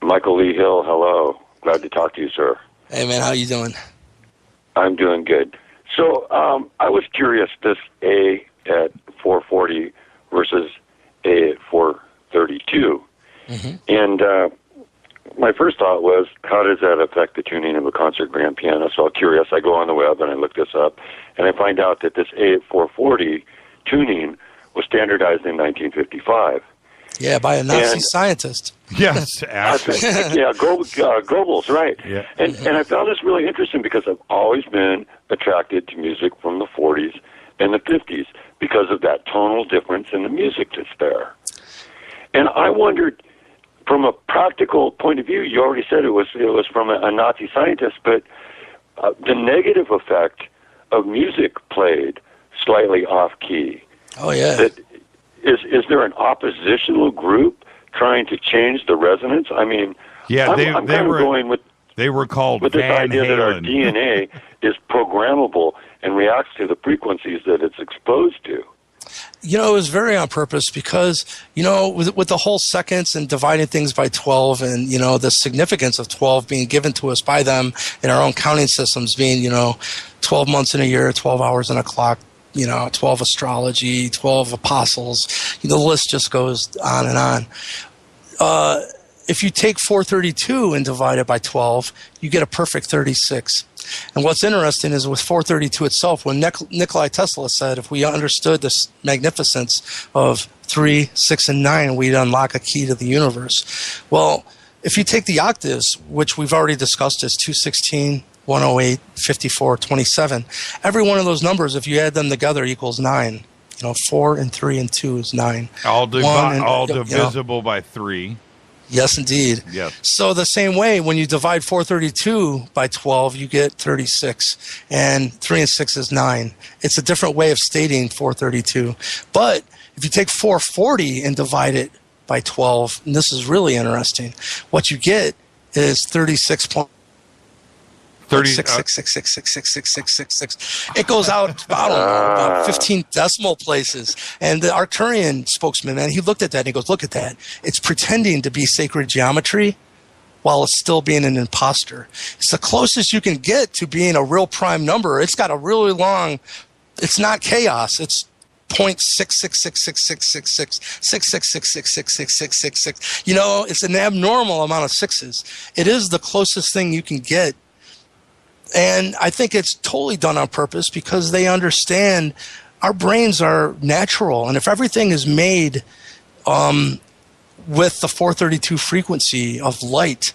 Michael Lee Hill, hello. Glad to talk to you, sir. Hey, man, how you doing? I'm doing good. So I was curious, this A at 440 versus A at 432. Mm-hmm. And my first thought was, how does that affect the tuning of a concert grand piano? So I'm curious. I go on the web and I look this up, and I find out that this A at 440 tuning was standardized in 1955. Yeah, by a Nazi scientist. Yes, absolutely. Yeah, Goebbels, right. Yeah. And I found this really interesting because I've always been attracted to music from the 40s and the 50s because of that tonal difference in the music that's there. And I wondered, from a practical point of view, you already said it was from a Nazi scientist, but the negative effect of music played slightly off key. Oh yeah. That is there an oppositional group trying to change the resonance? I mean, yeah, I'm kind of going with they were called with this Van idea that our Halen. DNA is programmable and reacts to the frequencies that it's exposed to. You know, it was very on purpose because, you know, with the whole seconds and dividing things by 12 and, you know, the significance of 12 being given to us by them in our own counting systems being, you know, 12 months in a year, 12 hours in a clock, you know, 12 astrology, 12 apostles. You know, the list just goes on and on. If you take 432 and divide it by 12, you get a perfect 36. And what's interesting is with 432 itself, when Nikola Tesla said if we understood the magnificence of 3, 6, and 9, we'd unlock a key to the universe. Well, if you take the octaves, which we've already discussed as 216, 108, 54, 27, every one of those numbers, if you add them together, equals 9. You know, 4 and 3 and 2 is 9. All divisible by 3. Yes, indeed. Yes. So the same way, when you divide 432 by 12, you get 36. And 3 and 6 is 9. It's a different way of stating 432. But if you take 440 and divide it by 12, and this is really interesting, what you get is 36.666666666. It goes out, I don't know, about 15 decimal places. And the Arcturian spokesman, man, he looked at that and he goes, look at that. It's pretending to be sacred geometry while it's still being an imposter. It's the closest you can get to being a real prime number. It's got a really long, it's not chaos. It's 0.666666666666666. You know, it's an abnormal amount of sixes. It is the closest thing you can get. And I think it's totally done on purpose because they understand our brains are natural. And if everything is made with the 432 frequency of light,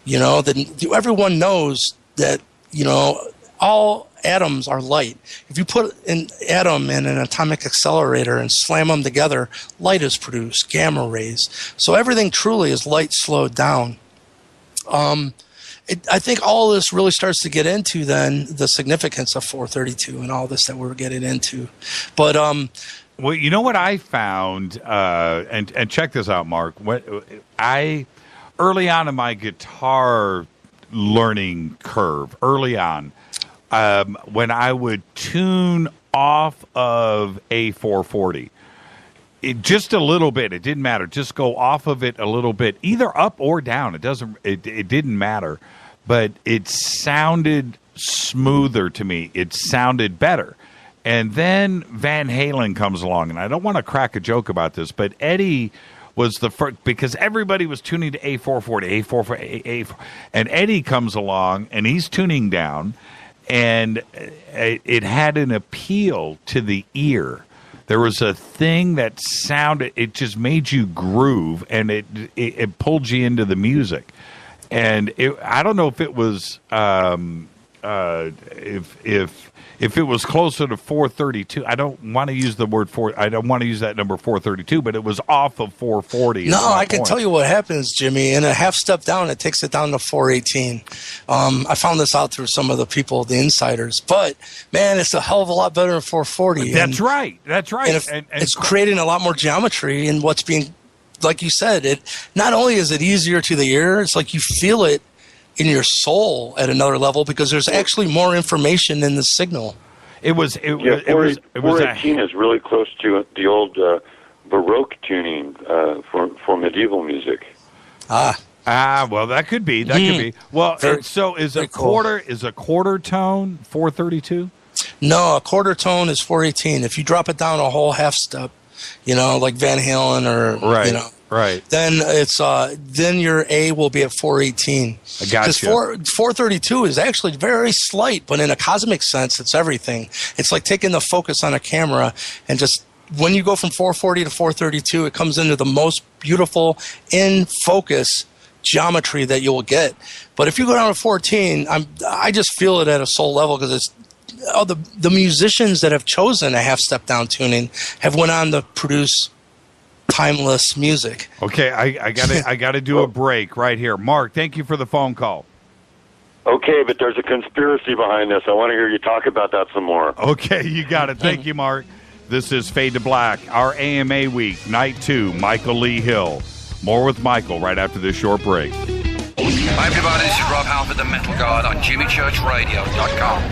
you know, then everyone knows that, you know, all atoms are light. If you put an atom in an atomic accelerator and slam them together, light is produced, gamma rays. So everything truly is light slowed down. I think all this really starts to get into then the significance of 432 and all this that we're getting into. But well, you know what I found, and check this out, Mark. Early on in my guitar learning curve, early on, when I would tune off of a 440. Just a little bit. It didn't matter. Just go off of it a little bit, either up or down. It didn't matter, but it sounded smoother to me. It sounded better. And then Van Halen comes along, and I don't want to crack a joke about this, but Eddie was the first, because everybody was tuning to A440, A440, and Eddie comes along, and he's tuning down, and it had an appeal to the ear. There was a thing that sounded, it just made you groove, and it pulled you into the music. And I don't know if it was if it was closer to 432. I don't want to use the word I don't want to use that number 432, but it was off of 440. No, I can tell you what happens, Jimmy. In a half step down, it takes it down to 418. I found this out through some of the people, the insiders. But man, it's a hell of a lot better than 440. That's right. That's right. And it's creating a lot more geometry in what's being like you said, it not only is it easier to the ear, it's like you feel it in your soul at another level because there's actually more information in the signal. It was 418 is really close to the old Baroque tuning for medieval music. Well, that could be. That could be. Well, so is a quarter tone 432? No, a quarter tone is 418. If you drop it down a whole half step, like Van Halen or right. Then it's then your A will be at 418. I got you. 432 is actually very slight, but in a cosmic sense, it's everything. It's like taking the focus on a camera and just when you go from 440 to 432, it comes into the most beautiful in focus geometry that you will get. But if you go down to 14, I just feel it at a soul level because it's the musicians that have chosen a half step down tuning have went on to produce timeless music. Okay, I gotta do a break right here. Mark, thank you for the phone call. Okay, but there's a conspiracy behind this. I want to hear you talk about that some more. Okay, you got it. Thank you, Mark. This is Fade to Black, our AMA week, night 2, Michael Lee Hill. More with Michael right after this short break. Hi, everybody. This is Rob Halford, the Metal God, on JimmyChurchRadio.com.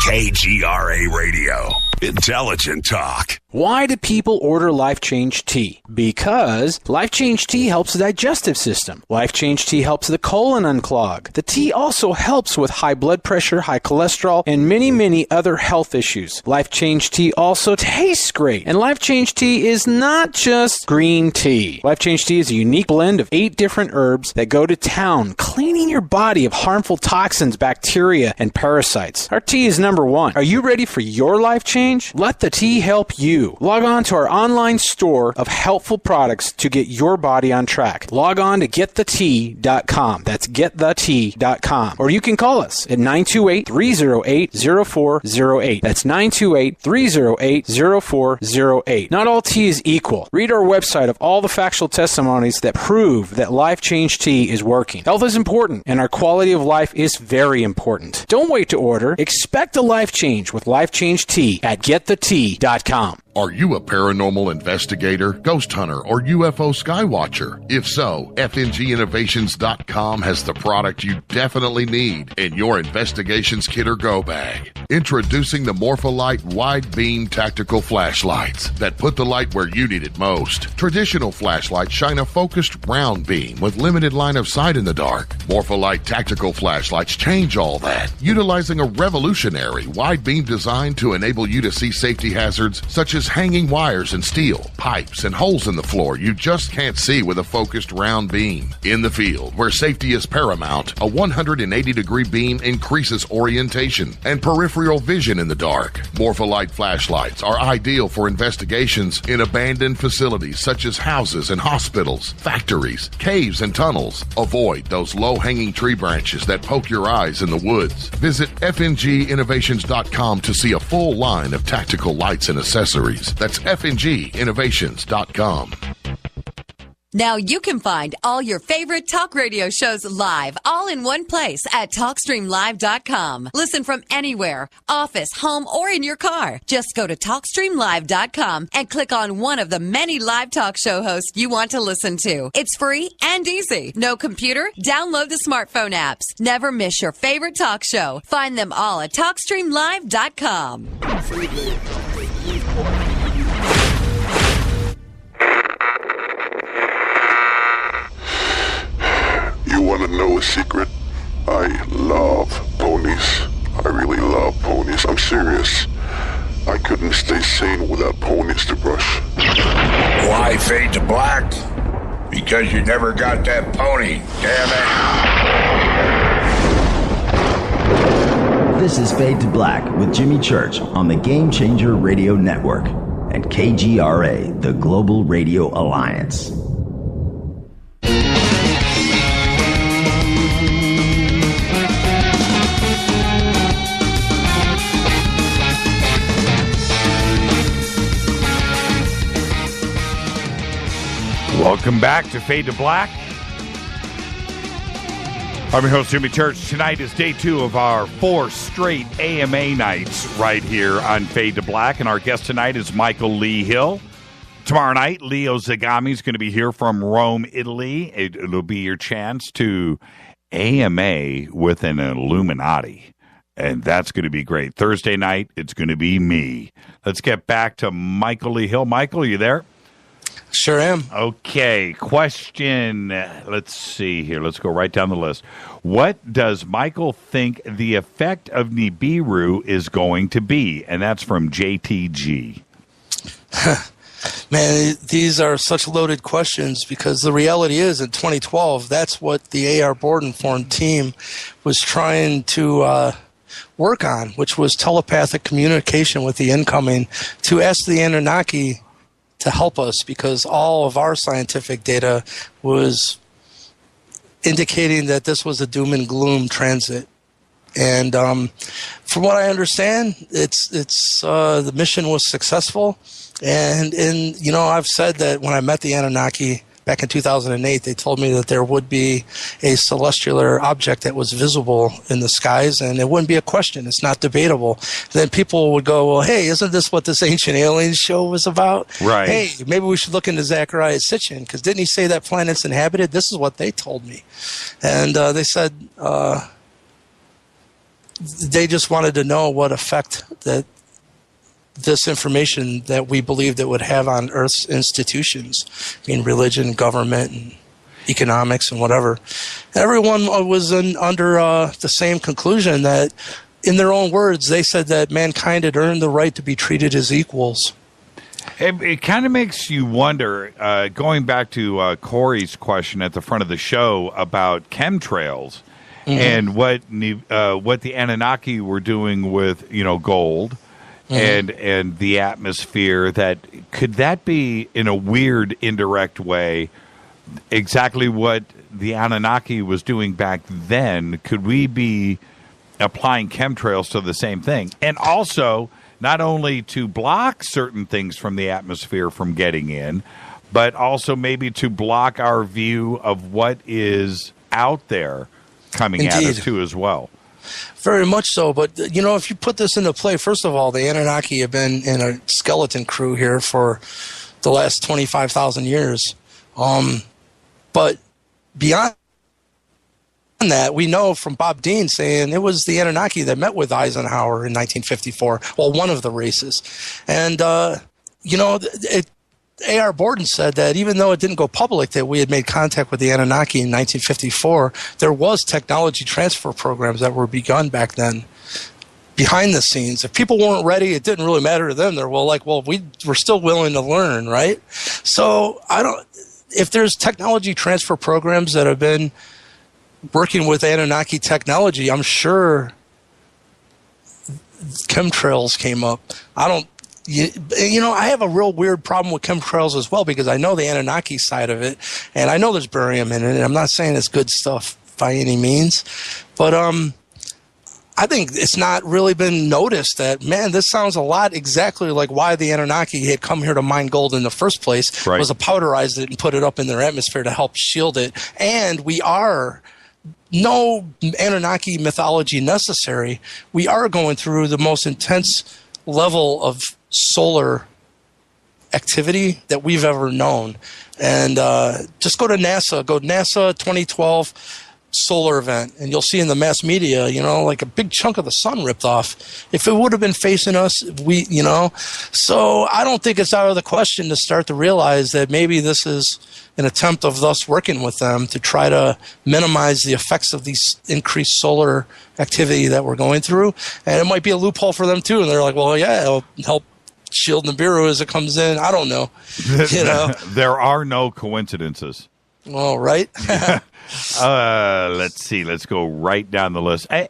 KGRA Radio. Intelligent talk. Why do people order Life Change Tea? Because Life Change Tea helps the digestive system. Life Change Tea helps the colon unclog. The tea also helps with high blood pressure, high cholesterol, and many, many other health issues. Life Change Tea also tastes great. And Life Change Tea is not just green tea. Life Change Tea is a unique blend of 8 different herbs that go to town, cleaning your body of harmful toxins, bacteria, and parasites. Our tea is number 1. Are you ready for your life change? Let the tea help you. Log on to our online store of helpful products to get your body on track. Log on to getthetea.com. That's getthetea.com. Or you can call us at 928-308-0408. That's 928-308-0408. Not all tea is equal. Read our website of all the factual testimonies that prove that Life Change Tea is working. Health is important, and our quality of life is very important. Don't wait to order. Expect a life change with Life Change Tea at getthetea.com. Are you a paranormal investigator, ghost hunter, or UFO skywatcher? If so, FNGinnovations.com has the product you definitely need in your investigations kit or go bag. Introducing the Morpholite Wide Beam Tactical Flashlights that put the light where you need it most. Traditional flashlights shine a focused round beam with limited line of sight in the dark. Morpholite Tactical Flashlights change all that, utilizing a revolutionary wide beam design to enable you to see safety hazards such as hanging wires and steel, pipes, and holes in the floor you just can't see with a focused round beam. In the field, where safety is paramount, a 180-degree beam increases orientation and peripheral vision in the dark. Morpholite flashlights are ideal for investigations in abandoned facilities such as houses and hospitals, factories, caves, and tunnels. Avoid those low-hanging tree branches that poke your eyes in the woods. Visit FNGinnovations.com to see a full line of tactical lights and accessories. That's FNGinnovations.com. Now you can find all your favorite talk radio shows live, all in one place at TalkStreamLive.com. Listen from anywhere, office, home, or in your car. Just go to TalkStreamLive.com and click on one of the many live talk show hosts you want to listen to. It's free and easy. No computer? Download the smartphone apps. Never miss your favorite talk show. Find them all at TalkStreamLive.com. You want to know a secret? I love ponies. I really love ponies. I'm serious. I couldn't stay sane without ponies to brush. Why fade to black? Because you never got that pony, damn it. This is Fade to Black with Jimmy Church on the Game Changer Radio Network and KGRA, the Global Radio Alliance. Welcome back to Fade to Black. I'm your host, Jimmy Church. Tonight is day 2 of our 4 straight AMA nights right here on Fade to Black. And our guest tonight is Michael Lee Hill. Tomorrow night, Leo Zagami is going to be here from Rome, Italy. It'll be your chance to AMA with an Illuminati. And that's going to be great. Thursday night, it's going to be me. Let's get back to Michael Lee Hill. Michael, are you there? Sure am. Okay, question. Let's see here. Let's go right down the list. What does Michael think the effect of Nibiru is going to be? And that's from JTG. Man, these are such loaded questions because the reality is in 2012, that's what the A.R. Bordenform team was trying to work on, which was telepathic communication with the incoming to ask the Anunnaki to help us, because all of our scientific data was indicating that this was a doom and gloom transit. And from what I understand, it's the mission was successful. And I've said that when I met the Anunnaki back in 2008, they told me that there would be a celestial object that was visible in the skies, and it wouldn't be a question. It's not debatable. And then people would go, well, hey, isn't this what this Ancient Aliens show was about? Right. Hey, maybe we should look into Zachariah Sitchin, because didn't he say that planet's inhabited? This is what they told me. And they said they just wanted to know what effect that this information that we believed it would have on Earth's institutions, I mean, religion, government, and economics, and whatever. Everyone was under the same conclusion that, in their own words, they said that mankind had earned the right to be treated as equals. It kind of makes you wonder, going back to Corey's question at the front of the show about chemtrails, and what the Anunnaki were doing with, gold. And the atmosphere, that could that be, in a weird, indirect way, exactly what the Anunnaki was doing back then? Could we be applying chemtrails to the same thing? And also, not only to block certain things from the atmosphere from getting in, but also maybe to block our view of what is out there coming at us too as well. Very much so, but if you put this into play, first of all, the Anunnaki have been in a skeleton crew here for the last 25,000 years. But beyond that, we know from Bob Dean saying it was the Anunnaki that met with Eisenhower in 1954, well, one of the races. And, A.R. Borden said that even though it didn't go public that we had made contact with the Anunnaki in 1954, there was technology transfer programs that were begun back then behind the scenes. If people weren't ready, it didn't really matter to them. They're we're still willing to learn, right? So if there's technology transfer programs that have been working with Anunnaki technology, I'm sure chemtrails came up. I have a real weird problem with chemtrails as well, because I know the Anunnaki side of it, and I know there's barium in it, and I'm not saying it's good stuff by any means, but I think it's not really been noticed that, man, this sounds a lot exactly like why the Anunnaki had come here to mine gold in the first place, was to powderize it and put it up in their atmosphere to help shield it. And no Anunnaki mythology necessary. We are going through the most intense level of solar activity that we've ever known. And just go to NASA 2012 solar event, and you'll see in the mass media, like a big chunk of the sun ripped off. If it would have been facing us, so I don't think it's out of the question to start to realize that maybe this is an attempt of us working with them to try to minimize the effects of these increased solar activity that we're going through. And it might be a loophole for them too. And they're like, well, yeah, it'll help shield Nibiru as it comes in. I don't know. There are no coincidences. Well, right. Let's see. Let's go right down the list. I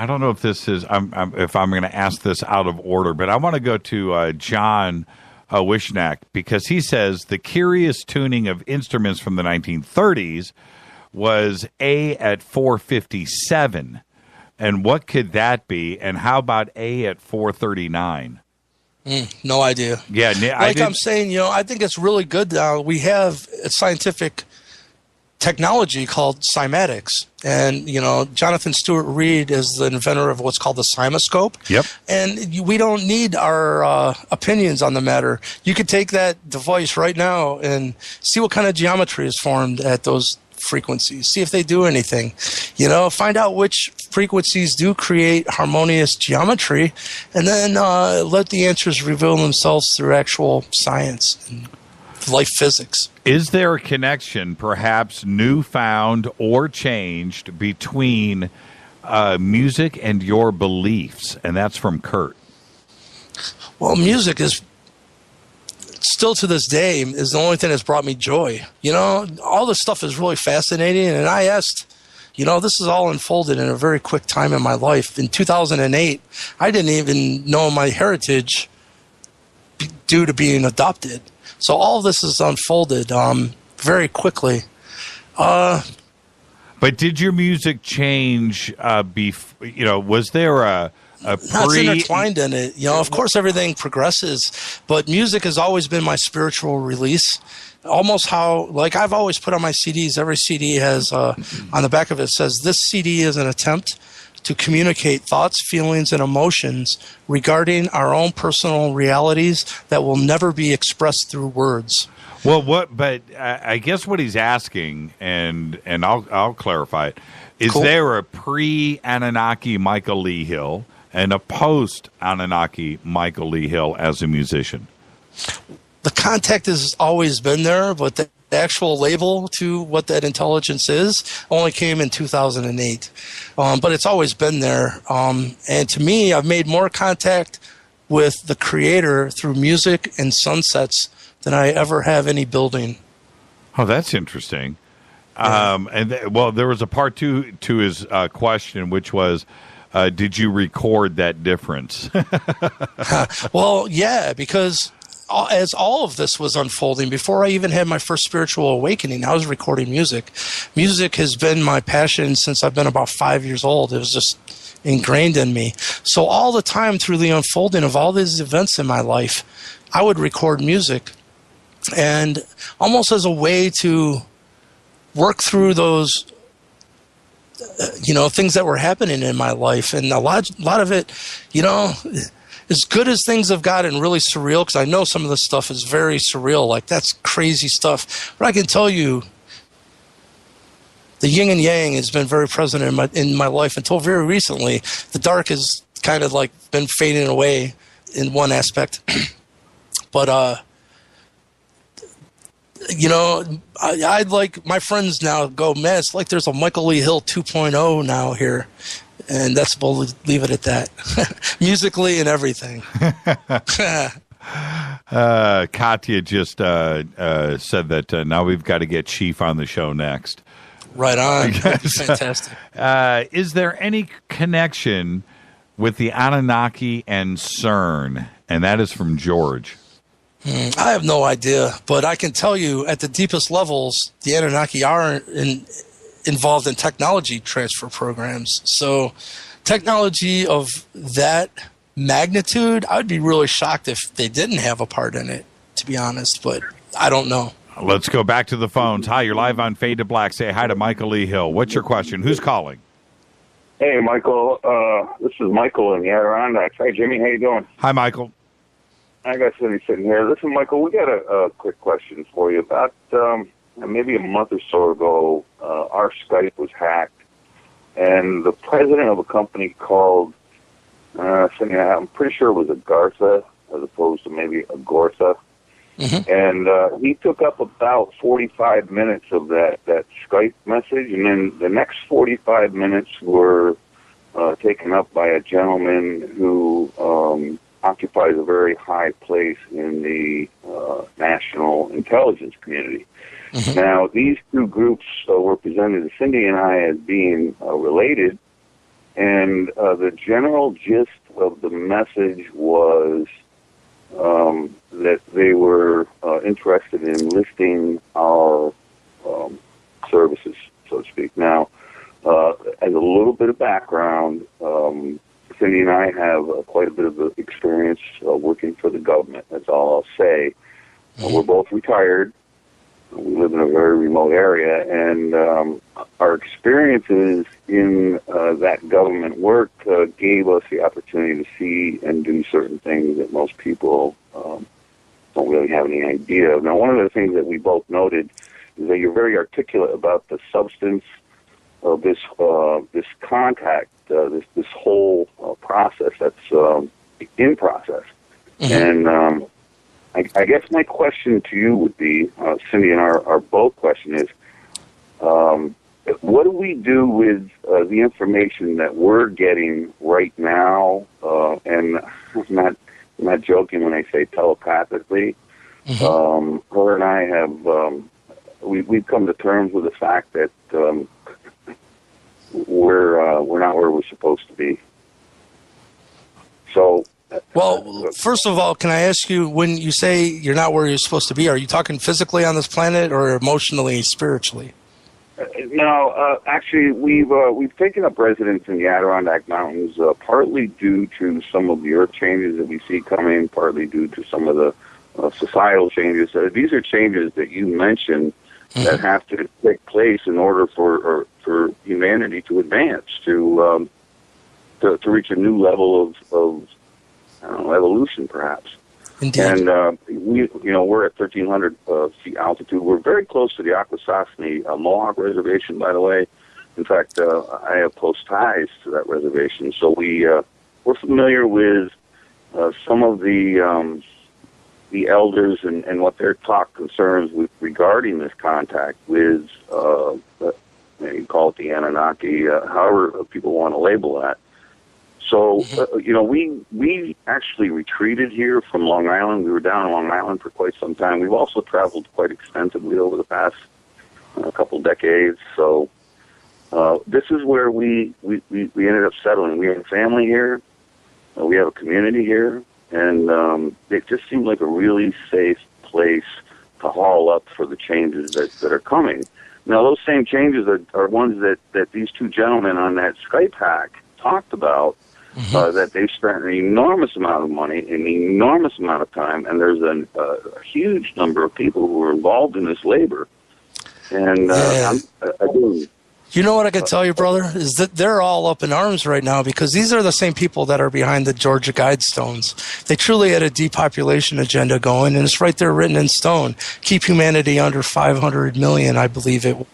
don't know if this is. If I'm going to ask this out of order, but I want to go to John Wishnack, because he says the curious tuning of instruments from the 1930s was A at 457. And what could that be? And how about A at 439? No idea. Yeah, I'm saying, I think it's really good now. We have scientific technology called cymatics. And, Jonathan Stewart Reed is the inventor of what's called the cymoscope. Yep. And we don't need our opinions on the matter. You could take that device right now and see what kind of geometry is formed at those frequencies. See if they do anything. Find out which frequencies do create harmonious geometry, and then let the answers reveal themselves through actual science and life physics. Is there a connection, perhaps newfound or changed, between music and your beliefs? And that's from Kurt. Well, music is still to this day is the only thing that's brought me joy. All this stuff is really fascinating. And I asked, this is all unfolded in a very quick time in my life. In 2008, I didn't even know my heritage due to being adopted. So all this is unfolded very quickly. But did your music change? Was there a It's intertwined in it. Of course, everything progresses, but music has always been my spiritual release. Almost how, I've always put on my CDs. Every CD has on the back of it says, "This CD is an attempt to communicate thoughts, feelings, and emotions regarding our own personal realities that will never be expressed through words." Well, but I guess what he's asking, and I'll clarify it, is Cool. there a pre-Anunnaki Michael Lee Hill and a post-Anunnaki Michael Lee Hill as a musician? The contact has always been there, but the actual label to what that intelligence is only came in 2008. But it's always been there. And to me, I've made more contact with the creator through music and sunsets than I ever have any building. Oh, that's interesting. There was a part two to his question, which was, did you record that difference? Well, yeah, because as all of this was unfolding, before I even had my first spiritual awakening, I was recording music. Music has been my passion since I've been about 5 years old. It was just ingrained in me. So all the time through the unfolding of all these events in my life, I would record music, and almost as a way to work through those things that were happening in my life. And a lot of it, as good as things have gotten really surreal, because I know some of this stuff is very surreal, that's crazy stuff. But I can tell you, the yin and yang has been very present in my life until very recently. The dark has kind of been fading away in one aspect. But I'd like my friends now go, man, it's like there's a Michael Lee Hill 2.0 now here. And we'll leave it at that. Musically and everything. Katya just said that now we've got to get Chief on the show next. Right on. Fantastic. Is there any connection with the Anunnaki and CERN? And that is from George. I have no idea, but I can tell you at the deepest levels, the Anunnaki are involved in technology transfer programs. So technology of that magnitude, I would be really shocked if they didn't have a part in it, to be honest, but I don't know. Let's go back to the phones. Hi, you're live on Fade to Black. Say hi to Michael Lee Hill. What's your question? Who's calling? Hey, Michael. This is Michael in the Adirondacks. Hey, Jimmy. How you doing? Hi, Michael. I got somebody sitting here. Listen, Michael, we got a quick question for you. About maybe a month or so ago, our Skype was hacked, and the president of a company called, I'm pretty sure it was a Gartha as opposed to maybe a Gortha. Mm-hmm. And he took up about 45 minutes of that Skype message, and then the next 45 minutes were taken up by a gentleman who occupies a very high place in the national intelligence community. Mm-hmm. Now, these two groups were presented to Cindy and I as being related, and the general gist of the message was that they were interested in listing our services, so to speak. Now, as a little bit of background, Cindy and I have quite a bit of experience working for the government. That's all I'll say. We're both retired. we live in a very remote area, and our experiences in that government work gave us the opportunity to see and do certain things that most people don't really have any idea of. Now, one of the things that we both noted is that you're very articulate about the substance of this contact, this whole process that's in process. And I guess my question to you would be, Cindy, and our both question is, what do we do with the information that we're getting right now? And I'm not joking when I say telepathically. Her and I have we've come to terms with the fact that we're not where we're supposed to be. So. Well, first of all, can I ask you, when you say you're not where you're supposed to be, are you talking physically on this planet or emotionally, spiritually? No, actually, we've taken up residence in the Adirondack Mountains, partly due to some of the earth changes that we see coming, partly due to some of the societal changes. These are changes that you mentioned that have to take place in order for humanity to advance, to reach a new level of evolution, perhaps. Indeed. And we're at 1,300 feet altitude. We're very close to the Akwesasne Mohawk Reservation, by the way. In fact, I have close ties to that reservation, so we're familiar with some of the elders and what their talk concerns with regarding this contact with you call it the Anunnaki, however people want to label that. So, we actually retreated here from Long Island. We were down in Long Island for quite some time. We've also traveled quite extensively over the past couple decades. So, this is where we ended up settling. We have a family here. We have a community here. And it just seemed like a really safe place to haul up for the changes that are coming. Now, those same changes are ones that these two gentlemen on that Skype hack talked about. That they've spent an enormous amount of money, an enormous amount of time, and there's a huge number of people who are involved in this labor. And I do. You know what I can tell you, brother, is that they're all up in arms right now because these are the same people that are behind the Georgia Guidestones. They truly had a depopulation agenda going, and it's right there written in stone. Keep humanity under 500 million, I believe it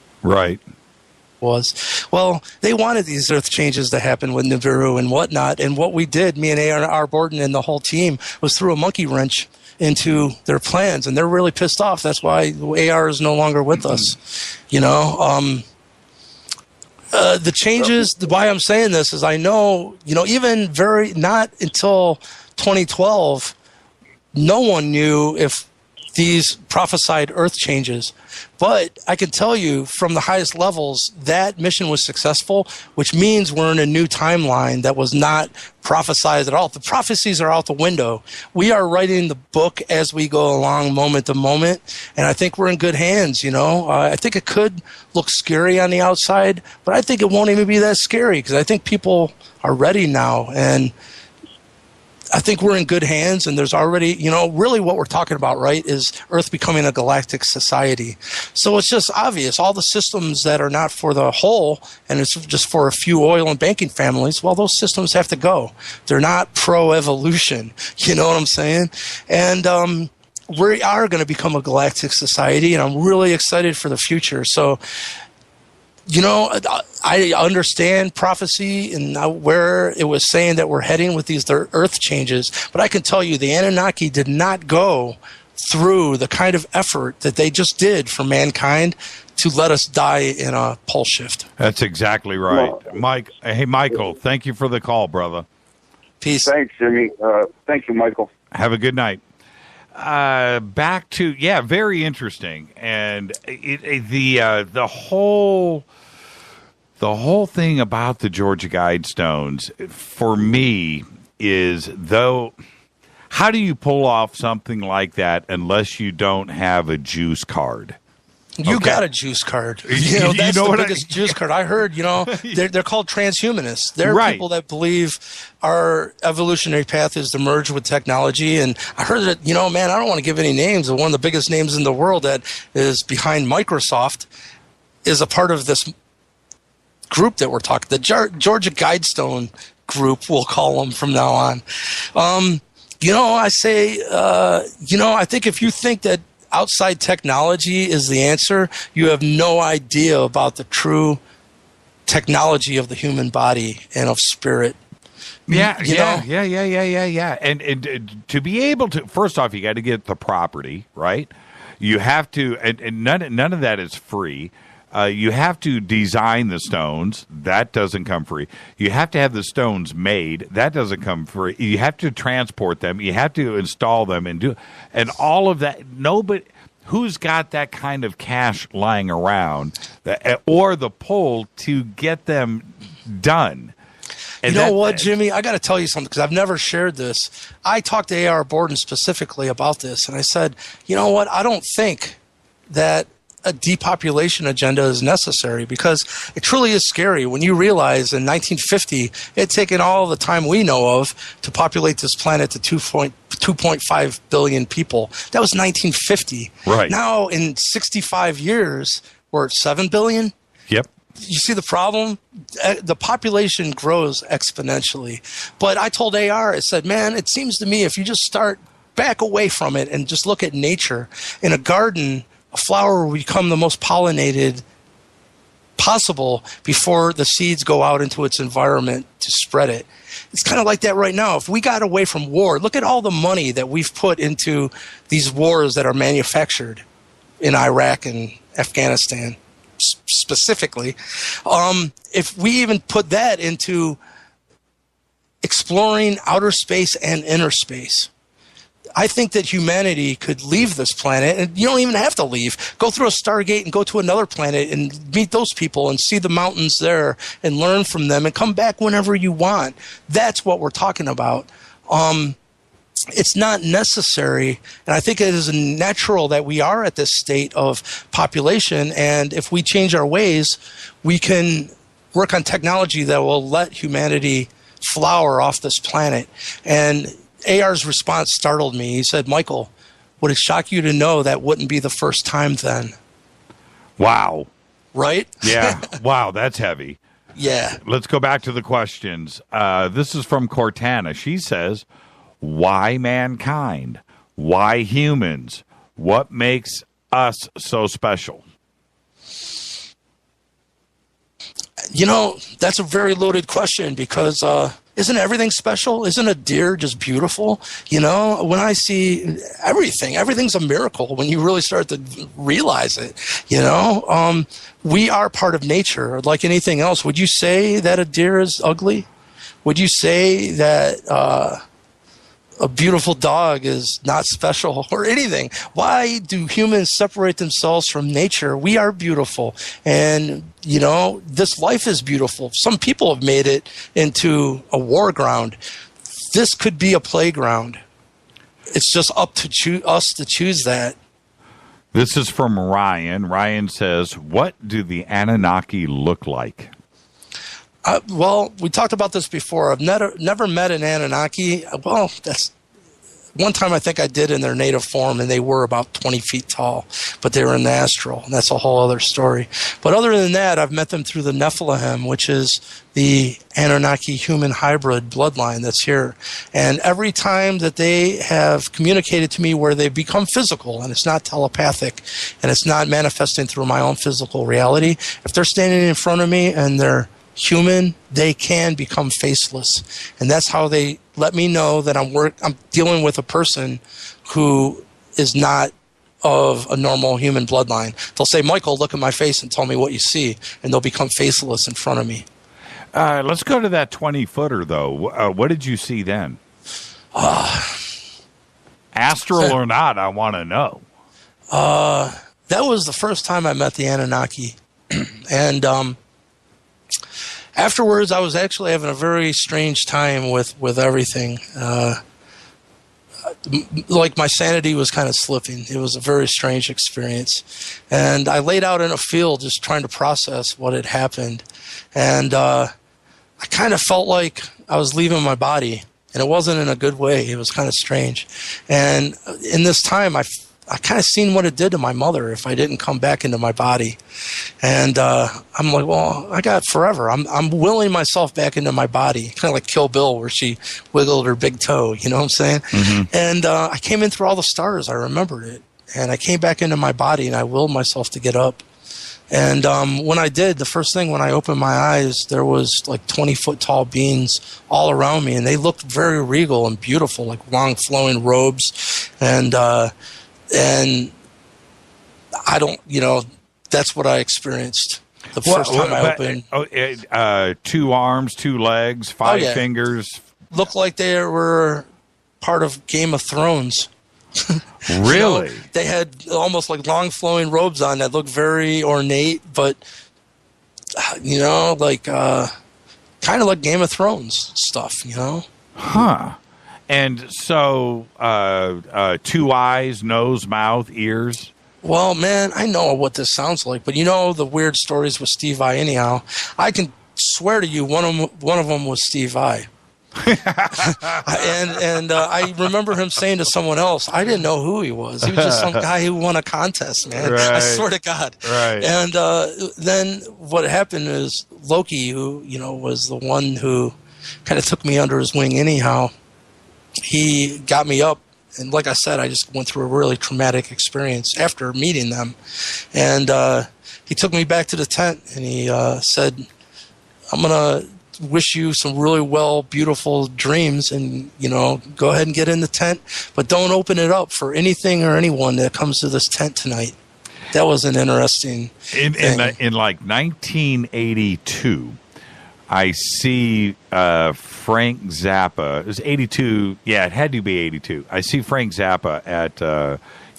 was. Well, they wanted these earth changes to happen with Nibiru and whatnot, and what we did, me and A.R. Borden and the whole team, was threw a monkey wrench into their plans, and they're really pissed off. That's why A.R. is no longer with us. The changes, why I'm saying this is I know, even not until 2012, no one knew if these prophesied earth changes. But I can tell you from the highest levels, that mission was successful, which means we're in a new timeline that was not prophesied at all. The prophecies are out the window. We are writing the book as we go along, moment to moment, and I think we're in good hands, I think it could look scary on the outside, but I think it won't even be that scary because I think people are ready now, and I think we're in good hands, and there's already, really what we're talking about, right, is Earth becoming a galactic society. So it's just obvious. All the systems that are not for the whole, and it's just for a few oil and banking families, well, those systems have to go. They're not pro-evolution. You know what I'm saying? And we are going to become a galactic society, and I'm really excited for the future. So, I understand prophecy and where it was saying that we're heading with these earth changes, but I can tell you the Anunnaki did not go through the kind of effort that they just did for mankind to let us die in a pole shift. That's exactly right. Hey, Michael, thank you for the call, brother. Peace. Thanks, Jimmy. Thank you, Michael. Have a good night. Back to, very interesting. And the whole thing about the Georgia Guidestones for me is, how do you pull off something like that unless you don't have a juice card? You got a juice card. You know, that's the biggest juice card. I heard, you know, they're called transhumanists. They're people that believe our evolutionary path is to merge with technology. And I heard that, you know, man, I don't want to give any names, but one of the biggest names in the world that is behind Microsoft is a part of this group that we're talking, the Georgia Guidestone group, we'll call them from now on. You know, I say, you know, I think if you think that outside technology is the answer, you have no idea about the true technology of the human body and of spirit. Yeah. And to be able to, first off, you got to get the property, right? You have to, and none of that is free. You have to design the stones. That doesn't come free. You have to have the stones made. That doesn't come free. You have to transport them. You have to install them and all of that. Nobody, who's got that kind of cash lying around or the pull to get them done? And you know what, Jimmy? I got to tell you something because I've never shared this. I talked to A.R. Borden specifically about this, and I said, you know what? I don't think that a depopulation agenda is necessary because it truly is scary when you realize in 1950 it had taken all the time we know of to populate this planet to 2.5 billion people. That was 1950. Right. Now in 65 years we're at 7 billion. Yep. You see the problem? The population grows exponentially. But I told AR, I said, man, it seems to me if you just back away from it and just look at nature in a garden, a flower will become the most pollinated possible before the seeds go out into its environment to spread it. It's kind of like that right now. If we got away from war, look at all the money that we've put into these wars that are manufactured in Iraq and Afghanistan specifically. If we even put that into exploring outer space and inner space, I think that humanity could leave this planet, and you don't even have to leave. Go through a Stargate and go to another planet and meet those people and see the mountains there and learn from them and come back whenever you want. That's what we're talking about. It's not necessary, and I think it is natural that we are at this state of population, and if we change our ways, we can work on technology that will let humanity flower off this planet. And AR's response startled me. He said, Michael, would it shock you to know that wouldn't be the first time then? Wow. Right? Yeah. Wow, that's heavy. Yeah. Let's go back to the questions. This is from Cortana. She says, why mankind? Why humans? What makes us so special? You know, that's a very loaded question because isn't everything special? Isn't a deer just beautiful? You know, when I see everything's a miracle when you really start to realize it. You know, we are part of nature like anything else. Would you say that a deer is ugly? Would you say that a beautiful dog is not special or anything? Why do humans separate themselves from nature? We are beautiful. And, you know, this life is beautiful. Some people have made it into a war ground. This could be a playground. It's just up to us to choose that. This is from Ryan. Ryan says, what do the Anunnaki look like? Well, we talked about this before. I've never met an Anunnaki. Well, that's one time I think I did in their native form, and they were about 20 feet tall, but they were in the astral, and that's a whole other story. But other than that, I've met them through the Nephilim, which is the Anunnaki-human hybrid bloodline that's here. And every time that they have communicated to me where they become physical, and it's not telepathic, and it's not manifesting through my own physical reality, if they're standing in front of me and they're human, they can become faceless, and that's how they let me know that I'm dealing with a person who is not of a normal human bloodline. They'll say, Michael, look at my face and tell me what you see, and they'll become faceless in front of me. Let's go to that 20-footer, though. What did you see then? Astral or not, I want to know. That was the first time I met the Anunnaki, and afterwards, I was actually having a very strange time with everything. like my sanity was kind of slipping. It was a very strange experience. And I laid out in a field just trying to process what had happened. And I kind of felt like I was leaving my body, and it wasn't in a good way. It was kind of strange. And in this time, I kind of seen what it did to my mother if I didn't come back into my body. And I'm like, well, I got forever. I'm willing myself back into my body, kind of like Kill Bill where she wiggled her big toe, you know what I'm saying? Mm-hmm. And I came in through all the stars. I remembered it. And I came back into my body, and I willed myself to get up. And when I did, the first thing when I opened my eyes, there was like 20-foot-tall beings all around me, and they looked very regal and beautiful, like long flowing robes. And I don't, that's what I experienced the first time I opened. 2 arms, 2 legs, 5 fingers. Looked like they were part of Game of Thrones. Really? They had almost like long flowing robes on that looked very ornate, but like kind of like Game of Thrones stuff, Huh. And so 2 eyes, nose, mouth, ears. Well, man, I know what this sounds like, but the weird stories with Steve Vai anyhow. I can swear to you one of them was Steve Vai. and I remember him saying to someone else, I didn't know who he was. He was just some guy who won a contest, man. Right. I swear to God. Right. And then what happened is Loki, who was the one who kind of took me under his wing anyhow, he got me up. And like I said, I just went through a really traumatic experience after meeting them. And he took me back to the tent, and he said, I'm going to wish you some really beautiful dreams, and go ahead and get in the tent, but don't open it up for anything or anyone that comes to this tent tonight. That was an interesting thing. In like 1982, I see Frank Zappa. It was 82. Yeah, it had to be 82. I see Frank Zappa at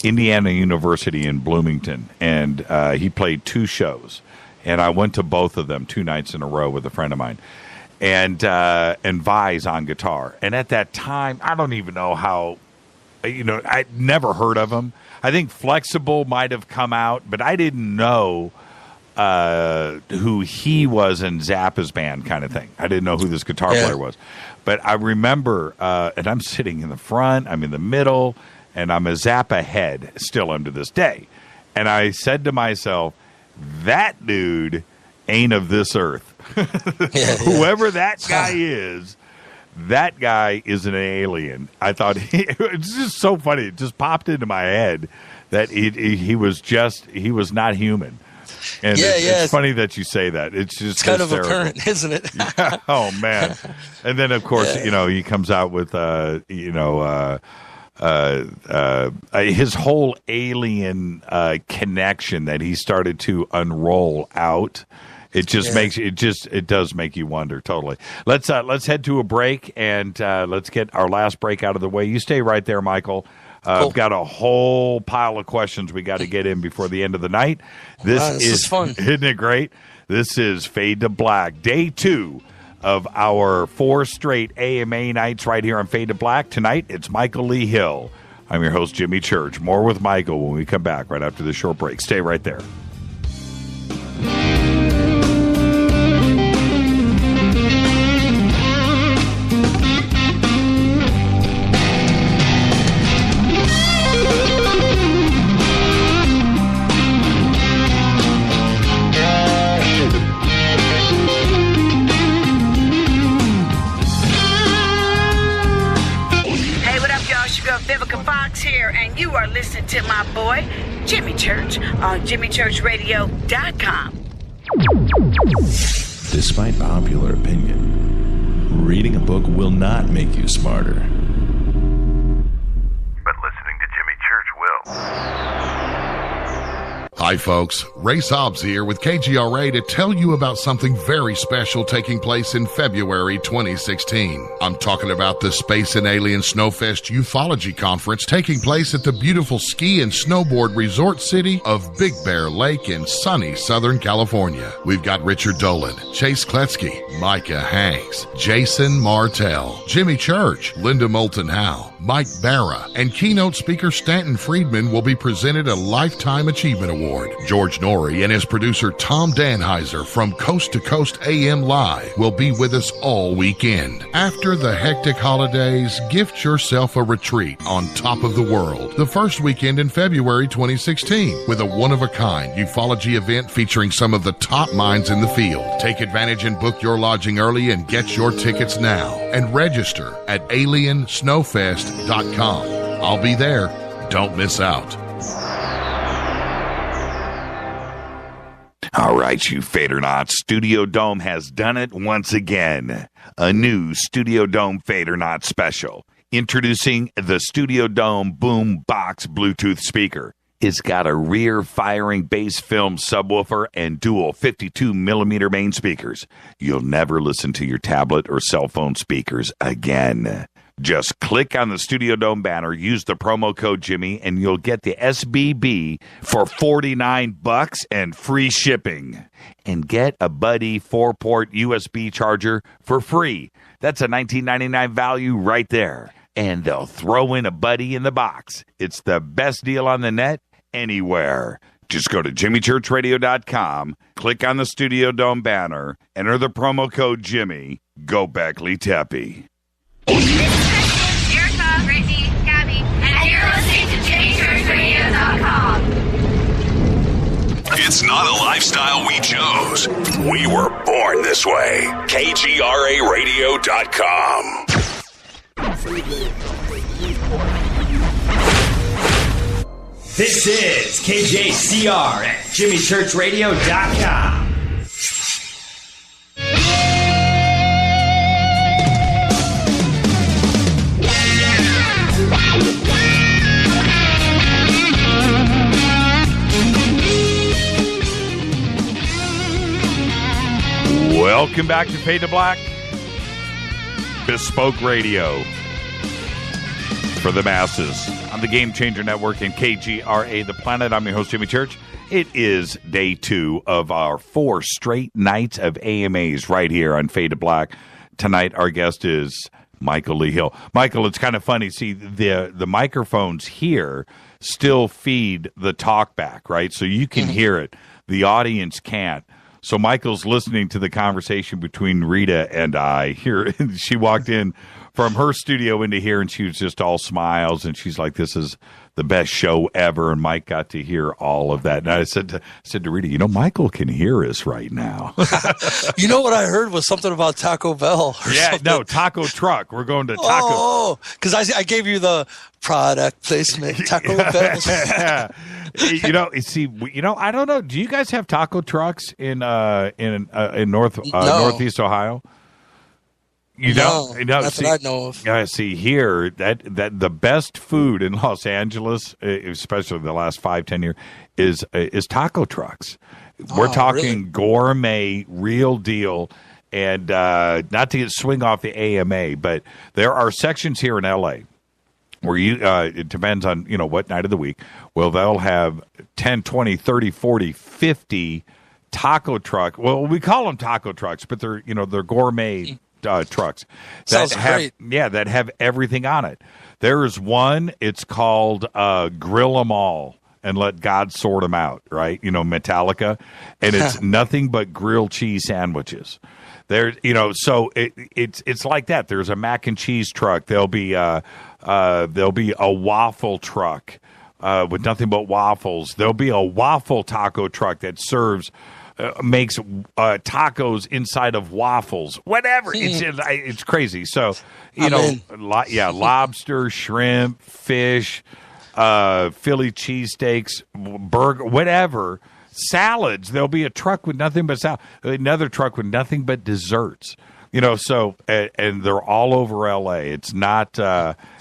Indiana University in Bloomington, and he played 2 shows, and I went to both of them 2 nights in a row with a friend of mine. And Vai's on guitar. And at that time, I don't even know how, I'd never heard of him. I think Flexible might have come out, but I didn't know who he was in Zappa's band kind of thing. I didn't know who this guitar player was. But I remember, and I'm sitting in the front, I'm in the middle, and I'm a Zappa head still under this day. And I said to myself, that dude ain't of this earth. Whoever that guy is an alien. I thought it's just so funny. It just popped into my head that he was not human. And it's funny that you say that. It's just kind hysterical. of apparent, isn't it? Yeah. Oh man! And then of course he comes out with his whole alien connection that he started to unroll out. It just it does make you wonder totally. Let's head to a break, and let's get our last break out of the way. You stay right there, Michael. Cool. I've got a whole pile of questions we got to get in before the end of the night. This is fun. Isn't it great? This is Fade to Black, day 2 of our 4 straight AMA nights right here on Fade to Black. Tonight, it's Michael Lee Hill. I'm your host, Jimmy Church. More with Michael when we come back right after the short break. Stay right there. You are listening to my boy, Jimmy Church, on JimmyChurchRadio.com. Despite popular opinion, reading a book will not make you smarter. But listening to Jimmy Church will. Hi, folks. Ray Sobbs here with KGRA to tell you about something very special taking place in February 2016. I'm talking about the Space and Alien Snowfest Ufology Conference taking place at the beautiful ski and snowboard resort city of Big Bear Lake in sunny Southern California. We've got Richard Dolan, Chase Kletsky, Micah Hanks, Jason Martell, Jimmy Church, Linda Moulton Howe, Mike Barra, and keynote speaker Stanton Friedman will be presented a Lifetime Achievement Award. George Norrie and his producer Tom Danheiser from Coast to Coast AM Live will be with us all weekend. After the hectic holidays, gift yourself a retreat on top of the world the first weekend in February 2016 with a one-of-a-kind ufology event featuring some of the top minds in the field. Take advantage and book your lodging early and get your tickets now and register at aliensnowfest.com. I'll be there. Don't miss out. All right, you Fadernauts, Studio Dome has done it once again. A new Studio Dome Fadernaut special. Introducing the Studio Dome Boom Box Bluetooth speaker. It's got a rear-firing bass film subwoofer and dual 52mm main speakers. You'll never listen to your tablet or cell phone speakers again. Just click on the Studio Dome banner, use the promo code Jimmy, and you'll get the SBB for $49 and free shipping. And get a Buddy 4-port USB charger for free. That's a $19.99 value right there. And they'll throw in a Buddy in the box. It's the best deal on the net anywhere. Just go to jimmychurchradio.com, click on the Studio Dome banner, enter the promo code Jimmy. Go Beckley Teppy. Erica, Brittany, Gabby, and you're listening to jimmychurchradio.com. It's not a lifestyle we chose. We were born this way. KGRAradio.com. This is KJCR at jimmychurchradio.com. Welcome back to Fade to Black. Bespoke Radio for the masses on the Game Changer Network and KGRA The Planet. I'm your host, Jimmy Church. It is day 2 of our 4 straight nights of AMAs right here on Fade to Black. Tonight, our guest is Michael Lee Hill. Michael, it's kind of funny. See, the microphones here still feed the talk back, right? So you can hear it. The audience can't. So Michael's listening to the conversation between Rita and I. Here, she walked in from her studio into here, and she was just all smiles, and she's like, "This is the best show ever." And Mike got to hear all of that. And I said to Rita, "You know, Michael can hear us right now." You know what I heard was something about Taco Bell. No, taco truck. We're going to taco. Oh, because I gave you the product placement. Taco Bell. I don't know. Do you guys have taco trucks in Northeast Ohio? You don't? That's what I know of. See, here, that the best food in Los Angeles, especially the last 5-10 years, is taco trucks. We're talking gourmet, real deal, and not to swing off the AMA, but there are sections here in L.A. where it depends on, what night of the week. Well, they'll have 10, 20, 30, 40, 50 taco truck. Well, we call them taco trucks, but they're gourmet trucks. Sounds great. Yeah, that have everything on it. There is one, it's called Grill 'Em All and Let God Sort 'Em Out, right? Metallica. And it's nothing but grilled cheese sandwiches. There, so it's like that. There's a mac and cheese truck. There'll be a waffle truck with nothing but waffles. There'll be a waffle taco truck that makes tacos inside of waffles. Whatever, it's crazy. So lobster, shrimp, fish, Philly cheesesteaks, burger, whatever. Salads. There'll be a truck with nothing but salad. Another truck with nothing but desserts. So and they're all over LA. It's not.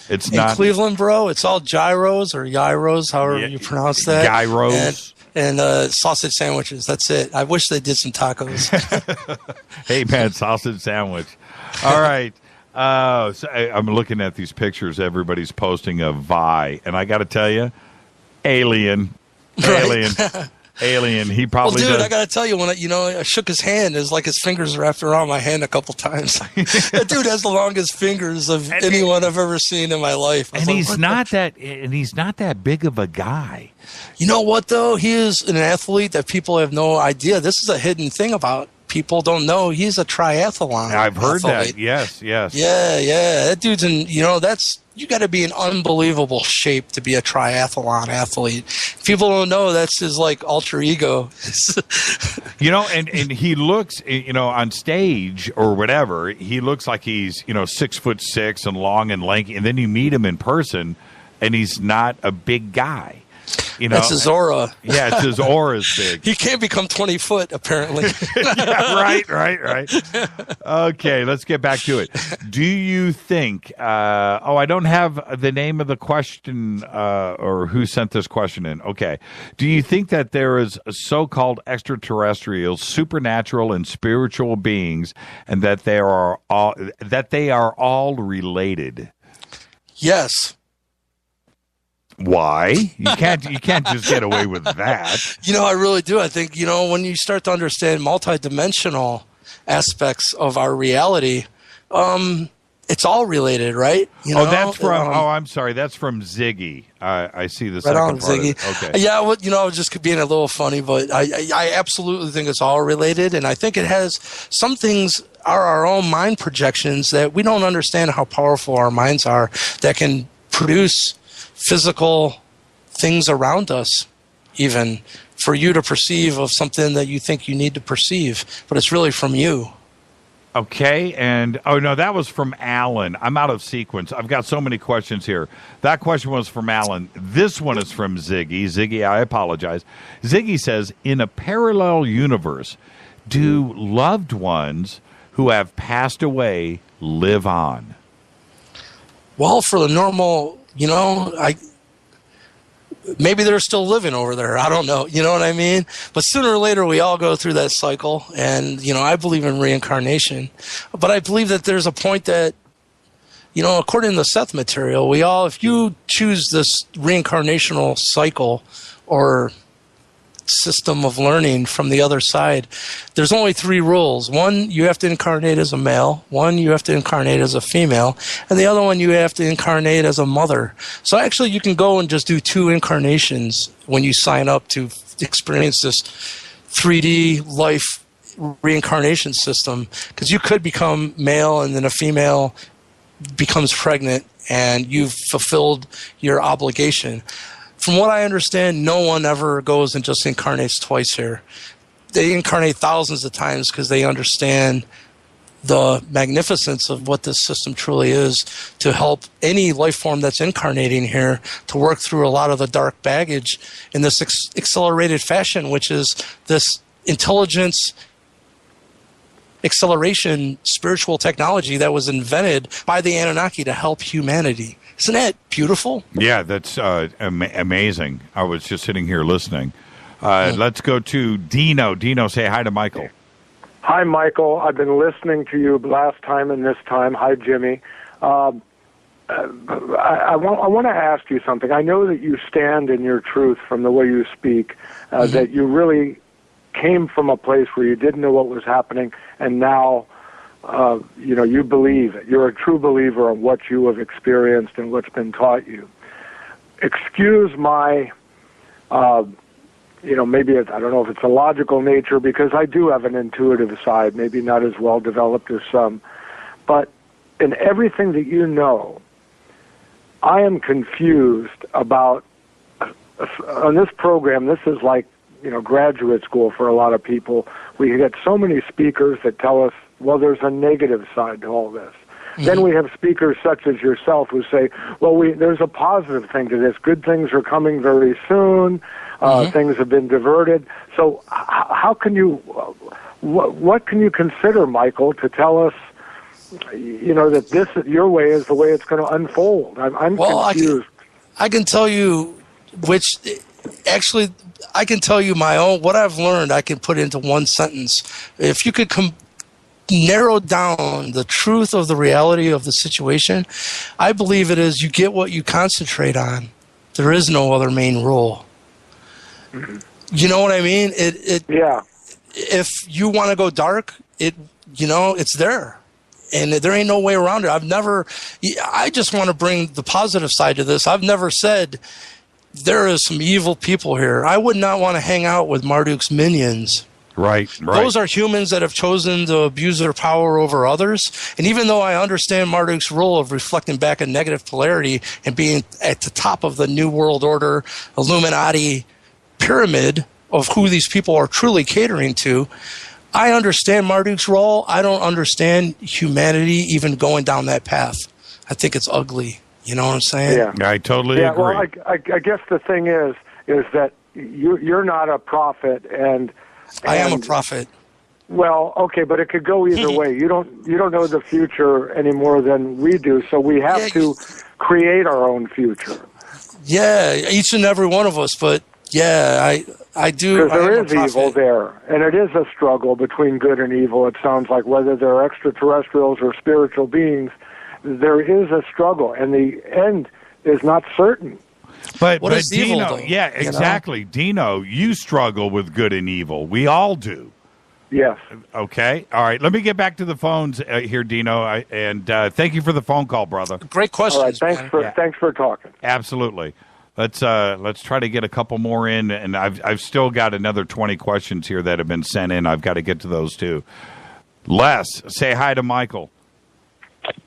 It's not Cleveland, bro. It's all gyros or gyros, however you pronounce that. Gyros and sausage sandwiches. That's it. I wish they did some tacos. Hey man, sausage sandwich. All right. So I'm looking at these pictures everybody's posting of Vi, and I got to tell you, alien. alien. He probably Well, dude, does. I got to tell you, when I shook his hand, it's like his fingers wrapped around my hand a couple times. That dude has the longest fingers of anyone I've ever seen in my life. And he's not that big of a guy. You know what, though? He is an athlete that people have no idea. This is a hidden thing about people don't know. He's a triathlon. I've heard athlete. that. Yes. Yeah. That dude's you got to be in unbelievable shape to be a triathlon athlete. People don't know that's his like alter ego. And he looks, on stage or whatever, he looks like he's, 6'6" and long and lanky. And then you meet him in person and he's not a big guy. That's his aura. Yeah, it's his aura's big. He can't become 20 foot, apparently. Yeah, right. Okay, let's get back to it. Do you think, I don't have the name of the question or who sent this question in. Okay. Do you think that there is so-called extraterrestrials, supernatural and spiritual beings, and that they are all related? Yes. Why? You can't just get away with that. I really do. I think, when you start to understand multidimensional aspects of our reality, it's all related, right? That's from, I'm sorry, that's from Ziggy. I see the right second on, part Ziggy. of it. Okay. Yeah, I was just being a little funny, but I absolutely think it's all related, and I think it has some things are our own mind projections that we don't understand how powerful our minds are that can produce physical things around us, even for you to perceive of something that you think you need to perceive, but it's really from you. Okay, and that was from Alan. I'm out of sequence. I've got so many questions here. That question was from Alan. This one is from Ziggy. Ziggy, I apologize. Ziggy says, in a parallel universe, do loved ones who have passed away live on? Well, for the normal, maybe they're still living over there. I don't know. You know what I mean? But sooner or later, we all go through that cycle. And, I believe in reincarnation. But I believe that there's a point that, according to the Seth material, if you choose this reincarnational cycle or system of learning from the other side, there's only 3 rules. 1, you have to incarnate as a male. 1, you have to incarnate as a female. And the other one, you have to incarnate as a mother. So actually, you can go and just do 2 incarnations when you sign up to experience this 3D life reincarnation system, because you could become male and then a female becomes pregnant and you've fulfilled your obligation. From what I understand, no one ever goes and just incarnates twice here. They incarnate thousands of times because they understand the magnificence of what this system truly is to help any life form that's incarnating here to work through a lot of the dark baggage in this accelerated fashion, which is this intelligence acceleration spiritual technology that was invented by the Anunnaki to help humanity. Isn't that beautiful? Yeah, that's amazing. I was just sitting here listening. Let's go to Dino. Dino, say hi to Michael. Hi, Michael. I've been listening to you last time and this time. Hi, Jimmy. I want to ask you something. I know that you stand in your truth from the way you speak, that you really came from a place where you didn't know what was happening, and now you believe it. You're a true believer in what you have experienced and what's been taught you. Excuse my, maybe I don't know if it's a logical nature, because I do have an intuitive side, maybe not as well developed as some. But in everything that you know, I am confused about, on this program, this is like, graduate school for a lot of people. We get so many speakers that tell us, well, there's a negative side to all this. Mm-hmm. Then we have speakers such as yourself who say, well, there's a positive thing to this. Good things are coming very soon. Things have been diverted. So how can you, what can you consider, Michael, to tell us, that this, your way is the way it's going to unfold? I'm confused. I can tell you I can tell you my own, what I've learned, I can put into one sentence. If you could narrow down the truth of the reality of the situation, I believe it is you get what you concentrate on. There is no other main rule. Mm-hmm. You know what I mean? Yeah. If you want to go dark, it's there. And there ain't no way around it. I just want to bring the positive side to this. I've never said there is some evil people here. I would not want to hang out with Marduk's minions. Right. Those are humans that have chosen to abuse their power over others. And even though I understand Marduk's role of reflecting back a negative polarity and being at the top of the New World Order, Illuminati pyramid of who these people are truly catering to, I understand Marduk's role. I don't understand humanity even going down that path. I think it's ugly. You know what I'm saying? Yeah. I totally agree. Well, I guess the thing is that you're not a prophet, and I am a prophet. Well, okay, but it could go either way. You don't know the future any more than we do, so we have to create our own future. Yeah, each and every one of us. But yeah, I do. Because there is evil there, and it is a struggle between good and evil. It sounds like whether they're extraterrestrials or spiritual beings, there is a struggle, and the end is not certain. But is Dino, evil, though? yeah, exactly. Dino, you struggle with good and evil. We all do. Yes. Okay. All right. Let me get back to the phones here, Dino. And thank you for the phone call, brother. Great question. All right. Thanks for talking. Absolutely. Let's try to get a couple more in, and I've still got another 20 questions here that have been sent in. I've got to get to those too. Les, say hi to Michael.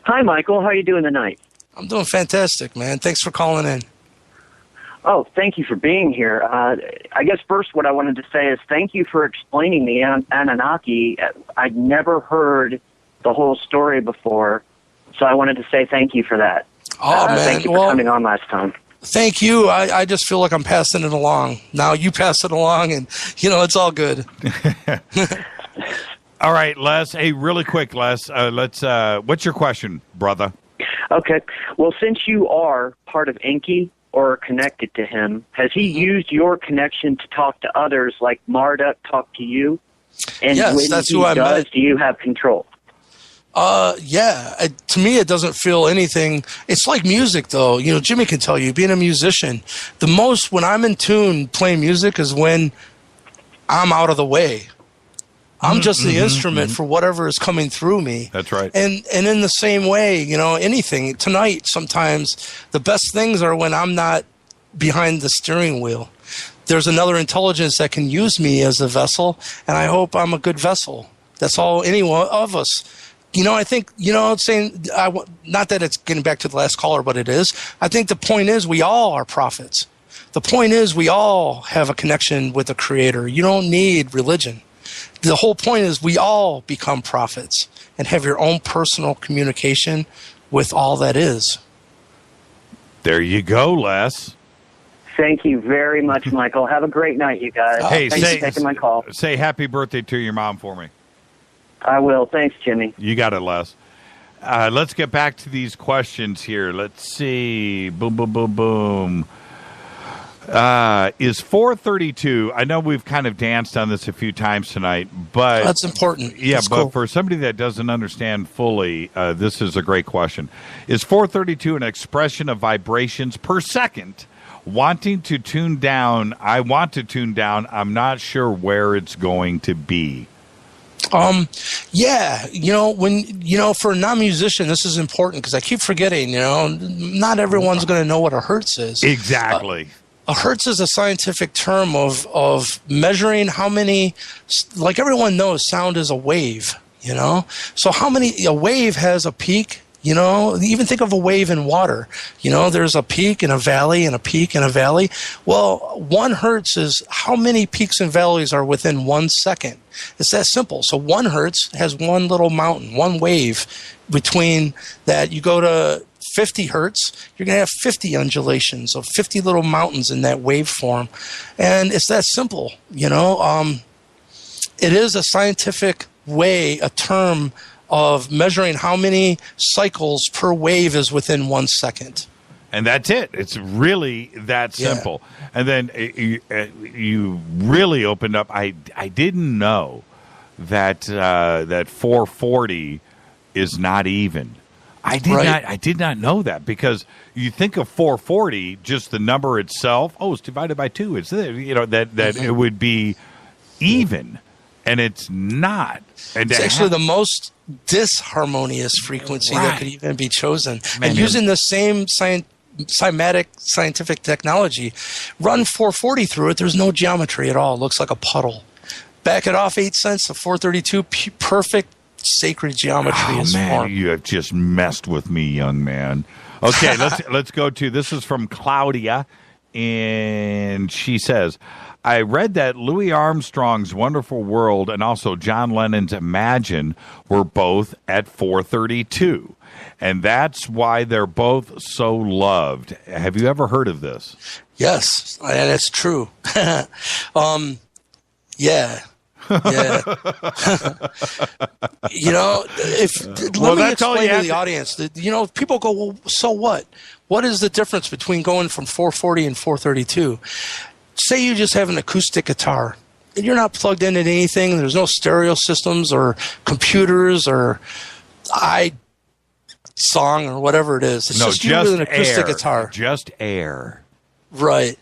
Hi, Michael. How are you doing tonight? I'm doing fantastic, man. Thanks for calling in. Oh, thank you for being here. I guess first what I wanted to say is thank you for explaining the Anunnaki. I'd never heard the whole story before, so I wanted to say thank you for that. Oh, man. Thank you for coming on last time. Thank you. I just feel like I'm passing it along. Now you pass it along, and, it's all good. All right, Les. Hey, really quick, Les. What's your question, brother? Okay. Well, since you are part of Enki or connected to him, has he used your connection to talk to others like Marduk talked to you? And yes, when that's he who I does, met. do you have control? Yeah. To me, it doesn't feel anything. It's like music, though. Jimmy can tell you, being a musician, the most when I'm in tune playing music is when I'm out of the way. I'm just the instrument for whatever is coming through me. That's right. And in the same way, anything. Tonight, sometimes the best things are when I'm not behind the steering wheel. There's another intelligence that can use me as a vessel, and I hope I'm a good vessel. That's all any one of us. I think, saying, not that it's getting back to the last caller, but it is. I think the point is we all are prophets. The point is we all have a connection with the Creator. You don't need religion. The whole point is we all become prophets and have your own personal communication with all that is. There you go, Les. Thank you very much, Michael. Have a great night, you guys. Hey, Thanks for taking my call. Say happy birthday to your mom for me. I will. Thanks, Jimmy. You got it, Les. Let's get back to these questions here. Let's see. Boom, boom, boom, boom. Is 432, I know we've kind of danced on this a few times tonight, but that's important. Yeah, that's but cool. For somebody that doesn't understand fully, this is a great question. Is 432 an expression of vibrations per second? Wanting to tune down, I want to tune down, I'm not sure where it's going to be. Yeah, for a non-musician, this is important because I keep forgetting, not everyone's going to know what a Hertz is. Exactly. A Hertz is a scientific term of measuring how many, like everyone knows, sound is a wave, So a wave has a peak, even think of a wave in water. There's a peak and a valley and a peak and a valley. Well, 1 Hertz is how many peaks and valleys are within 1 second. It's that simple. So 1 Hertz has one little mountain, one wave between that. You go to 50 Hertz, you're going to have 50 undulations of 50 little mountains in that waveform. And it's that simple, It is a scientific way, a term of measuring how many cycles per wave is within 1 second. And that's it. It's really that simple. Yeah. And then you really opened up. I didn't know that 440 is not even. I did not know that, because you think of 440, just the number itself. Oh, it's divided by 2. It's there. That it would be even, and it's not. And it's actually the most disharmonious frequency that could even be chosen. And using the same scientific technology, run 440 through it. There's no geometry at all. It looks like a puddle. Back it off 8 cents to 432. Perfect sacred geometry is formed. You have just messed with me, young man. Okay, let's go to, this is from Claudia, and she says, I read that Louis Armstrong's Wonderful World and also John Lennon's Imagine were both at 432, and that's why they're both so loved. Have you ever heard of this? Yes, that's true. Yeah. Yeah. Let me explain to the audience that, people go, well, so what? What is the difference between going from 440 and 432? Say you just have an acoustic guitar and you're not plugged into anything. There's no stereo systems or computers or song or whatever it is. It's just you with an acoustic guitar. Just air. Right.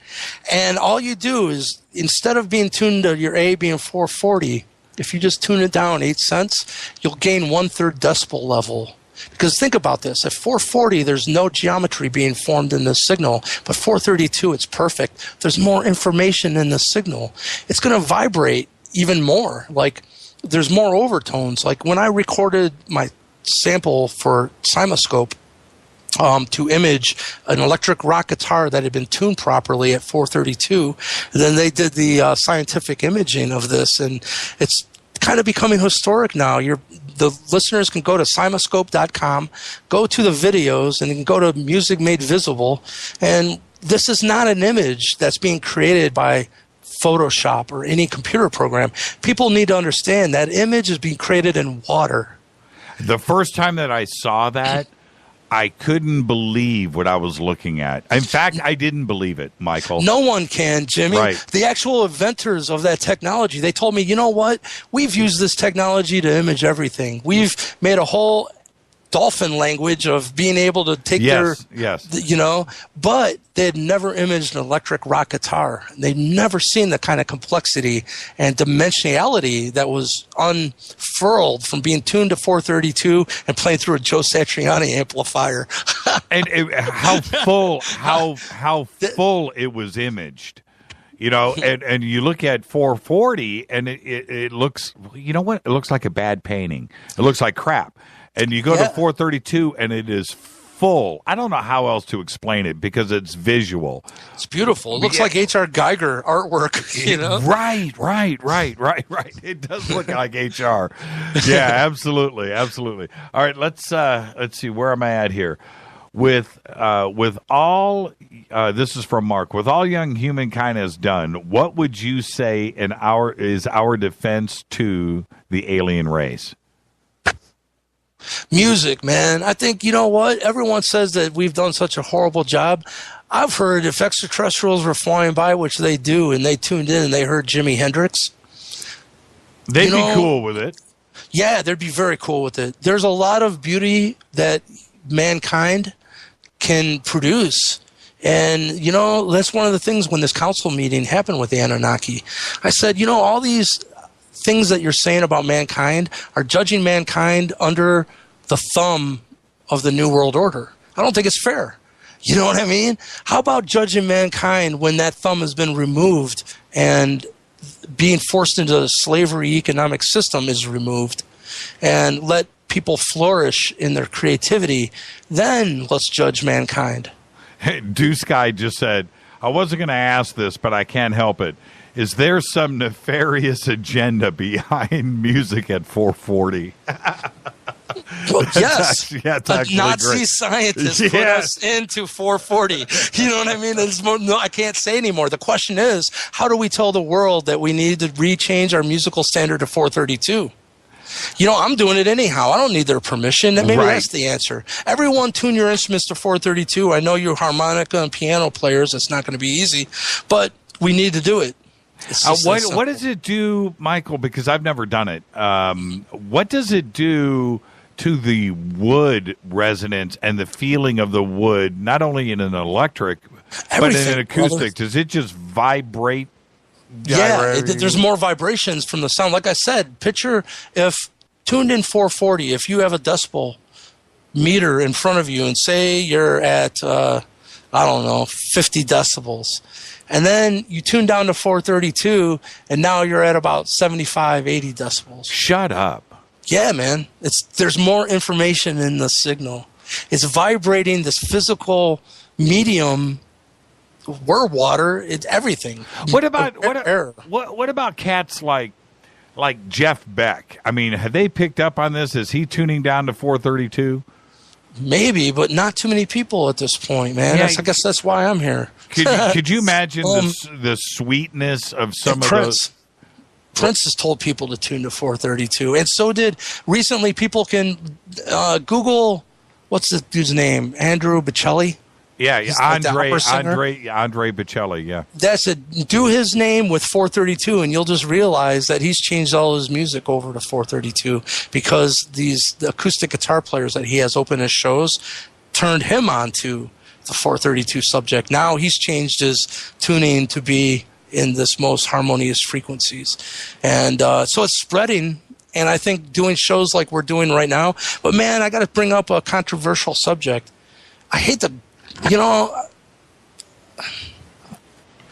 And all you do is, instead of being tuned to your A being 440, if you just tune it down 8 cents, you'll gain 1/3 decibel level. Because think about this. At 440, there's no geometry being formed in the signal, but 432, it's perfect. There's more information in the signal. It's going to vibrate even more. Like, there's more overtones. Like, when I recorded my sample for Simoscope, to image an electric rock guitar that had been tuned properly at 432. Then they did the scientific imaging of this, and it's kind of becoming historic now. The listeners can go to simoscope.com, go to the videos, and you can go to Music Made Visible. And this is not an image that's being created by Photoshop or any computer program. People need to understand that image is being created in water. The first time that I saw that, I couldn't believe what I was looking at. In fact, I didn't believe it, Michael. No one can, Jimmy. Right. The actual inventors of that technology, they told me, you know what? We've used this technology to image everything. We've made a whole dolphin language of being able to take but they had never imaged an electric rock guitar. They'd never seen the kind of complexity and dimensionality that was unfurled from being tuned to 432 and playing through a Joe Satriani amplifier. And how full it was imaged. And you look at 440 and it looks, you know what? It looks like a bad painting. It looks like crap. And you go to 432 and it is full. I don't know how else to explain it because it's visual. It's beautiful. It looks like H.R. Geiger artwork, Right. It does look like H.R. Yeah, absolutely. All right, let's see, where am I at here? With all this is from Mark. With all young humankind has done, what would you say is our defense to the alien race? Music, man. I think, you know what? Everyone says that we've done such a horrible job. I've heard if extraterrestrials were flying by, which they do, and they tuned in and they heard Jimi Hendrix, they'd be cool with it. Yeah, they'd be very cool with it. There's a lot of beauty that mankind can produce. And, that's one of the things when this council meeting happened with the Anunnaki. I said, all these things that you're saying about mankind are judging mankind under the thumb of the New World Order. I don't think it's fair. You know what I mean? How about judging mankind when that thumb has been removed and being forced into a slavery economic system is removed, and let people flourish in their creativity? Then let's judge mankind. Hey, Deuce Guy just said, I wasn't going to ask this, but I can't help it. Is there some nefarious agenda behind music at 440? Well, yes. A Nazi great. scientist put us into 440. You know what I mean? I can't say anymore. The question is, how do we tell the world that we need to rechange our musical standard to 432? I'm doing it anyhow. I don't need their permission. Maybe that's the answer. Everyone tune your instruments to 432. I know you're harmonica and piano players. It's not going to be easy, but we need to do it. What does it do, Michael? Because I've never done it. What does it do to the wood resonance and the feeling of the wood, not only in an electric, but in an acoustic? Does it just vibrate? Yeah, there's more vibrations from the sound. Like I said, picture if tuned in 440, if you have a decibel meter in front of you and say you're at, 50 decibels. And then you tune down to 432, and now you're at about 75, 80 decibels. Shut up. Yeah, man. There's more information in the signal. It's vibrating this physical medium. We're water. It's everything. What about cats like Jeff Beck? I mean, have they picked up on this? Is he tuning down to 432? Maybe, but not too many people at this point, man. Yeah, I guess that's why I'm here. Could you imagine the sweetness of some of those? Prince has told people to tune to 432, and so did recently. People can Google what's the dude's name? Andrew Bocelli. Yeah, Andre Andre Bocelli. Yeah, that's it. Do his name with 432, and you'll just realize that he's changed all his music over to 432 because the acoustic guitar players that he has open his shows turned him on to the 432 subject. Now he's changed his tuning to be in this most harmonious frequencies, and so it's spreading. And I think doing shows like we're doing right now. But man, I got to bring up a controversial subject. I hate to.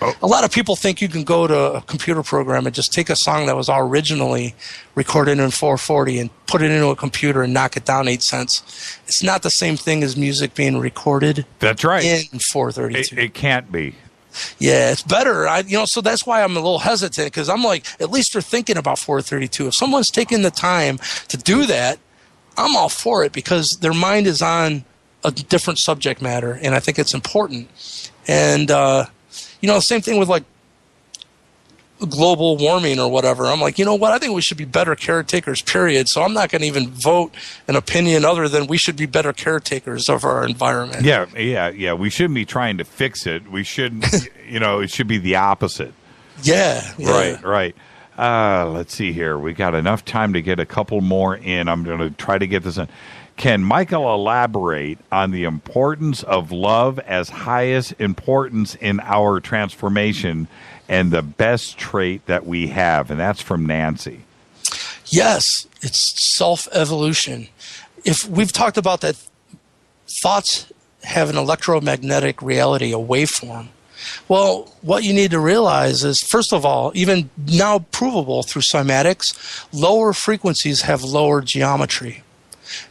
A lot of people think you can go to a computer program and just take a song that was originally recorded in 440 and put it into a computer and knock it down 8 cents. It's not the same thing as music being recorded. That's right. In 432. It can't be. Yeah, it's better. So that's why I'm a little hesitant because I'm like, at least they're thinking about 432. If someone's taking the time to do that, I'm all for it because their mind is on a different subject matter, and I think it's important. And same thing with like global warming or whatever. I'm like, you know what? I think we should be better caretakers, period. So I'm not going to even vote an opinion other than we should be better caretakers of our environment. Yeah. We shouldn't be trying to fix it. We shouldn't, it should be the opposite. Yeah. Right. Let's see here. We got enough time to get a couple more in. I'm going to try to get this in. Can Michael elaborate on the importance of love as highest importance in our transformation and the best trait that we have? And that's from Nancy. Yes, it's self-evolution. If we've talked about that, thoughts have an electromagnetic reality, a waveform. Well, what you need to realize is, first of all, even now provable through cymatics, lower frequencies have lower geometry.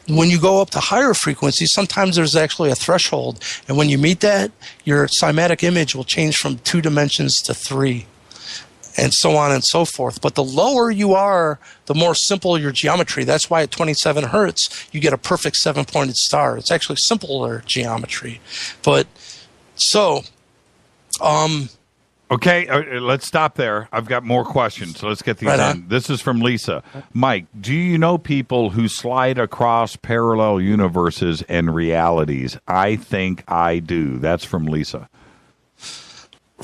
When you go up to higher frequencies, sometimes there's actually a threshold. And when you meet that, your cymatic image will change from 2 dimensions to 3, and so on and so forth. But the lower you are, the more simple your geometry. That's why at 27 Hertz, you get a perfect 7-pointed star. It's actually simpler geometry. But so... Okay, let's stop there. I've got more questions, so let's get these in. This is from Lisa. Mike, do you know people who slide across parallel universes and realities? I think I do. That's from Lisa.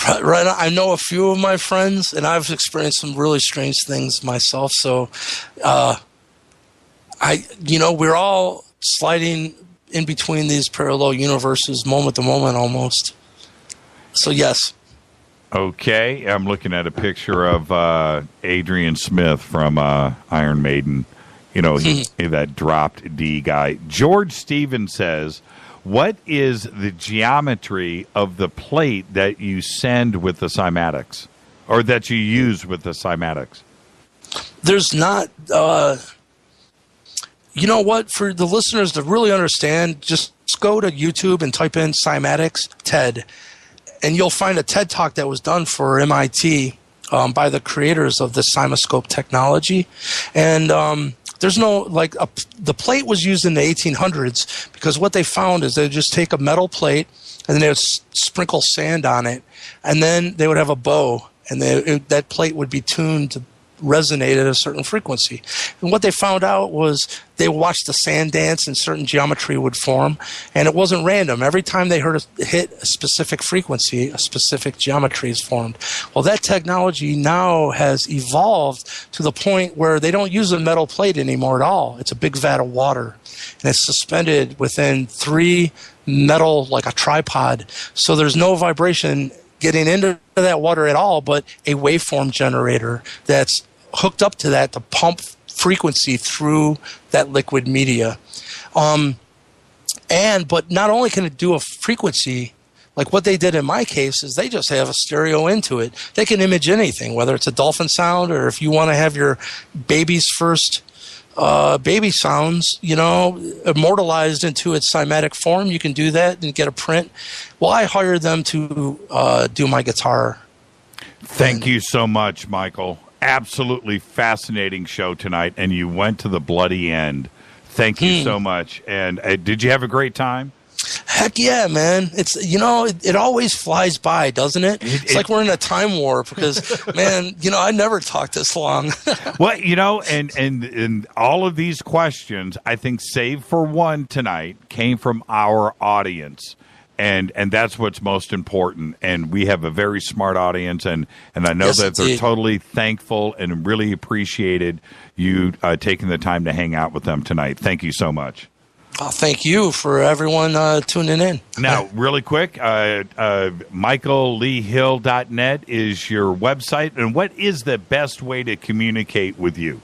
Right. I know a few of my friends, and I've experienced some really strange things myself. So, we're all sliding in between these parallel universes moment to moment almost. So, yes. Okay, I'm looking at a picture of Adrian Smith from Iron Maiden. That dropped D guy. George Stevens says, what is the geometry of the plate that you send with the cymatics, or that you use with the cymatics? There's not... you know what? For the listeners to really understand, just go to YouTube and type in cymatics TED. And you'll find a TED Talk that was done for MIT by the creators of the CymaScope technology. And there's no, the plate was used in the 1800s because what they found is they would just take a metal plate and then they would sprinkle sand on it. And then they would have a bow, and that plate would be tuned to resonate at a certain frequency. And what they found out was they watched the sand dance and certain geometry would form, and it wasn't random. Every time they hit a specific frequency, a specific geometry is formed. Well, that technology now has evolved to the point where they don't use a metal plate anymore at all. It's a big vat of water, and it's suspended within 3 metal, like a tripod, so there's no vibration getting into that water at all, but a waveform generator that's hooked up to that to pump frequency through that liquid media. But not only can it do a frequency, like what they did in my case is they just have a stereo into it. They can image anything, whether it's a dolphin sound or if you want to have your baby's first baby sounds, immortalized into its cymatic form. You can do that and get a print. Well, I hired them to do my guitar. Thank you so much, Michael. Absolutely fascinating show tonight, and you went to the bloody end. Thank you so much. And did you have a great time? Heck yeah, man. It's, it always flies by, doesn't it? It's like we're in a time warp because, man, I never talked this long. Well, and all of these questions, I think, save for one tonight, came from our audience. And that's what's most important. And we have a very smart audience, and I know that they're totally thankful and really appreciated you taking the time to hang out with them tonight. Thank you so much. Thank you for everyone tuning in. Now, really quick, michaelleehill.net is your website. And what is the best way to communicate with you?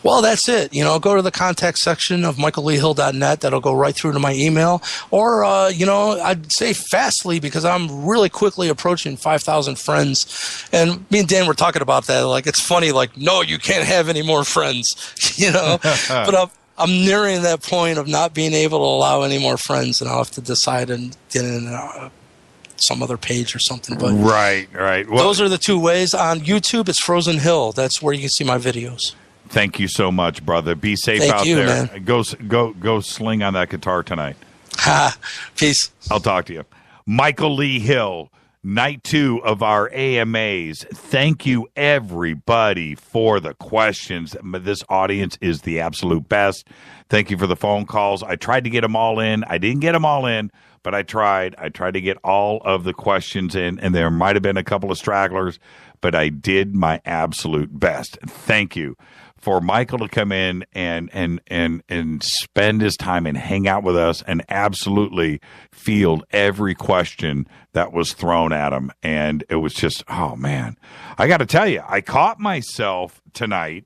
Well, that's it. Go to the contact section of michaelleehill.net. That'll go right through to my email. Or, I'd say Fastly, because I'm really quickly approaching 5,000 friends. And me and Dan were talking about that. Like, it's funny, like, no, you can't have any more friends, But I'm nearing that point of not being able to allow any more friends, and I'll have to decide and get in some other page or something. But right. Well, those are the 2 ways. On YouTube, it's Frozen Hill. That's where you can see my videos. Thank you so much, brother. Be safe out there. Man. Go sling on that guitar tonight. Peace. I'll talk to you. Michael Lee Hill, night 2 of our AMAs. Thank you, everybody, for the questions. This audience is the absolute best. Thank you for the phone calls. I tried to get them all in. I didn't get them all in, but I tried. I tried to get all of the questions in, and there might have been a couple of stragglers, but I did my absolute best. Thank you for Michael to come in and spend his time and hang out with us and absolutely field every question that was thrown at him. And it was just, oh, man. I got to tell you, I caught myself tonight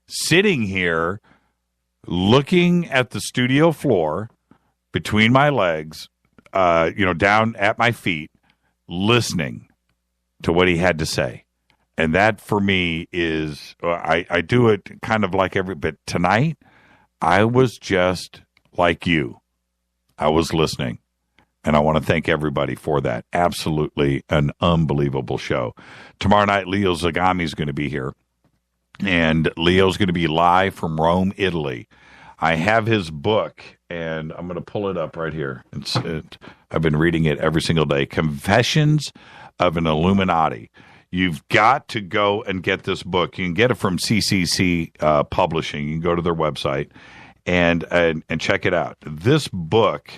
sitting here looking at the studio floor between my legs, down at my feet, listening to what he had to say. And that for me is, I do it kind of like but tonight, I was just like you. I was listening. And I want to thank everybody for that. Absolutely an unbelievable show. Tomorrow night, Leo Zagami is going to be here. And Leo's going to be live from Rome, Italy. I have his book, and I'm going to pull it up right here. I've been reading it every single day. Confessions of an Illuminati. You've got to go and get this book. You can get it from CCC Publishing. You can go to their website and check it out. This book,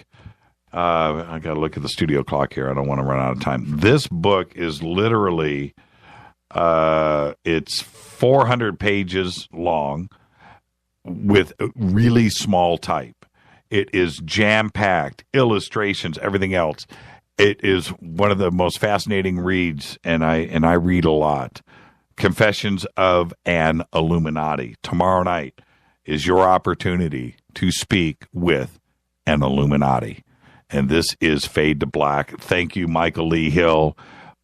I got to look at the studio clock here. I don't want to run out of time. This book is literally, it's 400 pages long with really small type. It is jam-packed, illustrations, everything else. It is one of the most fascinating reads, and I read a lot. Confessions of an Illuminati. Tomorrow night is your opportunity to speak with an Illuminati. And this is Fade to Black. Thank you, Michael Lee Hill.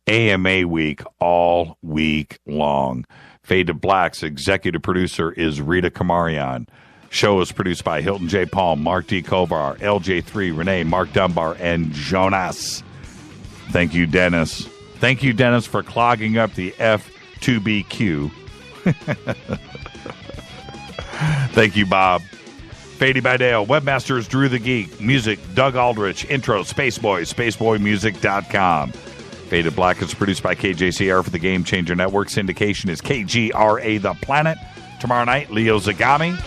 AMA week all week long. Fade to Black's executive producer is Rita Kamarian. Show is produced by Hilton J. Palm, Mark D. Kovar, LJ3, Renee, Mark Dunbar, and Jonas. Thank you, Dennis. Thank you, Dennis, for clogging up the F2BQ. Thank you, Bob. Fady by Dale. Webmasters Drew the Geek. Music, Doug Aldrich. Intro, Spaceboy, spaceboymusic.com. Faded Black is produced by KJCR for the Game Changer Network. Syndication is KGRA The Planet. Tomorrow night, Leo Zagami.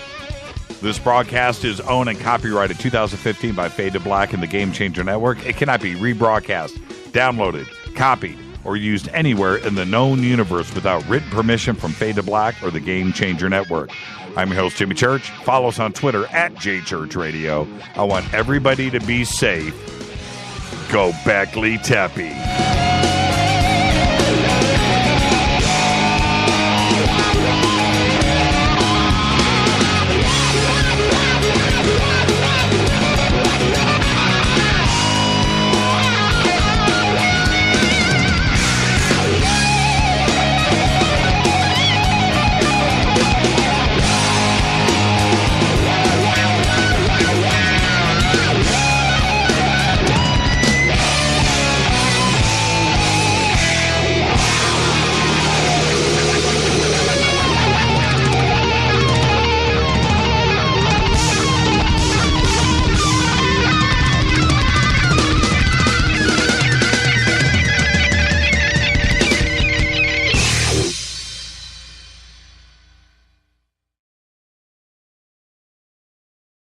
This broadcast is owned and copyrighted 2015 by Fade to Black and the Game Changer Network. It cannot be rebroadcast, downloaded, copied, or used anywhere in the known universe without written permission from Fade to Black or the Game Changer Network. I'm your host, Jimmy Church. Follow us on Twitter at JChurchRadio. I want everybody to be safe. Go Beckley Teppy.